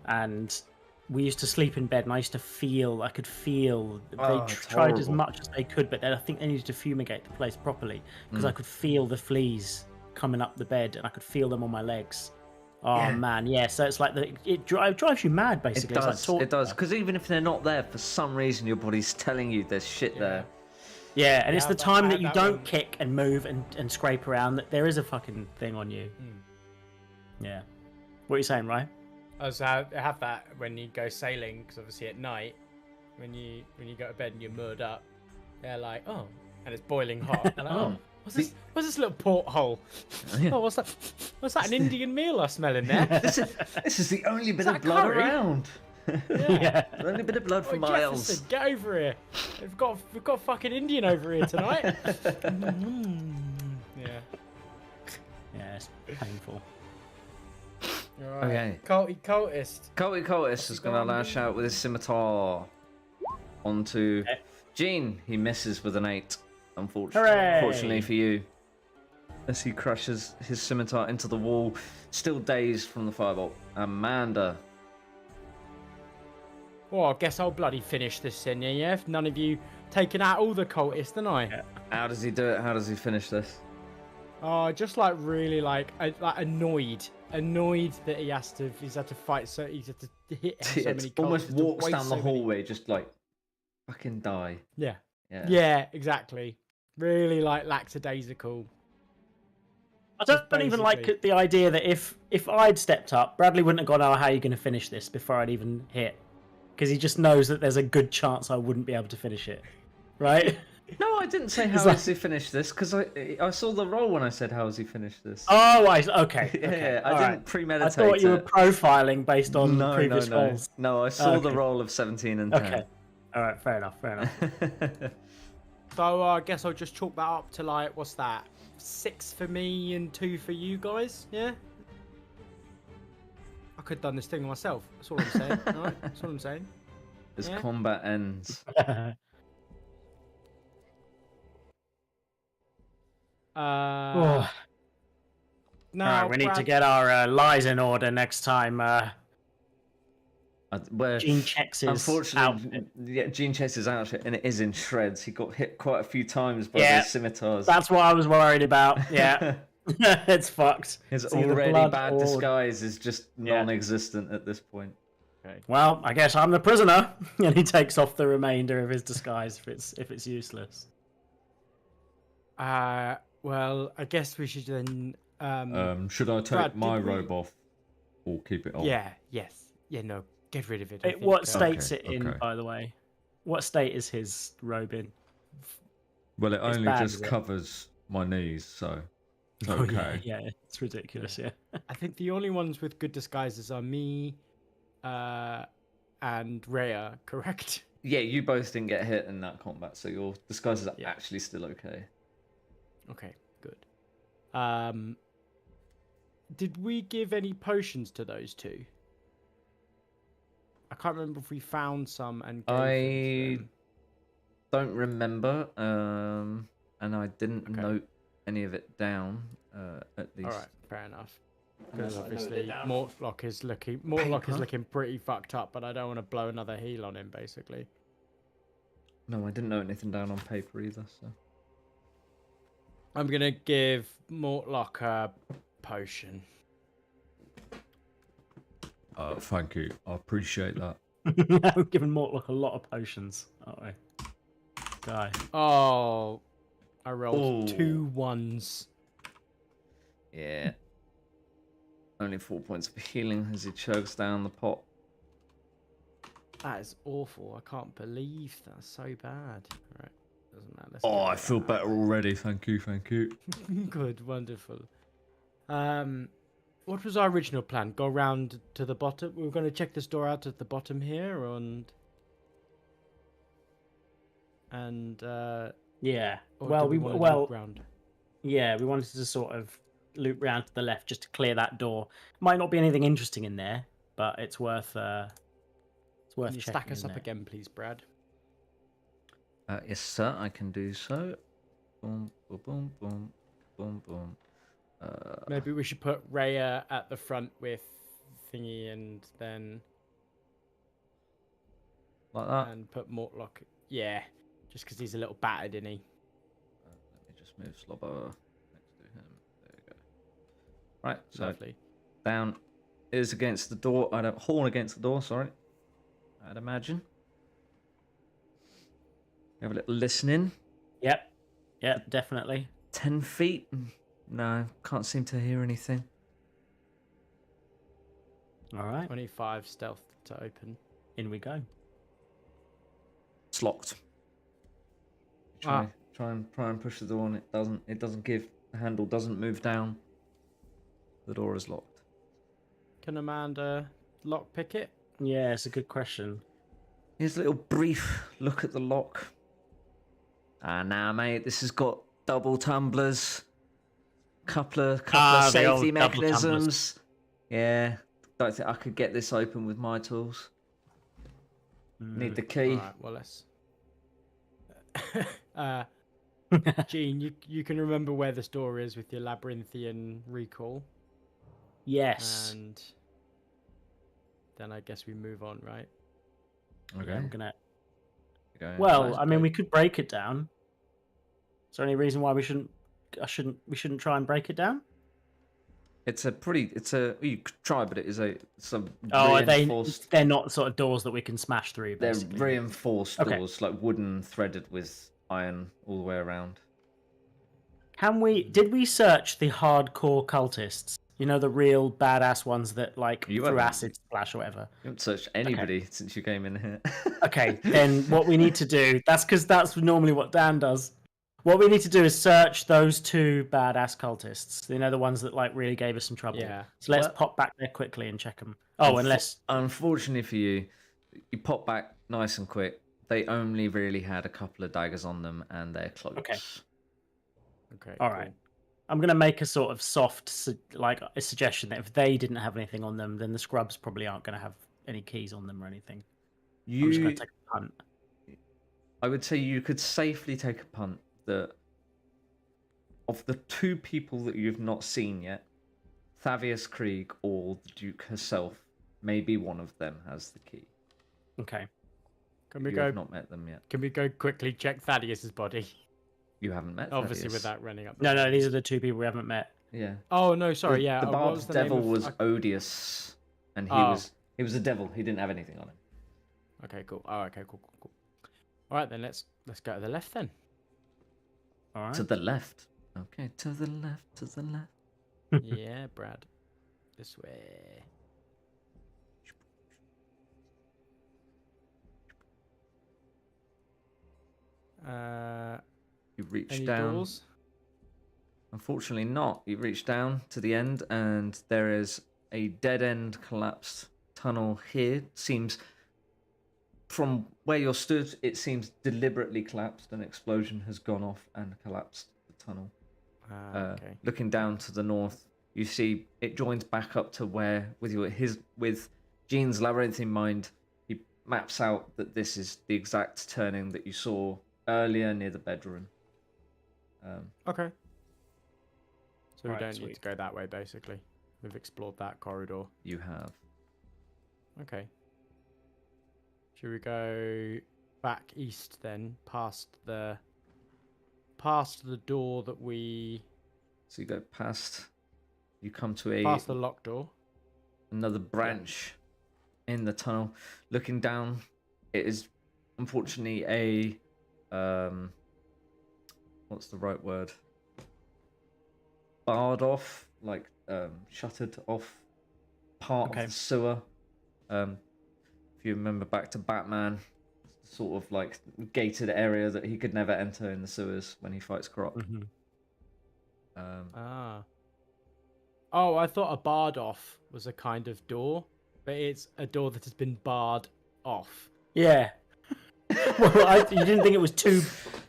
and we used to sleep in bed, and I could feel Oh, they it's tried as horrible. much as they could, but then I think they needed to fumigate the place properly because I could feel the fleas coming up the bed, and I could feel them on my legs. Oh Yeah. man, yeah. So it's like it drives you mad, basically. It does. It's like It does. Because even if they're not there, for some reason your body's telling you there's shit there. Yeah, and it's Yeah, the but time I that had you that don't one. kick and move and scrape around that there is a fucking thing on you. Yeah. What are you saying, Ryan? I have that when you go sailing, because obviously at night, when you go to bed and you're moored up, they're like, oh, and it's boiling hot. And like, oh, what's this little porthole? Yeah. Oh, what's that? What's that? An Indian meal I smell in there? This is the only bit that of blood curry? around. Yeah. The only bit of blood Oh, from miles. Jefferson, get over here. We've got fucking Indian over here tonight. Yeah. Yeah, it's painful. Right. Okay. Cultist. Cultist is going to gone, lash out with his scimitar onto Okay. Gene. He misses with an 8, Hooray! unfortunately for you. As he crushes his scimitar into the wall, still dazed from the firebolt. Amanda. Well, I guess I'll bloody finish this then, yeah? If none of you taken out all the cultists, then I. Yeah. How does he do it? How does he finish this? Oh, just like really like annoyed that he's had to fight, so he's had to hit so It many almost cultists, to walks waste down the so many- hallway, just like, fucking die. Yeah. Yeah. Yeah, exactly. Really like lackadaisical. I don't even like basically- the idea that if I'd stepped up, Bradley wouldn't have gone, oh, how are you going to finish this before I'd even hit? Because he just knows that there's a good chance I wouldn't be able to finish it. Right? No, I didn't say how It's like- does he finish this, because I saw the roll when I said how does he finish this. Oh, okay. Yeah, okay. I all didn't right. I premeditate thought you were it. profiling based on No, previous no, no. rolls. No, I saw the Okay. roll of 17 and 10. Okay. All right, fair enough. So I guess I'll just chalk that up to like, what's that? 6 for me and 2 for you guys, yeah? I could have done this thing myself. That's all I'm saying. Alright, that's all I'm saying. As Yeah. combat ends. Oh. Now, All right, we need to Brad- get our lies in order next time. Where, Gene checks his unfortunately, outfit. yeah, Gene chases outfit and it is in shreds. He got hit quite a few times by Yeah. those scimitars. That's what I was worried about. Yeah, it's fucked. His It's either already blood bad or- disguise is just Yeah. non-existent at this point. Well, I guess I'm the prisoner, and he takes off the remainder of his disguise if it's useless. well, I guess we should then. Should I take Brad, my did we- robe off or keep it on? Yeah, no, get rid of it. I think. What state's Okay, it in, okay. by the way? What state is his robe in? Well, it It's only bad, just is it? covers my knees, so it's Oh, okay. yeah, it's ridiculous. Yeah. I think the only ones with good disguises are me, and Rhea. Correct? Yeah, you both didn't get hit in that combat, so your disguises are Yeah. actually still okay. Okay, good. Did we give any potions to those two? I can't remember if we found some and gave them to them. Don't remember, and I didn't Okay. note any of it down, at least. All right, fair enough. Unless Because I noted obviously it down. Mortlock is looking pretty fucked up, but I don't want to blow another heal on him. Basically, No, I didn't note anything down on paper either. So I'm gonna give Mortlock a potion. thank you. I appreciate that. We've given Mortlock a lot of potions, aren't we? Guy. Oh, I rolled Oh. 2 1s. Yeah. Only 4 points of healing as he chugs down the pot. That is awful. I can't believe that's so bad. All right, doesn't matter. Let's Oh, get I rid of feel that. better already. Thank you. Thank you. Good, wonderful. What was our original plan? Go round to the bottom. We were going to check this door out at the bottom here, and Yeah. or Well, do we wanna well, loop round. yeah, we wanted to sort of loop round to the left just to clear that door. Might not be anything interesting in there, but it's worth Can you checking. stack us isn't up it? again, please, Brad? Yes, sir. I can do so. Boom, boom, boom, boom, boom, boom. Maybe we should put Rhea at the front with Thingy, and then Like that. and put Mortlock. Yeah, just because he's a little battered, isn't he? Let me just move Slobber next to him. There we go. Right, so Lovely. down is against the door. I don't horn against the door. Sorry, I'd imagine. Have a little listening. Yep, definitely. 10 feet. No, can't seem to hear anything. All right, 25 stealth to open. in we go. It's locked. Try and push the door, and it doesn't give. The handle doesn't move down. The door is locked. Can Amanda lockpick it? Yeah, it's a good question. Here's a little brief look at the lock. Nah, mate, this has got double tumblers, couple of The old safety double tumblers. mechanisms. Yeah, don't think I could get this open with my tools. Need the key. Alright, well let's. Gene, you can remember where this door is with your labyrinthian recall, Yes. and then I guess we move on, right? Okay. I'm gonna. Going Well, nice I mean, bit. we could break it down. Is there any reason why we shouldn't? We shouldn't try and break it down. You could try, but it's a Oh, are they? reinforced. They're not sort of doors that we can smash through. They're Basically. reinforced Okay. doors, like wooden threaded with iron all the way around. Can we? Did we search the hardcore cultists? You know, the real badass ones that like You threw haven't. acid splash or whatever. You haven't searched anybody since you came in here. Okay, then what we need to do, that's because that's normally what Dan does. What we need to do is search those two badass cultists. You know, the ones that like really gave us some trouble. Yeah. So let's Well- pop back there quickly and check them. Oh, unless Unfortunately for you, you pop back nice and quick. They only really had a couple of daggers on them and their cloaks. Okay. Okay. All right. I'm going to make a sort of soft, like a suggestion that if they didn't have anything on them, then the scrubs probably aren't going to have any keys on them or anything. I'm just going to take a punt. I would say you could safely take a punt that of the two people that you've not seen yet, Thavius Krieg or the Duke herself, maybe one of them has the key. Okay. Can we You go? have not met them yet. Can we go quickly check Thaddeus's body? You haven't met Obviously, Thaddeus. without running up. the No, stairs. these are the two people we haven't met. Yeah. Oh no, sorry. The, Yeah. The what barbed was the name devil of- was Odious, and Oh. he was a devil. He didn't have anything on him. Okay, cool. Oh, okay, cool. All right, then let's go to the left then. All right. To the left. Okay, to the left, to the left. Yeah, Brad. This way. You reach Any down. doors? Unfortunately not. You reach down to the end and there is a dead end collapsed tunnel here. Seems from where you're stood, it seems deliberately collapsed. An explosion has gone off and collapsed the tunnel. Okay. Looking down to the north, you see it joins back up to where, with Gene's labyrinth in mind, he maps out that this is the exact turning that you saw earlier near the bedroom. Okay. So we Right, don't need sweet. to go that way, basically. We've explored that corridor. You have. Okay. Should we go back east then, past the door that we So you go past. You come to past the locked door. another branch in the tunnel. Looking down, it is unfortunately what's the right word? Barred off, like shuttered off part Okay. of the sewer. If you remember back to Batman, sort of like gated area that he could never enter in the sewers when he fights Croc. Mhm. Oh, I thought a barred off was a kind of door, but it's a door that has been barred off. Yeah. Well, you didn't think it was two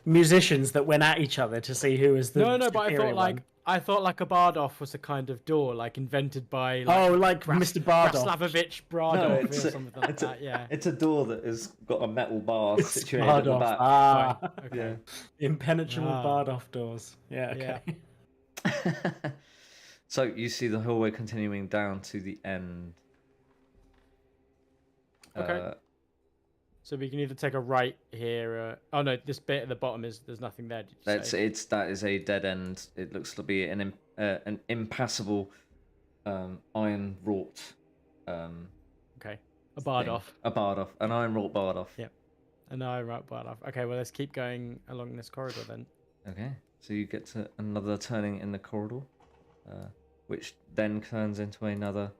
musicians that went at each other to see who was the No, but superior one? I thought like a barred off was a kind of door, like invented by Like Mr. Bardolph. Slavovich Bardov or something like that. Yeah. It's a door that has got a metal bar It's situated at the Bardolph. back. Ah, Fine, okay. impenetrable Ah. Bardolph doors. Yeah, okay. Yeah. So you see the hallway continuing down to the end. Okay. So we can either take a right here. Oh no, this bit at the bottom there's nothing there. Did you say? That is a dead end. It looks to be an impassable iron wrought. Okay, a barred thing. off. A barred off. An iron wrought barred off. Yeah. And I right barred off. Okay, well let's keep going along this corridor then. Okay. So you get to another turning in the corridor, which then turns into another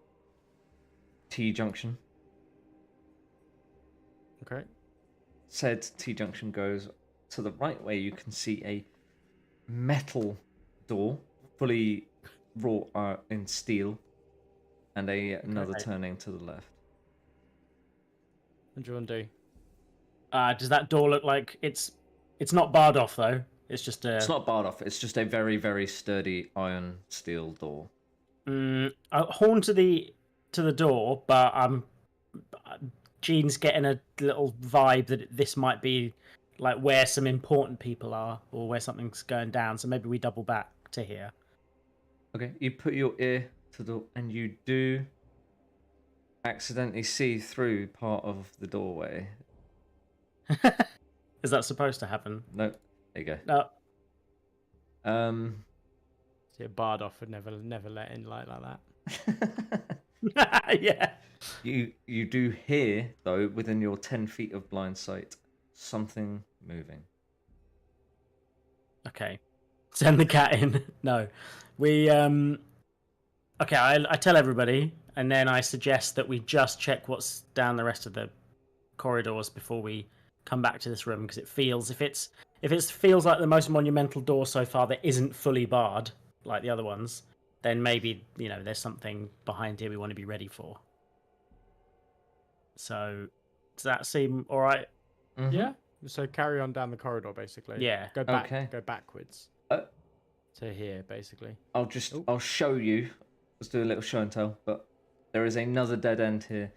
T-junction. Okay. Said T-junction goes to the right where you can see a metal door, fully wrought in steel, and another turning to the left. What do you want to do? Does that door look like it's not barred off though? It's just a. It's not barred off. It's just a very, very sturdy iron steel door. Horn to the door, but Gene's getting a little vibe that this might be like where some important people are or where something's going down. So maybe we double back to here. Okay, you put your ear to the and you do accidentally see through part of the doorway. Is that supposed to happen? No, there you No. go. See, a barred off would never let in light like that. Yeah. You do hear though within your 10 feet of blind sight something moving. Okay. Send the cat in. No. We okay, I tell everybody and then I suggest that we just check what's down the rest of the corridors before we come back to this room because it feels if it feels like the most monumental door so far that isn't fully barred like the other ones, then maybe, there's something behind here we want to be ready for. So, does that seem all right? Mm-hmm. Yeah. So carry on down the corridor, basically. Yeah. Go back. Okay. Go backwards. To here, basically. I'll show you. Let's do a little show and tell. But there is another dead end here,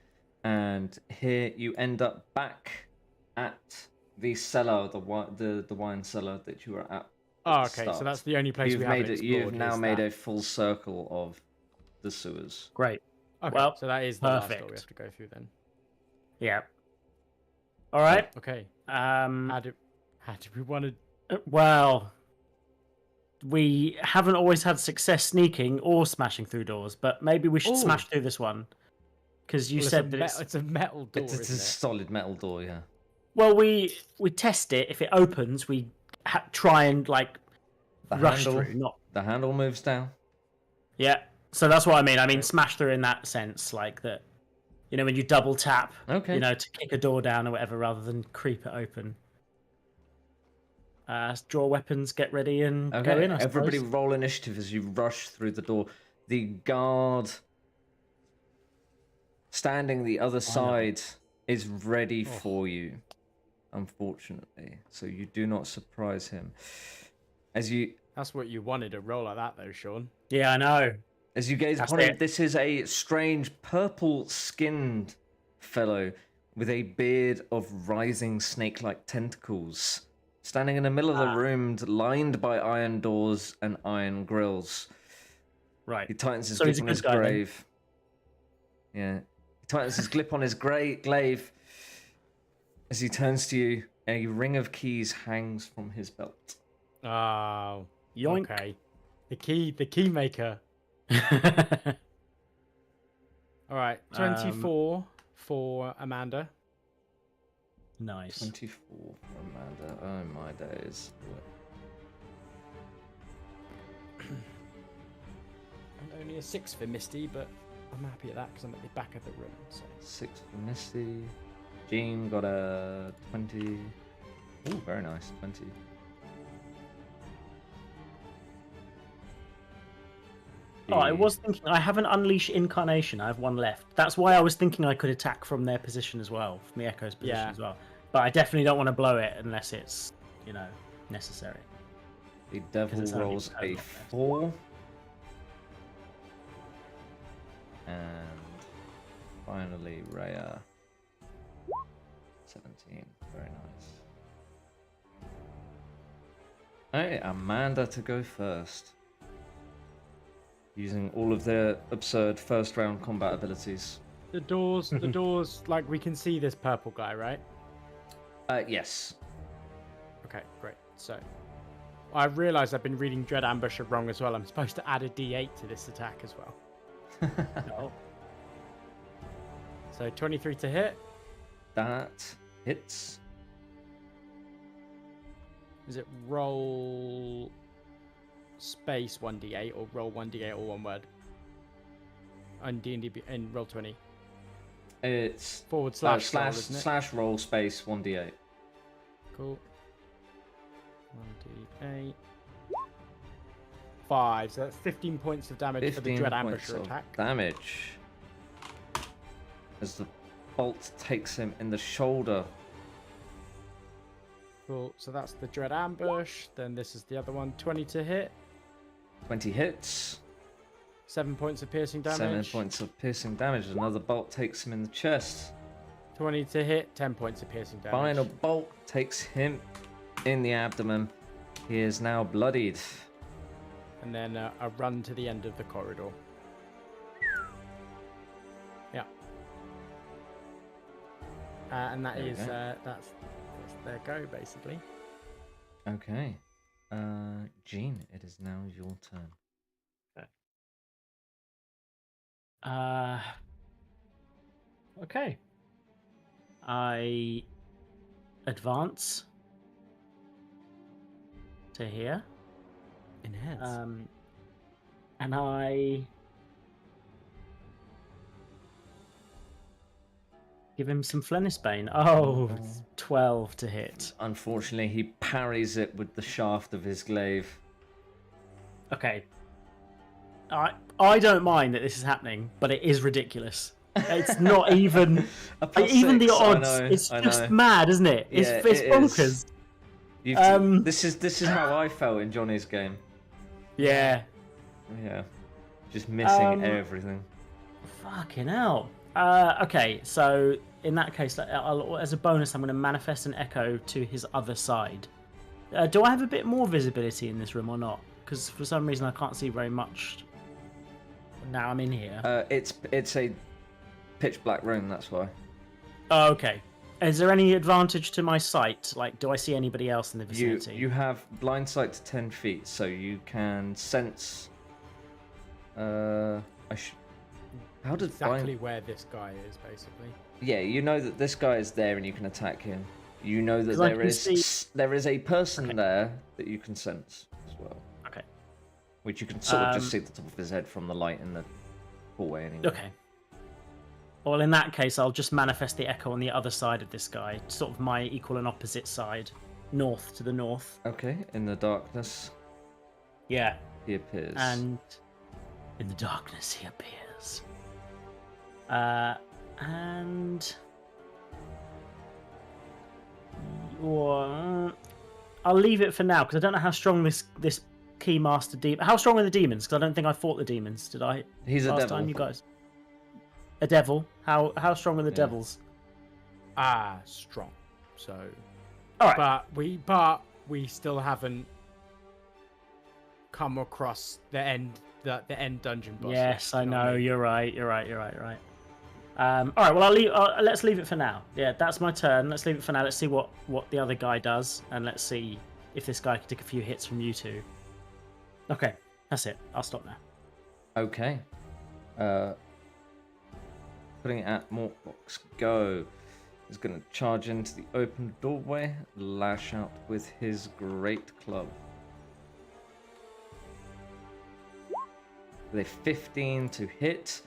and here you end up back at the cellar, the wine cellar that you were at. Oh, the okay. start. So that's the only place we haven't explored. You've now is made that. a full circle of the sewers. Great. Okay, well, so that is the last door perfect. we have to go through then. Yeah. All right. Okay. Um. How do we want to? Well, we haven't always had success sneaking or smashing through doors, but maybe we should Ooh. smash through this one because you Well, said that it's a metal door. It's a isn't it? solid metal door, yeah. Well, we test it. If it opens, we try and like The rush handle, through. Not the handle moves down. yeah. So that's what I mean. I mean, smash through in that sense, like that. When you double tap, Okay. to kick a door down or whatever, rather than creep it open. Draw weapons, get ready, and go Okay. in. I Everybody suppose. roll initiative as you rush through the door. The guard standing the other side is ready Oh. for you, unfortunately. So you do not surprise him. As you That's what you wanted, a roll like that, though, Sean. Yeah, I know. gaze That's upon him, it. this is a strange purple-skinned fellow with a beard of rising snake-like tentacles, standing in the middle of the room, lined by iron doors and iron grills. Right. He tightens his So he's grip a on good his guy, then. glaive. Yeah. He tightens his grip on his glaive as he turns to you. A ring of keys hangs from his belt. Oh, Yoink. okay. The key maker. All right, 24 for Amanda. Nice. 24 for Amanda. Oh my days. And only a 6 for Misty, but I'm happy at that because I'm at the back of the room. So 6 for Misty. Jean got a 20. Ooh, very nice. 20. Oh, I was thinking I have an Unleash Incarnation. I have one left. That's why I was thinking I could attack from their position as well, from the Echo's position Yeah. as well. But I definitely don't want to blow it unless it's, necessary. The devil it's only rolls a total. 4. And finally, Rhea. 17. Very nice. Alright, Amanda to go first. Using all of their absurd first round combat abilities. the doors, like we can see this purple guy, right? Yes. Okay, great. So I realised I've been reading Dread Ambusher wrong as well. I'm supposed to add a D8 to this attack as well. Oh, So 23 to hit. That hits. Is it roll space 1d8 or roll 1d8 or one word? On D&D and roll 20. It's Forward slash roll, slash isn't it? slash roll space 1d8. Cool. 1d8. 5. So that's 15 points of damage for the 15 Dread points Ambusher of attack. damage. As the bolt takes him in the shoulder. Cool. So that's the Dread Ambush. Then this is the other one. 20 to hit. 20 hits. 7 points of piercing damage. 7 points of piercing damage. Another bolt takes him in the chest. 20 to hit. 10 points of piercing damage. Final bolt takes him in the abdomen. He is now bloodied. And then a run to the end of the corridor. Yeah. And that There we is go. that's their go basically. Okay. Jean, it is now your turn. Okay. I advance to here. Enhance. And I give him some Flenisbane. Oh, 12 to hit. Unfortunately, he parries it with the shaft of his glaive. Okay. I don't mind that this is happening, but it is ridiculous. It's not even A plus even the 6, I odds. know, It's I just know. mad, isn't it? Yeah, It's it is. bonkers. This is how I felt in Johnny's game. Yeah. Yeah. Just missing Um, everything. Fucking hell. Okay, so in that case, as a bonus, I'm going to manifest an echo to his other side. Do I have a bit more visibility in this room or not? Because for some reason I can't see very much. Now I'm in here. It's a pitch black room, that's why. Oh, okay. Is there any advantage to my sight? Like, do I see anybody else in the You vicinity? you have blind sight to 10 feet, so you can sense. How did Exactly where this guy is basically. Yeah, you know that this guy is there and you can attack him. You know that 'Cause I there can is see- there is a person there that you can sense as well, Okay. which you can sort of just see the top of his head from the light in the hallway anyway. Okay. Well, in that case, I'll just manifest the echo on the other side of this guy, sort of my equal and opposite side, north to the north. Okay, in the darkness Yeah. he appears. And in the darkness he appears. And I'll leave it for now because I don't know how strong this Keymaster demon. How strong are the demons? Because I don't think I fought the demons. Did I? He's a last devil. time, you guys. A devil. How strong are the devils? Strong. So, All right. but we still haven't come across the end dungeon boss. Yes, yet, I you what know. mean? You're right. All right. Well, let's leave it for now. Yeah, that's my turn. Let's leave it for now. Let's see what the other guy does, and let's see if this guy can take a few hits from you two. Okay, that's it. I'll stop now. Okay. Putting it at Morkbox. Go. He's going to charge into the open doorway, lash out with his great club. With a 15 to hit,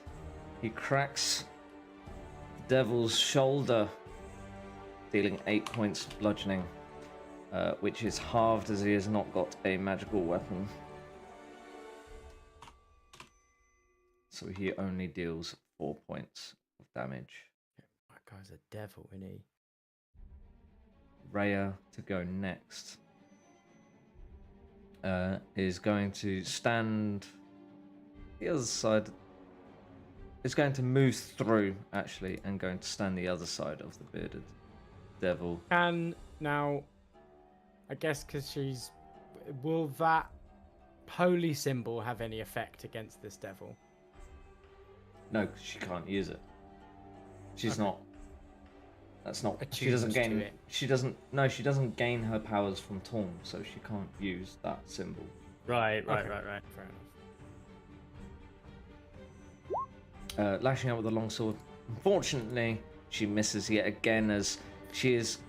he cracks the devil's shoulder, dealing 8 points of bludgeoning, which is halved as he has not got a magical weapon. So he only deals 4 points of damage. That guy's a devil, isn't he? Rhea to go next. Is going to stand the other side. Is going to move through actually, and going to stand the other side of the bearded devil. And now, I guess because will that holy symbol have any effect against this devil? No, 'cause she can't use it. She's Okay. not. That's not. She Attunes doesn't to gain. it. She doesn't. No, she doesn't gain her powers from Torm, so she can't use that symbol. Right. Okay. Fair enough. Lashing out with a longsword. Unfortunately, she misses yet again as she is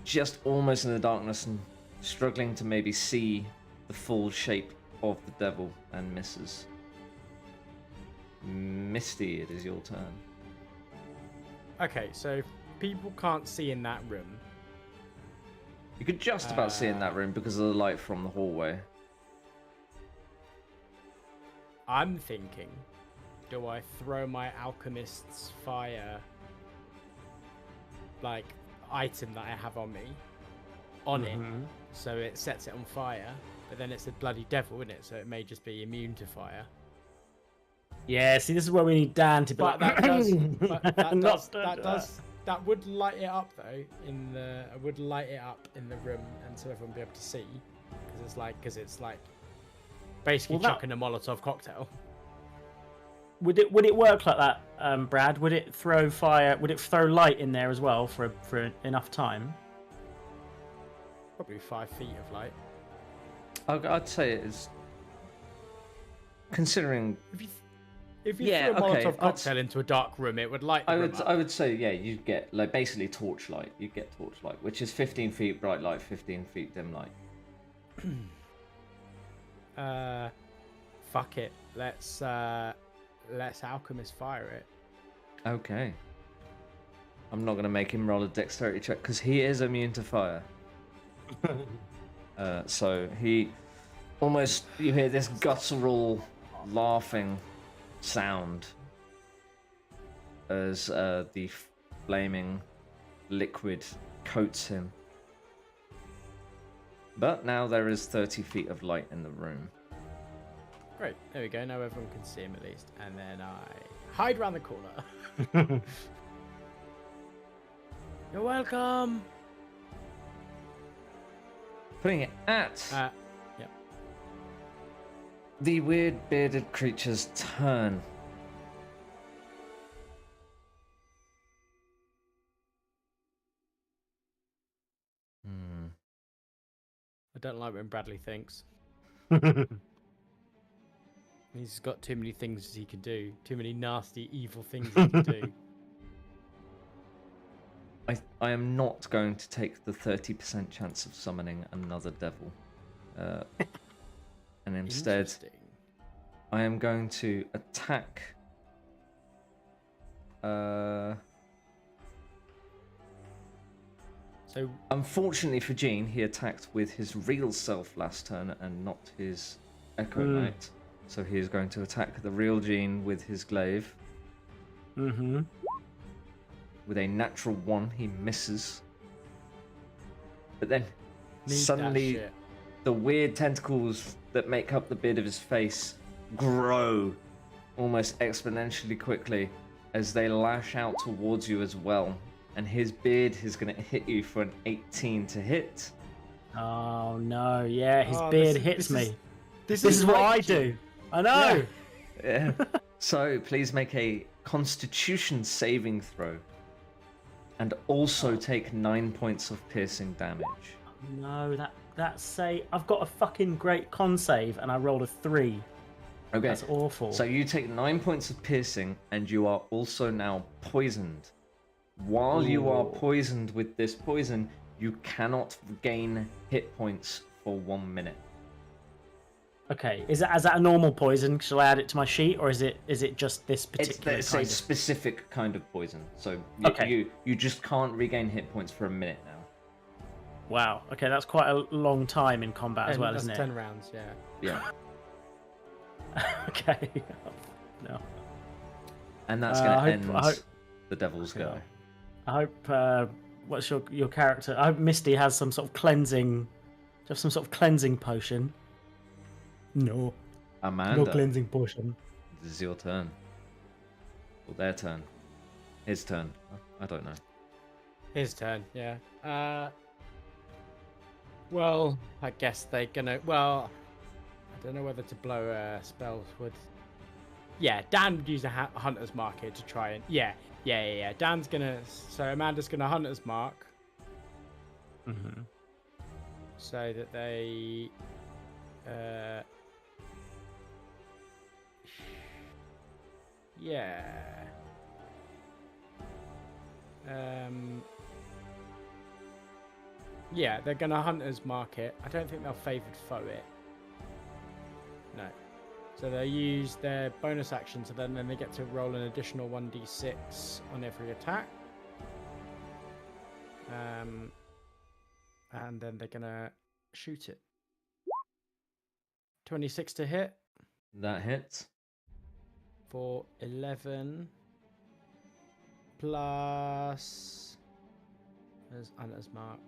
just almost in the darkness and struggling to maybe see the full shape of the devil and misses. Misty, it is your turn. Okay, so people can't see in that room. You could just about see in that room because of the light from the hallway. I'm thinking, do I throw my alchemist's fire, like, item that I have on me, on it, so it sets it on fire, but then it's a bloody devil, isn't it? So it may just be immune to fire. Yeah. See, this is where we need Dan to be. But like, that would light it up though. It would light it up in the room, and so everyone would be able to see, because it's like basically chucking a Molotov cocktail. Would it work like that, Brad? Would it throw fire? Would it throw light in there as well for enough time? Probably 5 feet of light. I'd say it is. Considering, If you Yeah, threw a okay, Molotov cocktail into a dark room, it would light the room up. I would say, yeah, you get like basically torchlight. You get torchlight, which is 15 feet bright light, 15 feet dim light. Fuck it. Let's alchemist fire it. Okay. I'm not gonna make him roll a dexterity check because he is immune to fire. So he almost, you hear this guttural laughing sound as the flaming liquid coats him. But now there is 30 feet of light in the room. Great. There we go. Now everyone can see him at least. And then I hide around the corner. You're welcome. Putting it at Yep. the weird bearded creature's turn. I don't like when Bradley thinks. He's got too many things he can do. Too many nasty, evil things he can do. I am not going to take the 30% chance of summoning another devil. And instead, Interesting. I am going to attack. So Unfortunately for Gene, he attacked with his real self last turn and not his Echo Knight. So he is going to attack the real Gene with his glaive. Mm-hmm. With a natural 1, he misses. But then Need that suddenly shit. the weird tentacles that make up the beard of his face grow almost exponentially quickly as they lash out towards you as well. And his beard is going to hit you for an 18 to hit. Oh no, yeah, his Oh, beard this is- hits this is- me. This This is what I like you. do. I know. Yeah. So please make a Constitution saving throw. And also take 9 points of piercing damage. No, that's say I've got a fucking great con save and I rolled a 3. Okay. That's awful. So you take 9 points of piercing, and you are also now poisoned. While you are Ooh. poisoned with this poison, you cannot gain hit points for 1 minute. Okay, is that a normal poison? Shall I add it to my sheet, or is it just this particular It's a kind of... specific kind of poison, so Okay. you just can't regain hit points for a minute now. Wow. Okay, that's quite a long time in combat as And well, that's isn't 10 rounds, yeah. Yeah, it? Okay. No. and that's I going to hope- end I hope- the Devil's Okay. Go. I hope. What's your character? I hope Misty has some sort of cleansing. Just some sort of cleansing potion. No. Amanda, No cleansing potion. this is your turn. Or their turn. His turn. I don't know. His turn, yeah. Well, I guess they're gonna. Well, I don't know whether to blow spells would. Yeah, Dan would use a hunter's mark here to try and. Yeah. Dan's gonna. So Amanda's gonna hunter's mark Mm-hmm. so that they. Yeah. Yeah, they're gonna hunters mark it. I don't think they'll favoured foe it. No. So they'll use their bonus action, so then they get to roll an additional 1d6 on every attack. And then they're gonna shoot it. 26 to hit That hits. for 11 plus as Anna's mark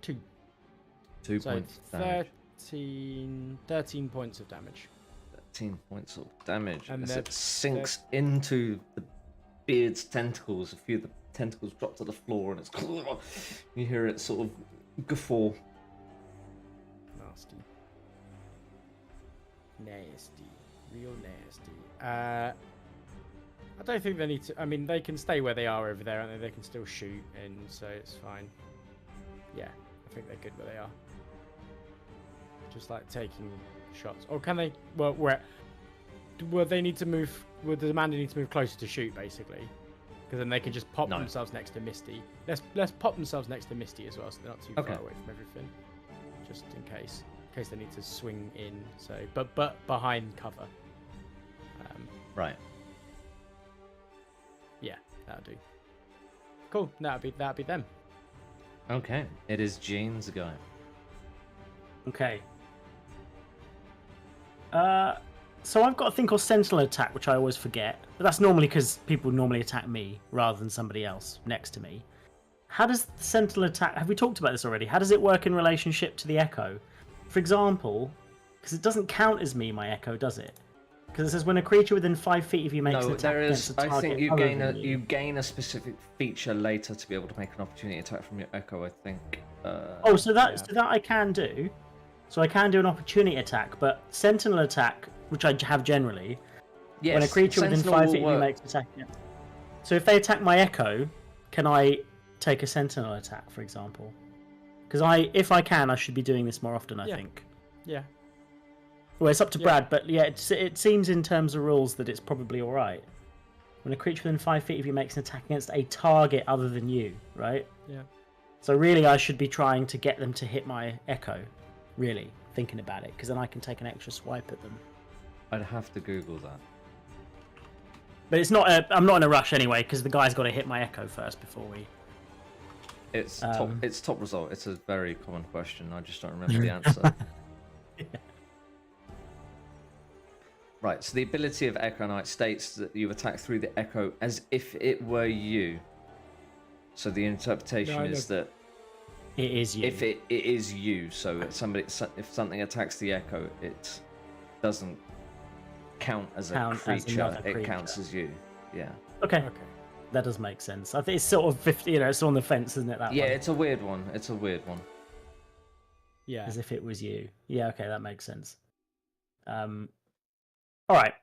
2. 2 So points of damage. 13 points of damage. 13 points of damage And as they're- it sinks into the beard's tentacles. A few of the tentacles drop to the floor, and it's you hear it sort of guffaw. Nasty. Real nasty. I don't think they need to. I mean, they can stay where they are over there, and they can still shoot, and so it's fine. Yeah, I think they're good where they are. Just like taking shots, or can they? Well, where? Will they need to move? Would the Amanda need to move closer to shoot, basically? Because then they can just pop No. themselves next to Misty. Let's pop themselves next to Misty as well, so they're not too Okay. far away from everything. Just in case they need to swing in. So, but behind cover. Right. Yeah, that'll do. Cool. That'd be them. Okay. It is Jean's go. Okay. So I've got a thing called Sentinel Attack, which I always forget. But that's normally because people normally attack me rather than somebody else next to me. How does the Sentinel Attack... Have we talked about this already? How does it work in relationship to the Echo? For example, because it doesn't count as me, my Echo, does it? Because it says when a creature within 5 feet of you makes an No, attack there against is. a I target think you other gain than you gain a specific feature later to be able to make an opportunity attack from your echo. I think. Oh, so that Yeah. I can do. So I can do an opportunity attack, but Sentinel Attack, which I have generally, yes, when a creature within Sentinel 5 will feet of you work. makes an attack against. So if they attack my Echo, can I take a Sentinel Attack, for example? Because if I can, I should be doing this more often. I Yeah. think. Yeah. Well, it's up to Yeah. Brad, but yeah, it seems in terms of rules that it's probably all right. When a creature within 5 feet of you makes an attack against a target other than you, right? Yeah. So really, I should be trying to get them to hit my Echo. Really, thinking about it, because then I can take an extra swipe at them. I'd have to Google that. But it's not. I'm not in a rush anyway, because the guy's got to hit my Echo first before we. It's Um, top result. It's a very common question. I just don't remember the answer. Right. So the ability of Echo Knight states that you attack through the Echo as if it were you. So the interpretation No, I is know. that It is you. if it is you, so if something attacks the echo, it doesn't count as a Count as creature. another It creature. counts as you. Yeah. Okay, Okay. that does make sense. I think it's sort of 50. It's on the fence, isn't it? That Yeah, one? it's a weird one. It's a weird one. Yeah. As if it was you. Yeah, okay, that makes sense. All right.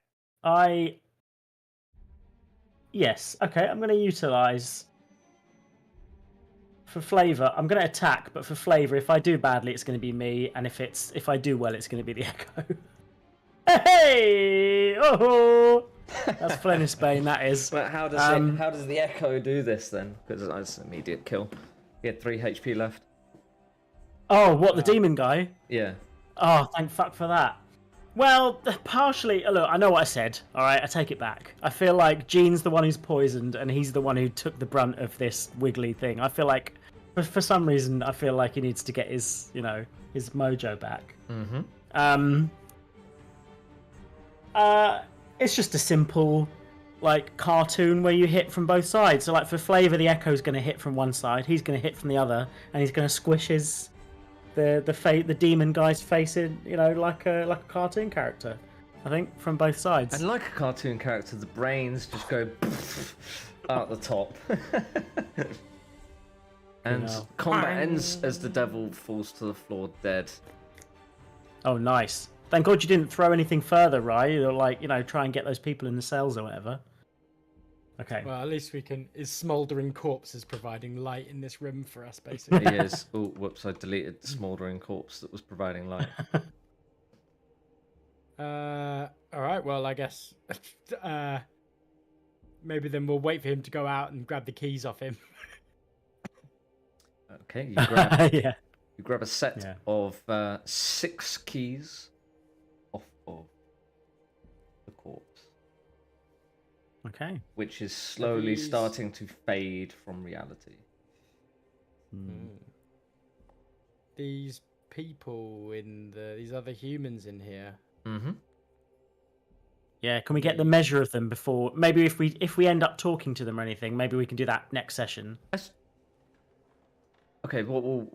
Yes, okay, I'm going to utilize for flavor. I'm going to attack, but for flavor, if I do badly, it's going to be me, and if I do well, it's going to be the echo. Hey! Oh! That's Flenisbane, that is. But how does how does the echo do this then? Because that's an immediate kill. He had 3 HP left. Oh, what, the demon guy? Yeah. Oh, thank fuck for that. Well, partially. Look, I know what I said. All right, I take it back. I feel like Gene's the one who's poisoned, and he's the one who took the brunt of this wiggly thing. I feel like, for some reason, I feel like he needs to get his, his mojo back. Mm-hmm. It's just a simple, cartoon where you hit from both sides. So, for flavor, the echo's going to hit from one side, he's going to hit from the other, and he's going to squish the demon guy's face in, like a cartoon character. I think from both sides. And like a cartoon character, the brains just go out the top. And combat ends as the devil falls to the floor dead. Oh, nice. Thank God you didn't throw anything further, right? Or try and get those people in the cells or whatever. Okay. Well, at least we can. His smouldering corpse is providing light in this room for us, basically. He is. Oh, whoops! I deleted the smouldering corpse that was providing light. All right. Well, I guess maybe then we'll wait for him to go out and grab the keys off him. Okay, you grab Yeah. you grab a set of 6 keys off of the corpse, Okay. which is slowly these- starting to fade from reality. These people these other humans in here. Mm-hmm. Yeah. Can we get the measure of them before? Maybe if we end up talking to them or anything, maybe we can do that next session. Okay, well,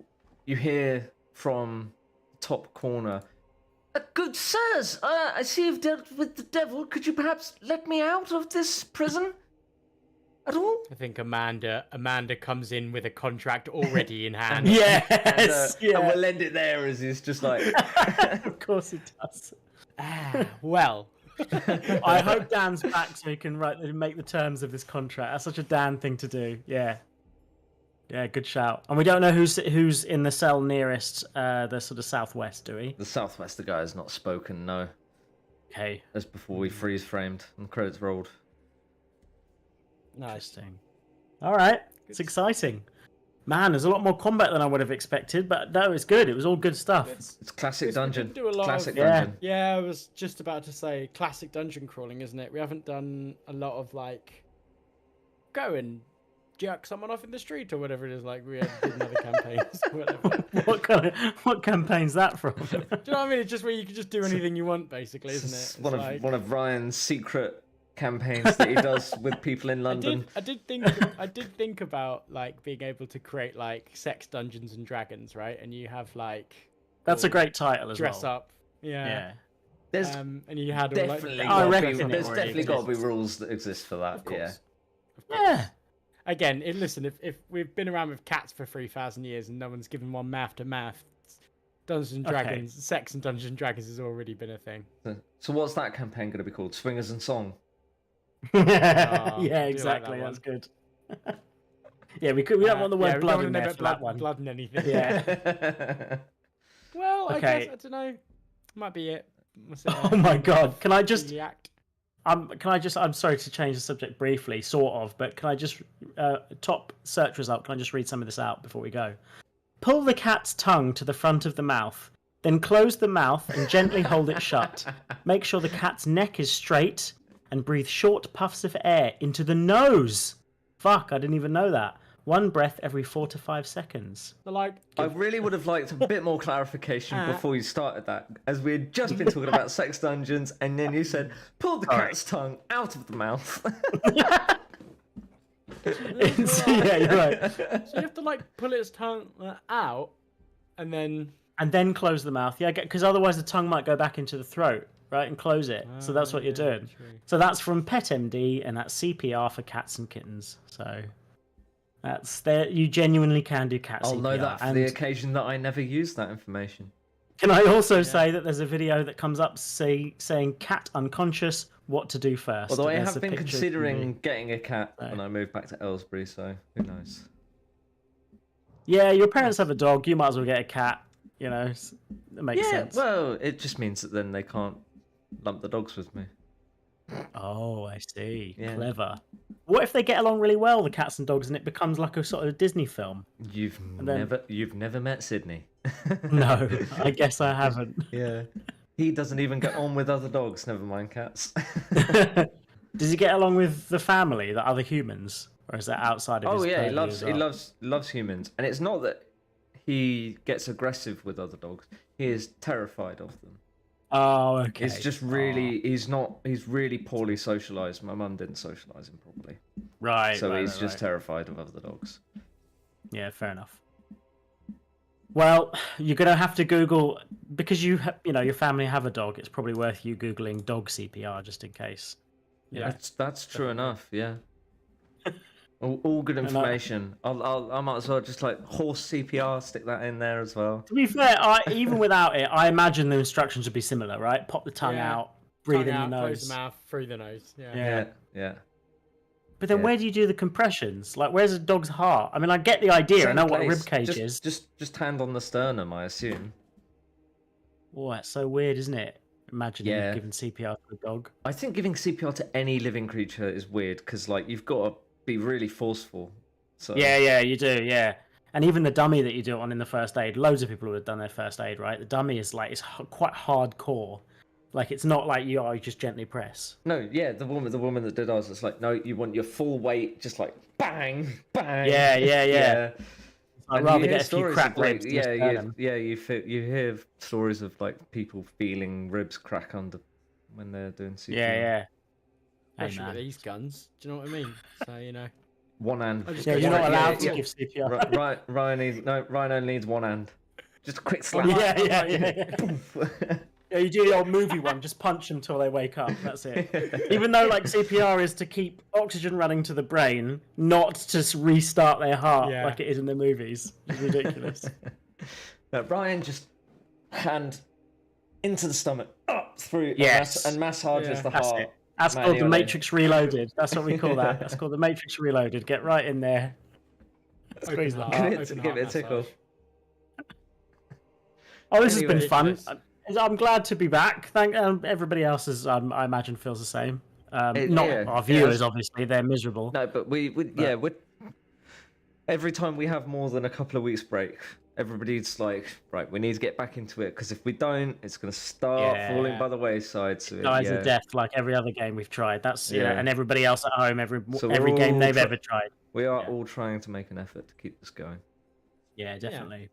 you hear from the top corner. Good sirs, I see you've dealt with the devil. Could you perhaps let me out of this prison at all? I think Amanda comes in with a contract already in hand. Yes. And we'll lend it there as he's just like... Of course it does. Well, I hope Dan's back so he can make the terms of this contract. That's such a Dan thing to do. Yeah. Yeah, good shout. And we don't know who's in the cell nearest the sort of southwest, do we? The Southwester guy has not spoken, no. Okay. As before we freeze framed and the credits rolled. Interesting. All right. It's exciting. Man, there's a lot more combat than I would have expected, but no, it's good. It was all good stuff. It's classic we dungeon. didn't do a lot Classic of- dungeon. yeah, I was just about to say classic dungeon crawling, isn't it? We haven't done a lot of go and jerk someone off in the street or whatever it is we did in other campaigns. Whatever. What campaign's that from? Do you know what I mean? It's just where you can just do anything you want, basically, isn't It's it? one of Ryan's secret campaigns that he does with people in London. I did think about being able to create sex dungeons and dragons, right? And you have That's a great title as dress well. up, yeah. There's And you had all definitely I got reckon to it be, there's already definitely got to be exists. rules that exist for that. Of course. Yeah. Of course. Yeah. Again, listen, if we've been around with cats for 3,000 years and no one's given one mouth to mouth, Dungeons and Okay. Dragons, sex and Dungeons and Dragons has already been a thing. So what's that campaign going to be called? Swingers and Song. Yeah, I do like exactly. that That's good. Yeah, we don't want the word we blood don't in want there to for that one. blood and anything. Yeah. Well, I Okay. guess, I don't know. Might be it. Oh my god! Can I just? React. I'm sorry to change the subject briefly, sort of, but can I just top search result? Can I just read some of this out before we go? Pull the cat's tongue to the front of the mouth, then close the mouth and gently hold it shut. Make sure the cat's neck is straight and breathe short puffs of air into the nose. Fuck, I didn't even know that. 1 breath every 4 to 5 seconds. So I really would have liked a bit more clarification before you started that, as we had just been talking about sex dungeons, and then you said, pull the cat's tongue out of the mouth. Yeah, you're right. So you have to like pull its tongue out, and then. And then close the mouth. Yeah, because otherwise the tongue might go back into the throat, right, and close it. So that's what you're doing. True. So that's from Pet MD, and that's CPR for cats and kittens. So that's there. You genuinely can do cat I'll CPR. know that for the occasion that I never use that information. Can I also say that there's a video that comes up saying cat unconscious, what to do first? Although I And there's have a been picture of considering me. getting a cat No. when I move back to Aylesbury, so who knows? Yeah, your parents have a dog. You might as well get a cat. You know, it makes sense. Well, it just means that then they can't lump the dogs with me. Oh, I see. Yeah. Clever. What if they get along really well, the cats and dogs, and it becomes like a sort of Disney film? You've then- never met Sydney. No, I guess I haven't. Yeah. He doesn't even get on with other dogs, never mind cats. Does he get along with the family, the other humans, or is that outside of his Oh yeah, he purview as well? loves humans. And it's not that he gets aggressive with other dogs. He is terrified of them. Oh, okay. It's just really he's really poorly socialized. My mum didn't socialize him properly. Right. So right, he's right, just right. terrified of other dogs. Yeah, fair enough. Well, you're gonna have to Google because you know your family have a dog. It's probably worth you googling dog CPR just in case. Yeah. That's true enough, yeah. All good information. I might as well just like horse CPR, stick that in there as well. To be fair, even without it, I imagine the instructions would be similar, right? Pop the tongue Yeah. out, breathe Tongue in the out, nose. close the mouth, through the nose. Yeah. Yeah. Yeah. But then Yeah. where do you do the compressions? Like, where's a dog's heart? I mean, I get the idea. I Same know what a place. rib cage is. Just hand on the sternum, I assume. Oh, that's so weird, isn't it? Imagining Yeah. giving CPR to a dog. I think giving CPR to any living creature is weird because like you've got to be really forceful. So Yeah, you do, yeah. And even the dummy that you do it on in the first aid, loads of people would have done their first aid, right? The dummy is like, it's quite hardcore. Like, it's not like you just gently press. No, yeah, the woman that did ours, it's like, no, you want your full weight, just like bang, bang. Yeah. yeah. I'd And rather you hear get a few stories crack of, like, ribs. than a sternum. you hear stories of like people feeling ribs crack under when they're doing CPR. Yeah. Hey, Especially with man. these guns. Do you know what I mean? So, you know. One hand. I just Yeah, go you're straight- not allowed yeah. to give CPR. Ryan only needs one hand. Just a quick slap. Yeah. Yeah, you do the old movie one, just punch them till they wake up. That's it. Even though like CPR is to keep oxygen running to the brain, not to restart their heart Yeah. like it is in the movies. It's ridiculous. No, Ryan just hand into the stomach, up through, Yes. and massages Yeah. the That's heart. it. That's called the manually. Matrix Reloaded. That's what we call that. That's called the Matrix Reloaded. Get right in there. Squeeze the heart. heart. Give it a tickle. massage. Oh, this has Anyway, been fun. ridiculous. I'm glad to be back. Thank everybody else is. I imagine feels the same. Not yeah, our it viewers, has- obviously. They're miserable. No, but we every time we have more than a couple of weeks break, everybody's like, right, we need to get back into it because if we don't, it's going to start Yeah. falling by the wayside. So Dies yeah. of death like every other game we've tried. That's you know, Yeah. and everybody else at home, every So we're every game all they've try- ever tried. We are Yeah. all trying to make an effort to keep this going. Yeah, definitely.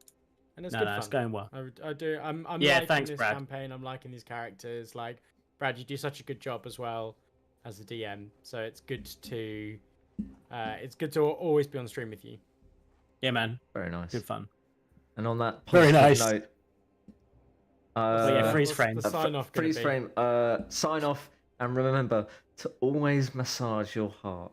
And it's No, good no, fun. it's going well. I do. I'm Yeah, liking thanks, this Brad. campaign. I'm liking these characters. Like, Brad, you do such a good job as well as the DM. So it's good to always be on stream with you. Yeah, man, Very nice. good fun. And on that Very positive nice. note, Oh, yeah, freeze What's frame. The sign off. freeze frame. Sign off, and remember to always massage your heart.